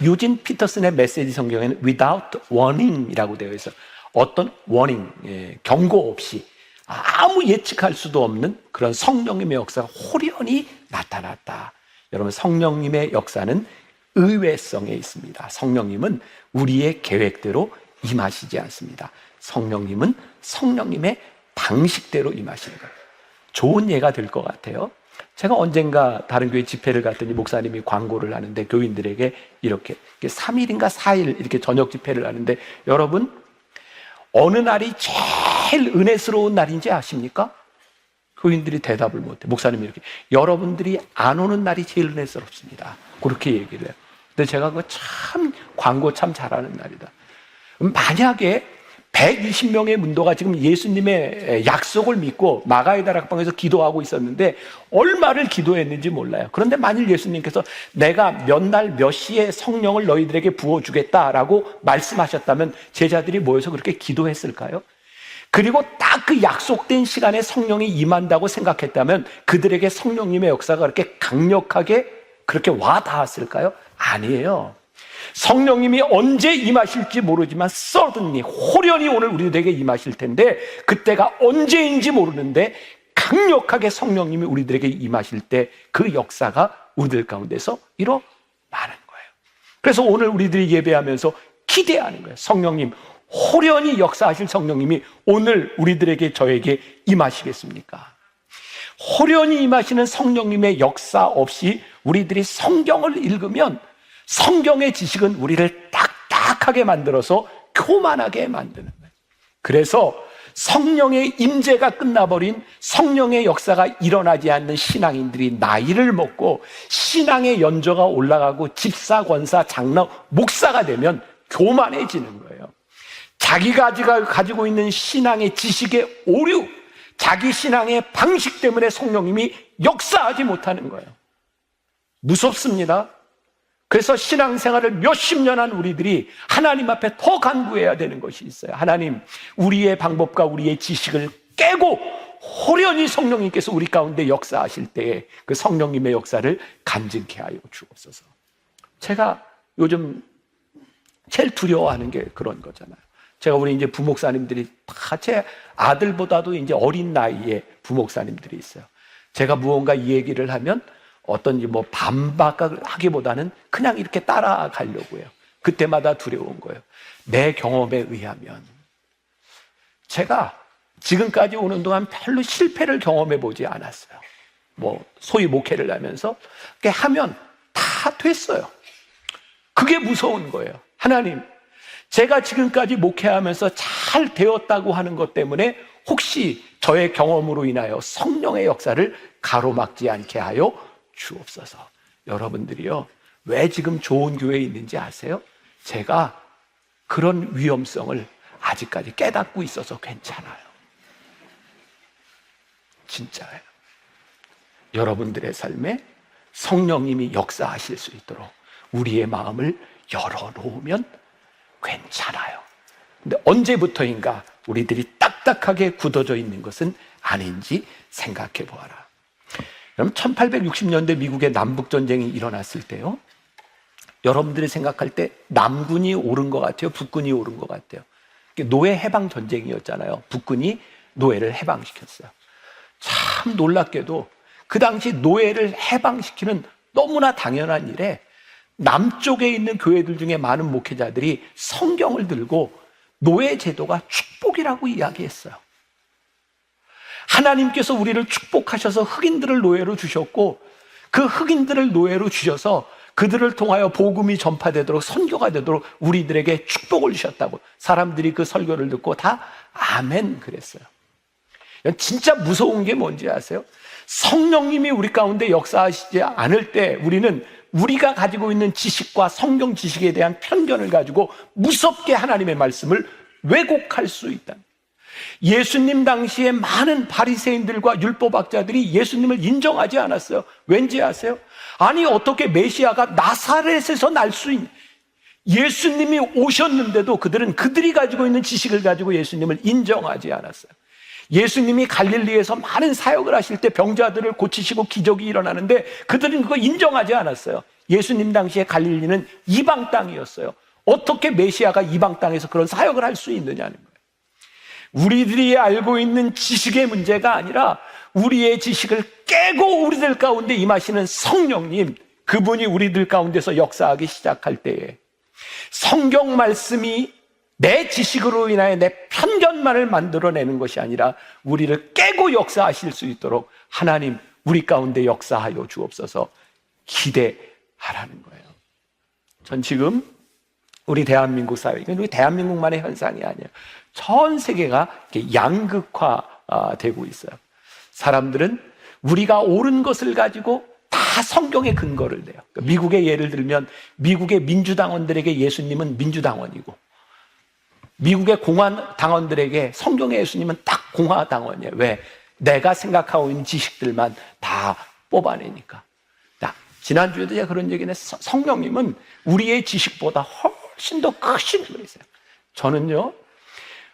유진 피터슨의 메시지 성경에는 without warning이라고 되어 있어요. 어떤 warning, 경고 없이 아무 예측할 수도 없는 그런 성령님의 역사가 호련히 나타났다. 여러분, 성령님의 역사는 의외성에 있습니다. 성령님은 우리의 계획대로 임하시지 않습니다. 성령님은 성령님의 방식대로 임하시는 거예요. 좋은 예가 될 것 같아요. 제가 언젠가 다른 교회 집회를 갔더니 목사님이 광고를 하는데 교인들에게 이렇게 3일인가 4일 이렇게 저녁 집회를 하는데, 여러분, 어느 날이 제일 은혜스러운 날인지 아십니까? 교인들이 대답을 못해. 목사님이 이렇게, 여러분들이 안 오는 날이 제일 은혜스럽습니다. 그렇게 얘기를 해요. 근데 제가 그거 참, 광고 참 잘하는 날이다. 만약에 120명의 문도가 지금 예수님의 약속을 믿고 마가의 다락방에서 기도하고 있었는데 얼마를 기도했는지 몰라요. 그런데 만일 예수님께서 내가 몇 날 몇 시에 성령을 너희들에게 부어주겠다라고 말씀하셨다면 제자들이 모여서 그렇게 기도했을까요? 그리고 딱 그 약속된 시간에 성령이 임한다고 생각했다면 그들에게 성령님의 역사가 그렇게 강력하게 그렇게 와 닿았을까요? 아니에요. 성령님이 언제 임하실지 모르지만 suddenly, 호련히 오늘 우리들에게 임하실 텐데 그때가 언제인지 모르는데 강력하게 성령님이 우리들에게 임하실 때 그 역사가 우리들 가운데서 일어나는 거예요. 그래서 오늘 우리들이 예배하면서 기대하는 거예요. 성령님, 호련히 역사하실 성령님이 오늘 우리들에게 저에게 임하시겠습니까? 호련히 임하시는 성령님의 역사 없이 우리들이 성경을 읽으면 성경의 지식은 우리를 딱딱하게 만들어서 교만하게 만드는 거예요. 그래서 성령의 임재가 끝나버린, 성령의 역사가 일어나지 않는 신앙인들이 나이를 먹고 신앙의 연조가 올라가고 집사, 권사, 장로, 목사가 되면 교만해지는 거예요. 자기가 가지고 있는 신앙의 지식의 오류, 자기 신앙의 방식 때문에 성령님이 역사하지 못하는 거예요. 무섭습니다. 그래서 신앙생활을 몇십 년 한 우리들이 하나님 앞에 더 간구해야 되는 것이 있어요. 하나님, 우리의 방법과 우리의 지식을 깨고 호련히 성령님께서 우리 가운데 역사하실 때에 그 성령님의 역사를 간증케 하여 주옵소서. 제가 요즘 제일 두려워하는 게 그런 거잖아요. 제가 우리 이제 부목사님들이 다 제 아들보다도 이제 어린 나이에 부목사님들이 있어요. 제가 무언가 이 얘기를 하면 어떤 뭐 반박하기보다는 그냥 이렇게 따라가려고 해요. 그때마다 두려운 거예요. 내 경험에 의하면 제가 지금까지 오는 동안 별로 실패를 경험해 보지 않았어요. 뭐 소위 목회를 하면서 그렇게 하면 다 됐어요. 그게 무서운 거예요. 하나님, 제가 지금까지 목회하면서 잘 되었다고 하는 것 때문에 혹시 저의 경험으로 인하여 성령의 역사를 가로막지 않게 하여 주옵소서. 여러분들이요, 왜 지금 좋은 교회에 있는지 아세요? 제가 그런 위험성을 아직까지 깨닫고 있어서 괜찮아요. 진짜예요. 여러분들의 삶에 성령님이 역사하실 수 있도록 우리의 마음을 열어놓으면 괜찮아요. 근데 언제부터인가 우리들이 딱딱하게 굳어져 있는 것은 아닌지 생각해 보아라. 그럼 1860년대 미국의 남북전쟁이 일어났을 때요, 여러분들이 생각할 때 남군이 옳은 것 같아요? 북군이 옳은 것 같아요? 노예 해방 전쟁이었잖아요. 북군이 노예를 해방시켰어요. 참 놀랍게도 그 당시 노예를 해방시키는 너무나 당연한 일에 남쪽에 있는 교회들 중에 많은 목회자들이 성경을 들고 노예 제도가 축복이라고 이야기했어요. 하나님께서 우리를 축복하셔서 흑인들을 노예로 주셨고 그 흑인들을 노예로 주셔서 그들을 통하여 복음이 전파되도록, 선교가 되도록 우리들에게 축복을 주셨다고 사람들이 그 설교를 듣고 다 아멘 그랬어요. 진짜 무서운 게 뭔지 아세요? 성령님이 우리 가운데 역사하시지 않을 때 우리는 우리가 가지고 있는 지식과 성경 지식에 대한 편견을 가지고 무섭게 하나님의 말씀을 왜곡할 수 있다. 예수님 당시에 많은 바리새인들과 율법학자들이 예수님을 인정하지 않았어요. 왠지 아세요? 아니, 어떻게 메시아가 나사렛에서 날 수 있는, 예수님이 오셨는데도 그들이 가지고 있는 지식을 가지고 예수님을 인정하지 않았어요. 예수님이 갈릴리에서 많은 사역을 하실 때 병자들을 고치시고 기적이 일어나는데 그들은 그거 인정하지 않았어요. 예수님 당시에 갈릴리는 이방 땅이었어요. 어떻게 메시아가 이방 땅에서 그런 사역을 할 수 있느냐는 거예요. 우리들이 알고 있는 지식의 문제가 아니라 우리의 지식을 깨고 우리들 가운데 임하시는 성령님, 그분이 우리들 가운데서 역사하기 시작할 때에 성경 말씀이 내 지식으로 인하여 내 편견만을 만들어내는 것이 아니라 우리를 깨고 역사하실 수 있도록 하나님, 우리 가운데 역사하여 주옵소서 기대하라는 거예요. 전 지금 우리 대한민국 사회, 우리 대한민국만의 현상이 아니에요. 전 세계가 이렇게 양극화되고 있어요. 사람들은 우리가 옳은 것을 가지고 다 성경에 근거를 내요. 미국의 예를 들면 미국의 민주당원들에게 예수님은 민주당원이고 미국의 공화당원들에게 성경의 예수님은 딱 공화당원이에요. 왜? 내가 생각하고 있는 지식들만 다 뽑아내니까. 지난주에도 제가 그런 얘기는 했어요. 성령님은 우리의 지식보다 훨씬 더 크신 분이세요. 저는요,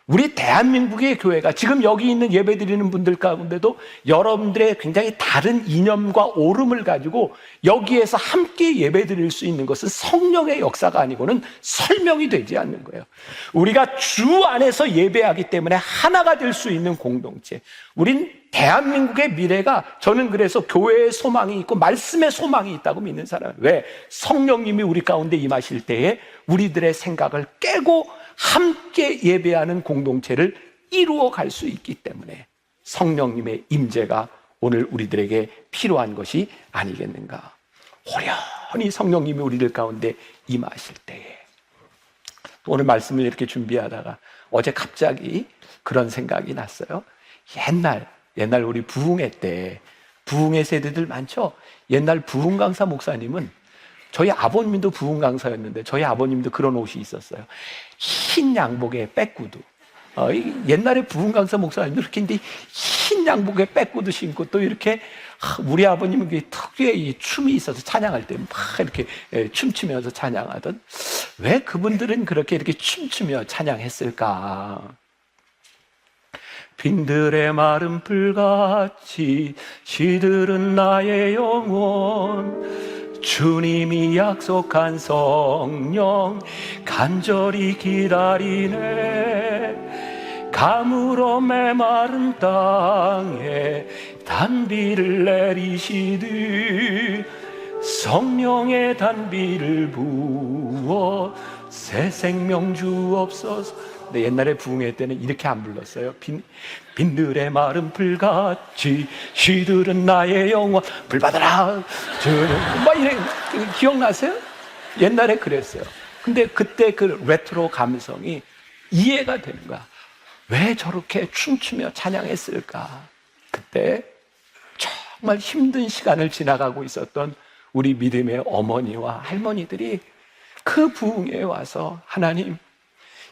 우리 대한민국의 교회가 지금 여기 있는 예배드리는 분들 가운데도 여러분들의 굉장히 다른 이념과 오름을 가지고 여기에서 함께 예배드릴 수 있는 것은 성령의 역사가 아니고는 설명이 되지 않는 거예요. 우리가 주 안에서 예배하기 때문에 하나가 될 수 있는 공동체. 우린 대한민국의 미래가, 저는 그래서 교회의 소망이 있고 말씀의 소망이 있다고 믿는 사람이에요. 왜? 성령님이 우리 가운데 임하실 때에 우리들의 생각을 깨고 함께 예배하는 공동체를 이루어 갈 수 있기 때문에 성령님의 임재가 오늘 우리들에게 필요한 것이 아니겠는가. 호련히 성령님이 우리들 가운데 임하실 때에, 오늘 말씀을 이렇게 준비하다가 어제 갑자기 그런 생각이 났어요. 옛날 우리 부흥회 때, 부흥회 세대들 많죠? 옛날 부흥 강사 목사님은, 저희 아버님도 부흥 강사였는데 저희 아버님도 그런 옷이 있었어요. 흰 양복에 백구두. 옛날에 부흥 강사 목사님도 이렇게 흰 양복에 백구두 신고 또 이렇게, 우리 아버님은 특유의 이 춤이 있어서 찬양할 때 막 이렇게 춤추면서 찬양하던, 왜 그분들은 그렇게 이렇게 춤추며 찬양했을까? 빈들의 마른 풀같이 시들은 나의 영혼, 주님이 약속한 성령 간절히 기다리네. 가물어 메마른 땅에 단비를 내리시듯 성령의 단비를 부어 새 생명 주옵소서. 근데 옛날에 부흥회 때는 이렇게 안 불렀어요. 빈들의 마른 풀같이 시들은 나의 영혼 불 받아라 막 이래. 기억나세요? 옛날에 그랬어요. 근데 그때 그 레트로 감성이 이해가 되는 거야. 왜 저렇게 춤추며 찬양했을까? 그때 정말 힘든 시간을 지나가고 있었던 우리 믿음의 어머니와 할머니들이 그 부흥회에 와서, 하나님,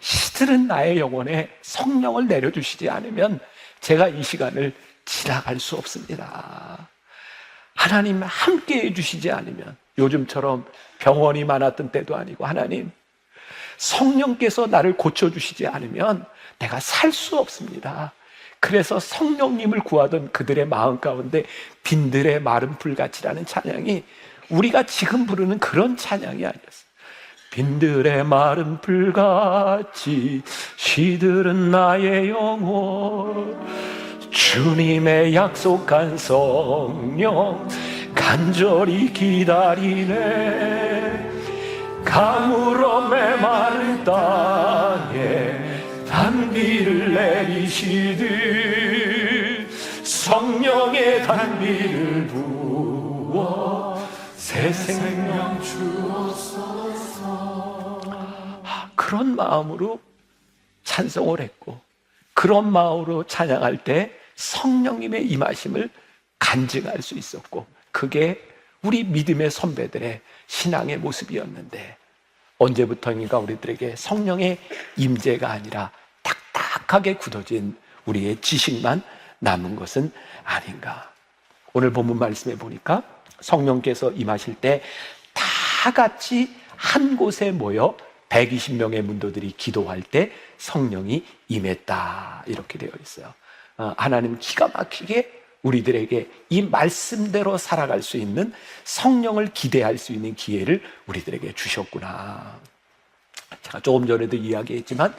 시들은 나의 영혼에 성령을 내려주시지 않으면 제가 이 시간을 지나갈 수 없습니다. 하나님 함께 해주시지 않으면, 요즘처럼 병원이 많았던 때도 아니고, 하나님 성령께서 나를 고쳐주시지 않으면 내가 살 수 없습니다. 그래서 성령님을 구하던 그들의 마음 가운데 빈들의 마른 풀같이라는 찬양이 우리가 지금 부르는 그런 찬양이 아니었어요. 빈들의 마른 풀같이 시들은 나의 영혼, 주님의 약속한 성령 간절히 기다리네. 가물어 메마른 땅에 단비를 내리시듯 성령의 단비를 부어 새 생명 주옵소서. 그런 마음으로 찬송을 했고, 그런 마음으로 찬양할 때 성령님의 임하심을 간증할 수 있었고, 그게 우리 믿음의 선배들의 신앙의 모습이었는데, 언제부터인가 우리들에게 성령의 임재가 아니라 딱딱하게 굳어진 우리의 지식만 남은 것은 아닌가. 오늘 본문 말씀에 보니까 성령께서 임하실 때 다 같이 한 곳에 모여 120명의 문도들이 기도할 때 성령이 임했다, 이렇게 되어 있어요. 하나님 기가 막히게 우리들에게 이 말씀대로 살아갈 수 있는, 성령을 기대할 수 있는 기회를 우리들에게 주셨구나. 제가 조금 전에도 이야기했지만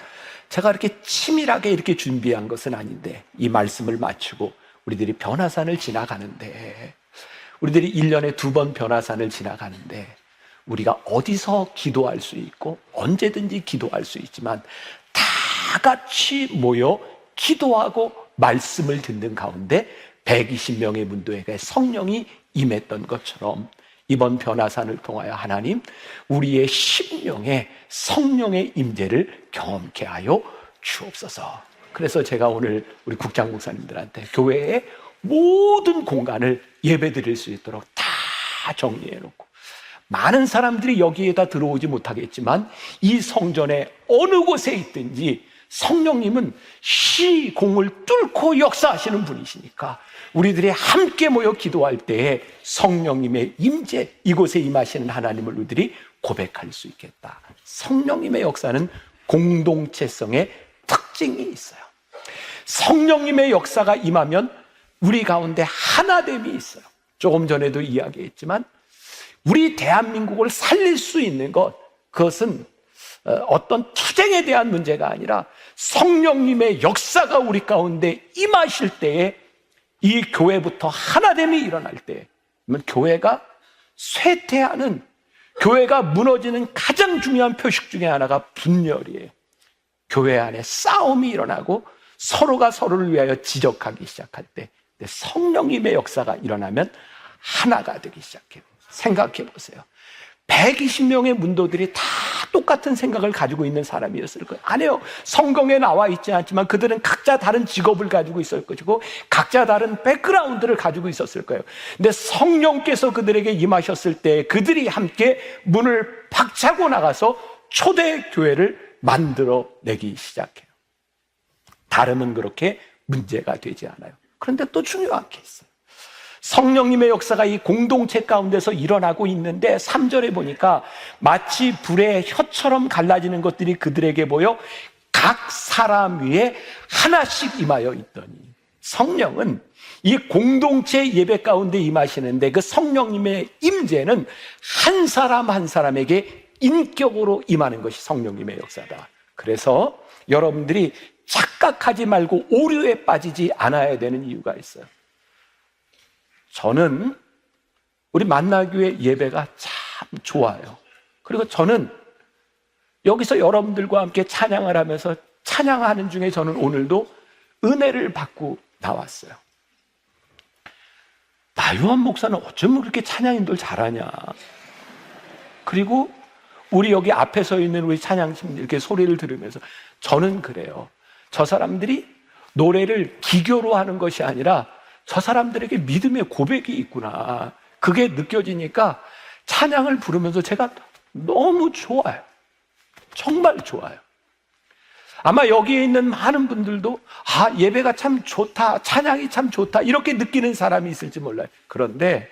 제가 이렇게 치밀하게 이렇게 준비한 것은 아닌데, 이 말씀을 마치고 우리들이 변화산을 지나가는데, 우리들이 1년에 2번 변화산을 지나가는데, 우리가 어디서 기도할 수 있고 언제든지 기도할 수 있지만 다 같이 모여 기도하고 말씀을 듣는 가운데 120명의 문도에게 성령이 임했던 것처럼, 이번 변화산을 통하여 하나님 우리의 심령에 성령의 임재를 경험케 하여 주옵소서. 그래서 제가 오늘 우리 국장 목사님들한테 교회의 모든 공간을 예배드릴 수 있도록 다 정리해 놓고, 많은 사람들이 여기에다 들어오지 못하겠지만 이 성전에 어느 곳에 있든지 성령님은 시공을 뚫고 역사하시는 분이시니까 우리들이 함께 모여 기도할 때에 성령님의 임재, 이곳에 임하시는 하나님을 우리들이 고백할 수 있겠다. 성령님의 역사는 공동체성의 특징 특징이 있어요. 성령님의 역사가 임하면 우리 가운데 하나됨이 있어요. 조금 전에도 이야기했지만 우리 대한민국을 살릴 수 있는 그것은 어떤 투쟁에 대한 문제가 아니라 성령님의 역사가 우리 가운데 임하실 때에 이 교회부터 하나됨이 일어날 때 교회가 쇠퇴하는, 교회가 무너지는 가장 중요한 표식 중에 하나가 분열이에요. 교회 안에 싸움이 일어나고 서로가 서로를 위하여 지적하기 시작할 때 성령님의 역사가 일어나면 하나가 되기 시작해요. 생각해 보세요. 120명의 문도들이 다 똑같은 생각을 가지고 있는 사람이었을 거예요. 아니에요. 성경에 나와 있지 않지만 그들은 각자 다른 직업을 가지고 있을 것이고 각자 다른 백그라운드를 가지고 있었을 거예요. 근데 성령께서 그들에게 임하셨을 때 그들이 함께 문을 박차고 나가서 초대교회를 만들어내기 시작해요. 다름은 그렇게 문제가 되지 않아요. 그런데 또 중요한 게 있어요. 성령님의 역사가 이 공동체 가운데서 일어나고 있는데 3절에 보니까 마치 불의 혀처럼 갈라지는 것들이 그들에게 보여 각 사람 위에 하나씩 임하여 있더니, 성령은 이 공동체 예배 가운데 임하시는데 그 성령님의 임재는 한 사람 한 사람에게 인격으로 임하는 것이 성령님의 역사다. 그래서 여러분들이 착각하지 말고 오류에 빠지지 않아야 되는 이유가 있어요. 저는 우리 만나교회 예배가 참 좋아요. 그리고 저는 여기서 여러분들과 함께 찬양을 하면서 찬양하는 중에 저는 오늘도 은혜를 받고 나왔어요. 나유한 목사는 어쩌면 그렇게 찬양인들 잘하냐. 그리고 우리 여기 앞에 서 있는 우리 찬양팀 이렇게 소리를 들으면서 저는 그래요. 저 사람들이 노래를 기교로 하는 것이 아니라 저 사람들에게 믿음의 고백이 있구나. 그게 느껴지니까 찬양을 부르면서 제가 너무 좋아요. 정말 좋아요. 아마 여기에 있는 많은 분들도 예배가 참 좋다, 찬양이 참 좋다 이렇게 느끼는 사람이 있을지 몰라요. 그런데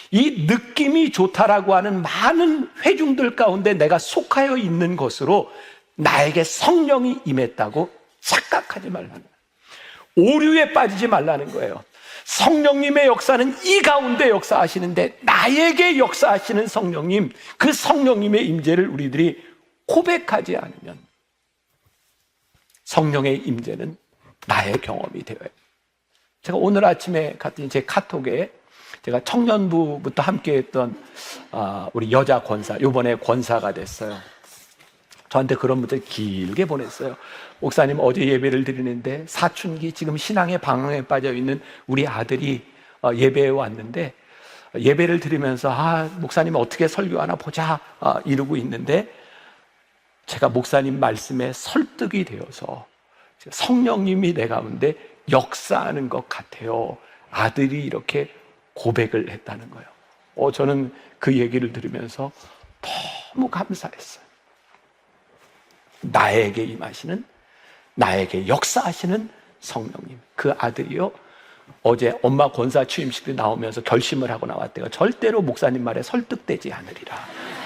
이 느낌이 좋다라고 하는 많은 회중들 가운데 내가 속하여 있는 것으로 나에게 성령이 임했다고 착각하지 말라는 거예요. 오류에 빠지지 말라는 거예요. 성령님의 역사는 이 가운데 역사하시는데 나에게 역사하시는 성령님, 그 성령님의 임재를 우리들이 고백하지 않으면 성령의 임재는 나의 경험이 되어요. 제가 오늘 아침에 갔더니 제 카톡에 제가 청년부부터 함께 했던 우리 여자 권사, 이번에 권사가 됐어요. 저한테 그런 문자를 길게 보냈어요. 목사님, 어제 예배를 드리는데 사춘기 지금 신앙의 방황에 빠져 있는 우리 아들이 예배에 왔는데 예배를 드리면서 목사님 어떻게 설교하나 보자 이러고 있는데 제가 목사님 말씀에 설득이 되어서 성령님이 내 가운데 역사하는 것 같아요. 아들이 이렇게 고백을 했다는 거예요. 저는 그 얘기를 들으면서 너무 감사했어요. 나에게 임하시는, 나에게 역사하시는 성령님. 그 아들이요, 어제 엄마 권사 취임식 때 나오면서 결심을 하고 나왔대요. 절대로 목사님 말에 설득되지 않으리라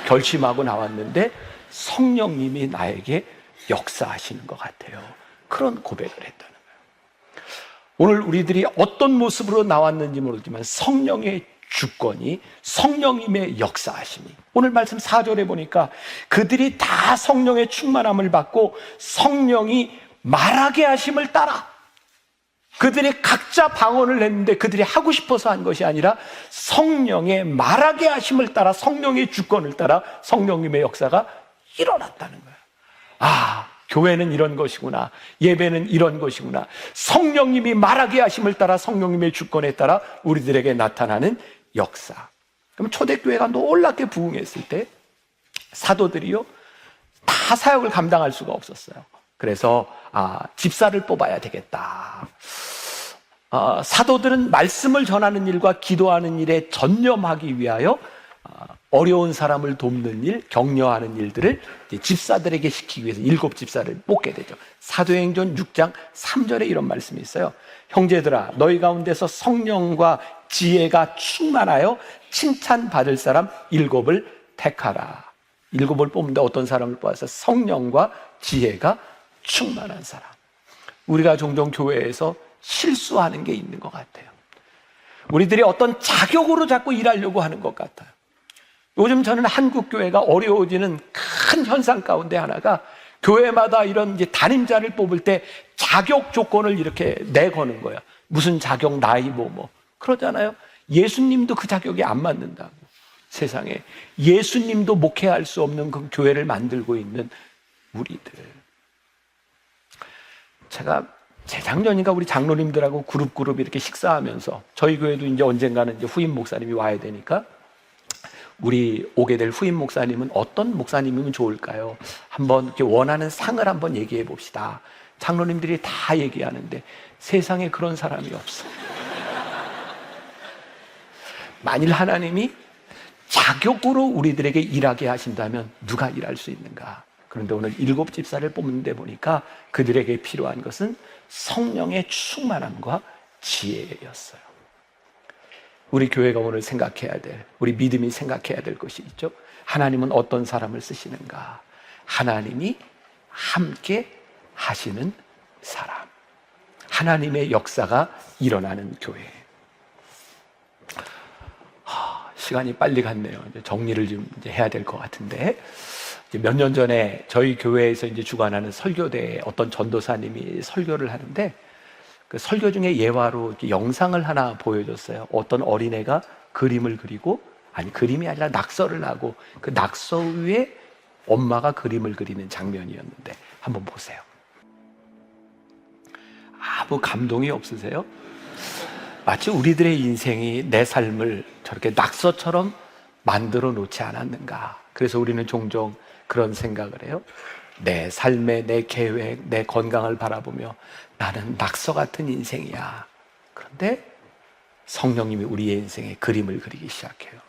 결심하고 나왔는데 성령님이 나에게 역사하시는 것 같아요. 그런 고백을 했다는 거예요. 오늘 우리들이 어떤 모습으로 나왔는지 모르지만 성령의 주권이, 성령님의 역사하심이, 오늘 말씀 4절에 보니까 그들이 다 성령의 충만함을 받고 성령이 말하게 하심을 따라, 그들이 각자 방언을 했는데 그들이 하고 싶어서 한 것이 아니라 성령의 말하게 하심을 따라, 성령의 주권을 따라 성령님의 역사가 일어났다는 거예요. 교회는 이런 것이구나, 예배는 이런 것이구나. 성령님이 말하게 하심을 따라, 성령님의 주권에 따라 우리들에게 나타나는 역사. 그럼 초대교회가 놀랍게 부흥했을 때 사도들이요, 다 사역을 감당할 수가 없었어요. 그래서 집사를 뽑아야 되겠다. 사도들은 말씀을 전하는 일과 기도하는 일에 전념하기 위하여 어려운 사람을 돕는 일, 격려하는 일들을 집사들에게 시키기 위해서 7 집사를 뽑게 되죠. 사도행전 6장 3절에 이런 말씀이 있어요. 형제들아, 너희 가운데서 성령과 지혜가 충만하여 칭찬받을 사람 7을 택하라. 7을 뽑는데 어떤 사람을 뽑아서 성령과 지혜가 충만한 사람. 우리가 종종 교회에서 실수하는 게 있는 것 같아요. 우리들이 어떤 자격으로 자꾸 일하려고 하는 것 같아요. 요즘 저는 한국 교회가 어려워지는 큰 현상 가운데 하나가 교회마다 이런 이제 담임자를 뽑을 때 자격 조건을 이렇게 내거는 거야. 무슨 자격, 나이 뭐 그러잖아요. 예수님도 그 자격이 안 맞는다고. 세상에 예수님도 목회할 수 없는 그 교회를 만들고 있는 우리들. 제가 재작년인가 우리 장로님들하고 그룹 이렇게 식사하면서 저희 교회도 이제 언젠가는 이제 후임 목사님이 와야 되니까 우리 오게 될 후임 목사님은 어떤 목사님이면 좋을까요? 한번 이렇게 원하는 상을 한번 얘기해 봅시다. 장로님들이 다 얘기하는데 세상에 그런 사람이 없어. 만일 하나님이 자격으로 우리들에게 일하게 하신다면 누가 일할 수 있는가? 그런데 오늘 7 집사를 뽑는데 보니까 그들에게 필요한 것은 성령의 충만함과 지혜였어요. 우리 교회가 오늘 생각해야 될, 우리 믿음이 생각해야 될 것이 있죠. 하나님은 어떤 사람을 쓰시는가? 하나님이 함께 하시는 사람, 하나님의 역사가 일어나는 교회. 시간이 빨리 갔네요. 이제 정리를 좀 이제 해야 될 것 같은데, 몇 년 전에 저희 교회에서 이제 주관하는 설교대에 어떤 전도사님이 설교를 하는데 그 설교 중에 예화로 이렇게 영상을 하나 보여줬어요. 어떤 어린애가 그림을 그리고, 아니 그림이 아니라 낙서를 하고 그 낙서 위에 엄마가 그림을 그리는 장면이었는데 한번 보세요. 아무 감동이 없으세요? 마치 우리들의 인생이 내 삶을 저렇게 낙서처럼 만들어 놓지 않았는가. 그래서 우리는 종종 그런 생각을 해요. 내 삶의 내 계획, 내 건강을 바라보며 나는 낙서 같은 인생이야. 그런데 성령님이 우리의 인생에 그림을 그리기 시작해요.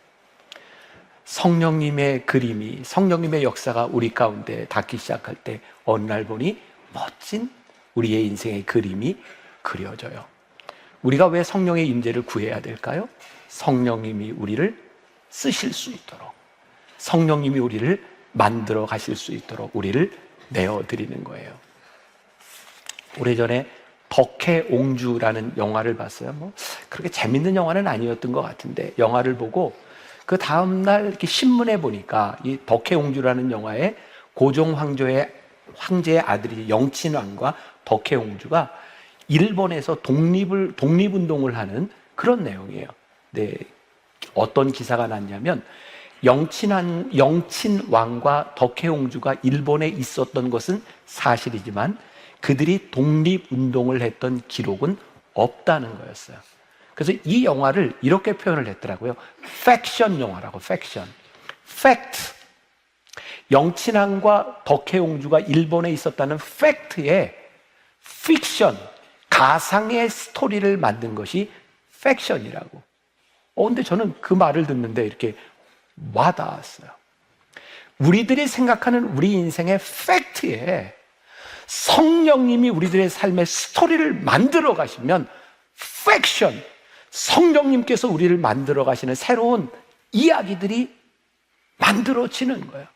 성령님의 그림이, 성령님의 역사가 우리 가운데 닿기 시작할 때 어느 날 보니 멋진 우리의 인생의 그림이 그려져요. 우리가 왜 성령의 임재를 구해야 될까요? 성령님이 우리를 쓰실 수 있도록, 성령님이 우리를 만들어 가실 수 있도록 우리를 내어드리는 거예요. 오래전에 덕혜옹주라는 영화를 봤어요. 뭐 그렇게 재밌는 영화는 아니었던 것 같은데 영화를 보고 그 다음날 이렇게 신문에 보니까 이 덕혜옹주라는 영화에 고종 황제의 아들이 영친왕과 덕혜옹주가 일본에서 독립운동을 하는 그런 내용이에요. 네, 어떤 기사가 났냐면 영친왕과 덕혜옹주가 일본에 있었던 것은 사실이지만 그들이 독립운동을 했던 기록은 없다는 거였어요. 그래서 이 영화를 이렇게 표현을 했더라고요. 팩션 영화라고, 팩션. 팩트. 영친왕과 덕혜옹주가 일본에 있었다는 팩트에 픽션, 가상의 스토리를 만든 것이 팩션이라고. 근데 저는 그 말을 듣는데 이렇게 와닿았어요. 우리들이 생각하는 우리 인생의 팩트에 성령님이 우리들의 삶의 스토리를 만들어 가시면 팩션, 성령님께서 우리를 만들어 가시는 새로운 이야기들이 만들어지는 거예요.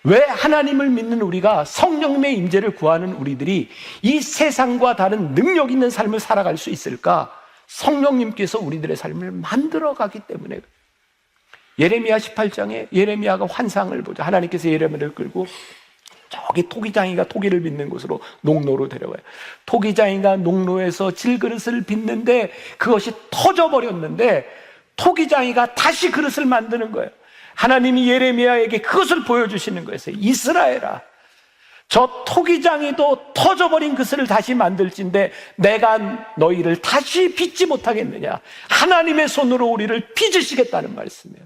왜 하나님을 믿는 우리가, 성령님의 임재를 구하는 우리들이 이 세상과 다른 능력 있는 삶을 살아갈 수 있을까? 성령님께서 우리들의 삶을 만들어 가기 때문에. 예레미야 18장에 예레미야가 환상을 보죠. 하나님께서 예레미야를 끌고 저기 토기장이가 토기를 빚는 곳으로, 농로로 데려가요. 토기장이가 농로에서 질그릇을 빚는데 그것이 터져버렸는데 토기장이가 다시 그릇을 만드는 거예요. 하나님이 예레미야에게 그것을 보여주시는 거였어요. 이스라엘아, 저 토기장이도 터져버린 그릇을 다시 만들진데 내가 너희를 다시 빚지 못하겠느냐. 하나님의 손으로 우리를 빚으시겠다는 말씀이에요.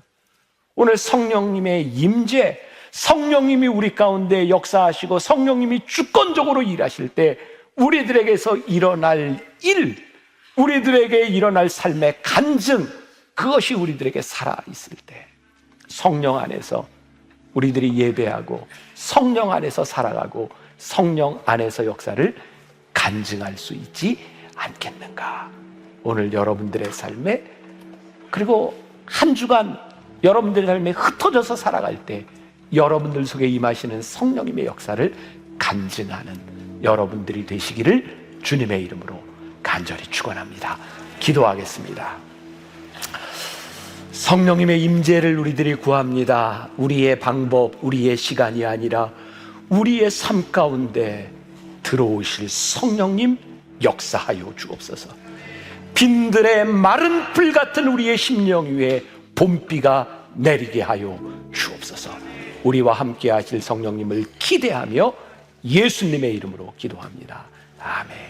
오늘 성령님의 임재, 성령님이 우리 가운데 역사하시고 성령님이 주권적으로 일하실 때 우리들에게서 일어날 일, 우리들에게 일어날 삶의 간증, 그것이 우리들에게 살아있을 때 성령 안에서 우리들이 예배하고 성령 안에서 살아가고 성령 안에서 역사를 간증할 수 있지 않겠는가. 오늘 여러분들의 삶에, 그리고 한 주간 여러분들의 삶에 흩어져서 살아갈 때 여러분들 속에 임하시는 성령님의 역사를 간증하는 여러분들이 되시기를 주님의 이름으로 간절히 축원합니다. 기도하겠습니다. 성령님의 임재를 우리들이 구합니다. 우리의 방법, 우리의 시간이 아니라 우리의 삶 가운데 들어오실 성령님 역사하여 주옵소서. 빈들의 마른 풀 같은 우리의 심령 위에 봄비가 내리게 하여 주옵소서. 우리와 함께 하실 성령님을 기대하며 예수님의 이름으로 기도합니다. 아멘.